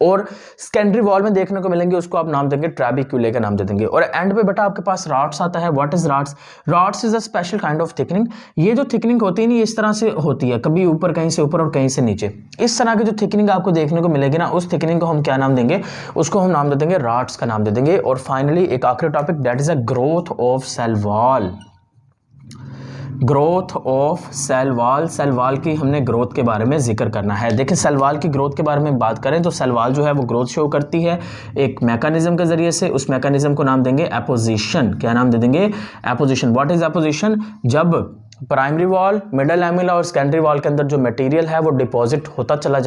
और सेकेंडरी वॉल में देखने को मिलेंगे, उसको आप नाम देंगे ट्रेबिक्यूले का नाम दे देंगे। और एंड पे बेटा आपके पास रॉड्स आता है। What is rods? Rods is a special kind of thickening. ये जो थिकनिंग होती है ना, इस तरह से होती है, कभी ऊपर, कहीं से ऊपर और कहीं से नीचे। इस तरह की जो थिकनिंग आपको देखने को मिलेगी ना, उस थिकनिंग को हम क्या नाम देंगे? उसको हम नाम दे देंगे रॉड्स का नाम दे देंगे। और फाइनली एक आखिरी topic, that is a growth of cell wall. Growth of cell wall. Cell wall की हमने ग्रोथ के बारे में जिक्र करना है। देखिए सेल वॉल की ग्रोथ के बारे में बात करें तो सेल वॉल जो है वो ग्रोथ शो करती है एक मैकेनिज्म के ज़रिए से। उस मैकेनिज्म को नाम देंगे एपोजिशन। क्या नाम दे देंगे? एपोजिशन। What is apposition? जब प्राइमरी वॉल, मिडल लैमेला और सेकेंडरी वॉल के अंदर जो मटेरियल है वो डिपॉजिट होता चला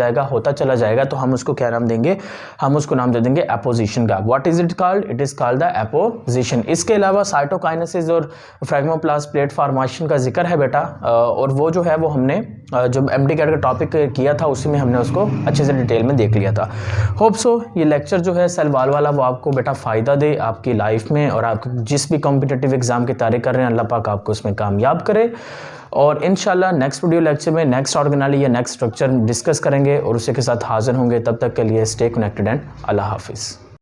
जाएगा तो हम उसको क्या नाम देंगे? हम उसको नाम दे देंगे एपोजिशन का। What is it called? It is called the apposition. इसके अलावा साइटोकाइनेसिस और फ्रैगमोप्लास्ट प्लेट फॉर्मेशन का जिक्र है बेटा, और वो जो है वो हमने जो एमडी कैट का टॉपिक किया था उसी में हमने उसको अच्छे से डिटेल में देख लिया था। होप सो ये लेक्चर जो है सेल वॉल वाला वो आपको बेटा फ़ायदा दे आपकी लाइफ में, और आप जिस भी कॉम्पिटिटिव एग्जाम की तैयारी कर रहे हैं अल्लाह पाक आपको उसमें कामयाब करे। और इंशाल्लाह नेक्स्ट वीडियो लेक्चर में नेक्स्ट ऑर्गेनाली या नेक्स्ट स्ट्रक्चर डिस्कस करेंगे और उसी के साथ हाजिर होंगे। तब तक के लिए स्टे कनेक्टेड एंड अल्लाह हाफिज़।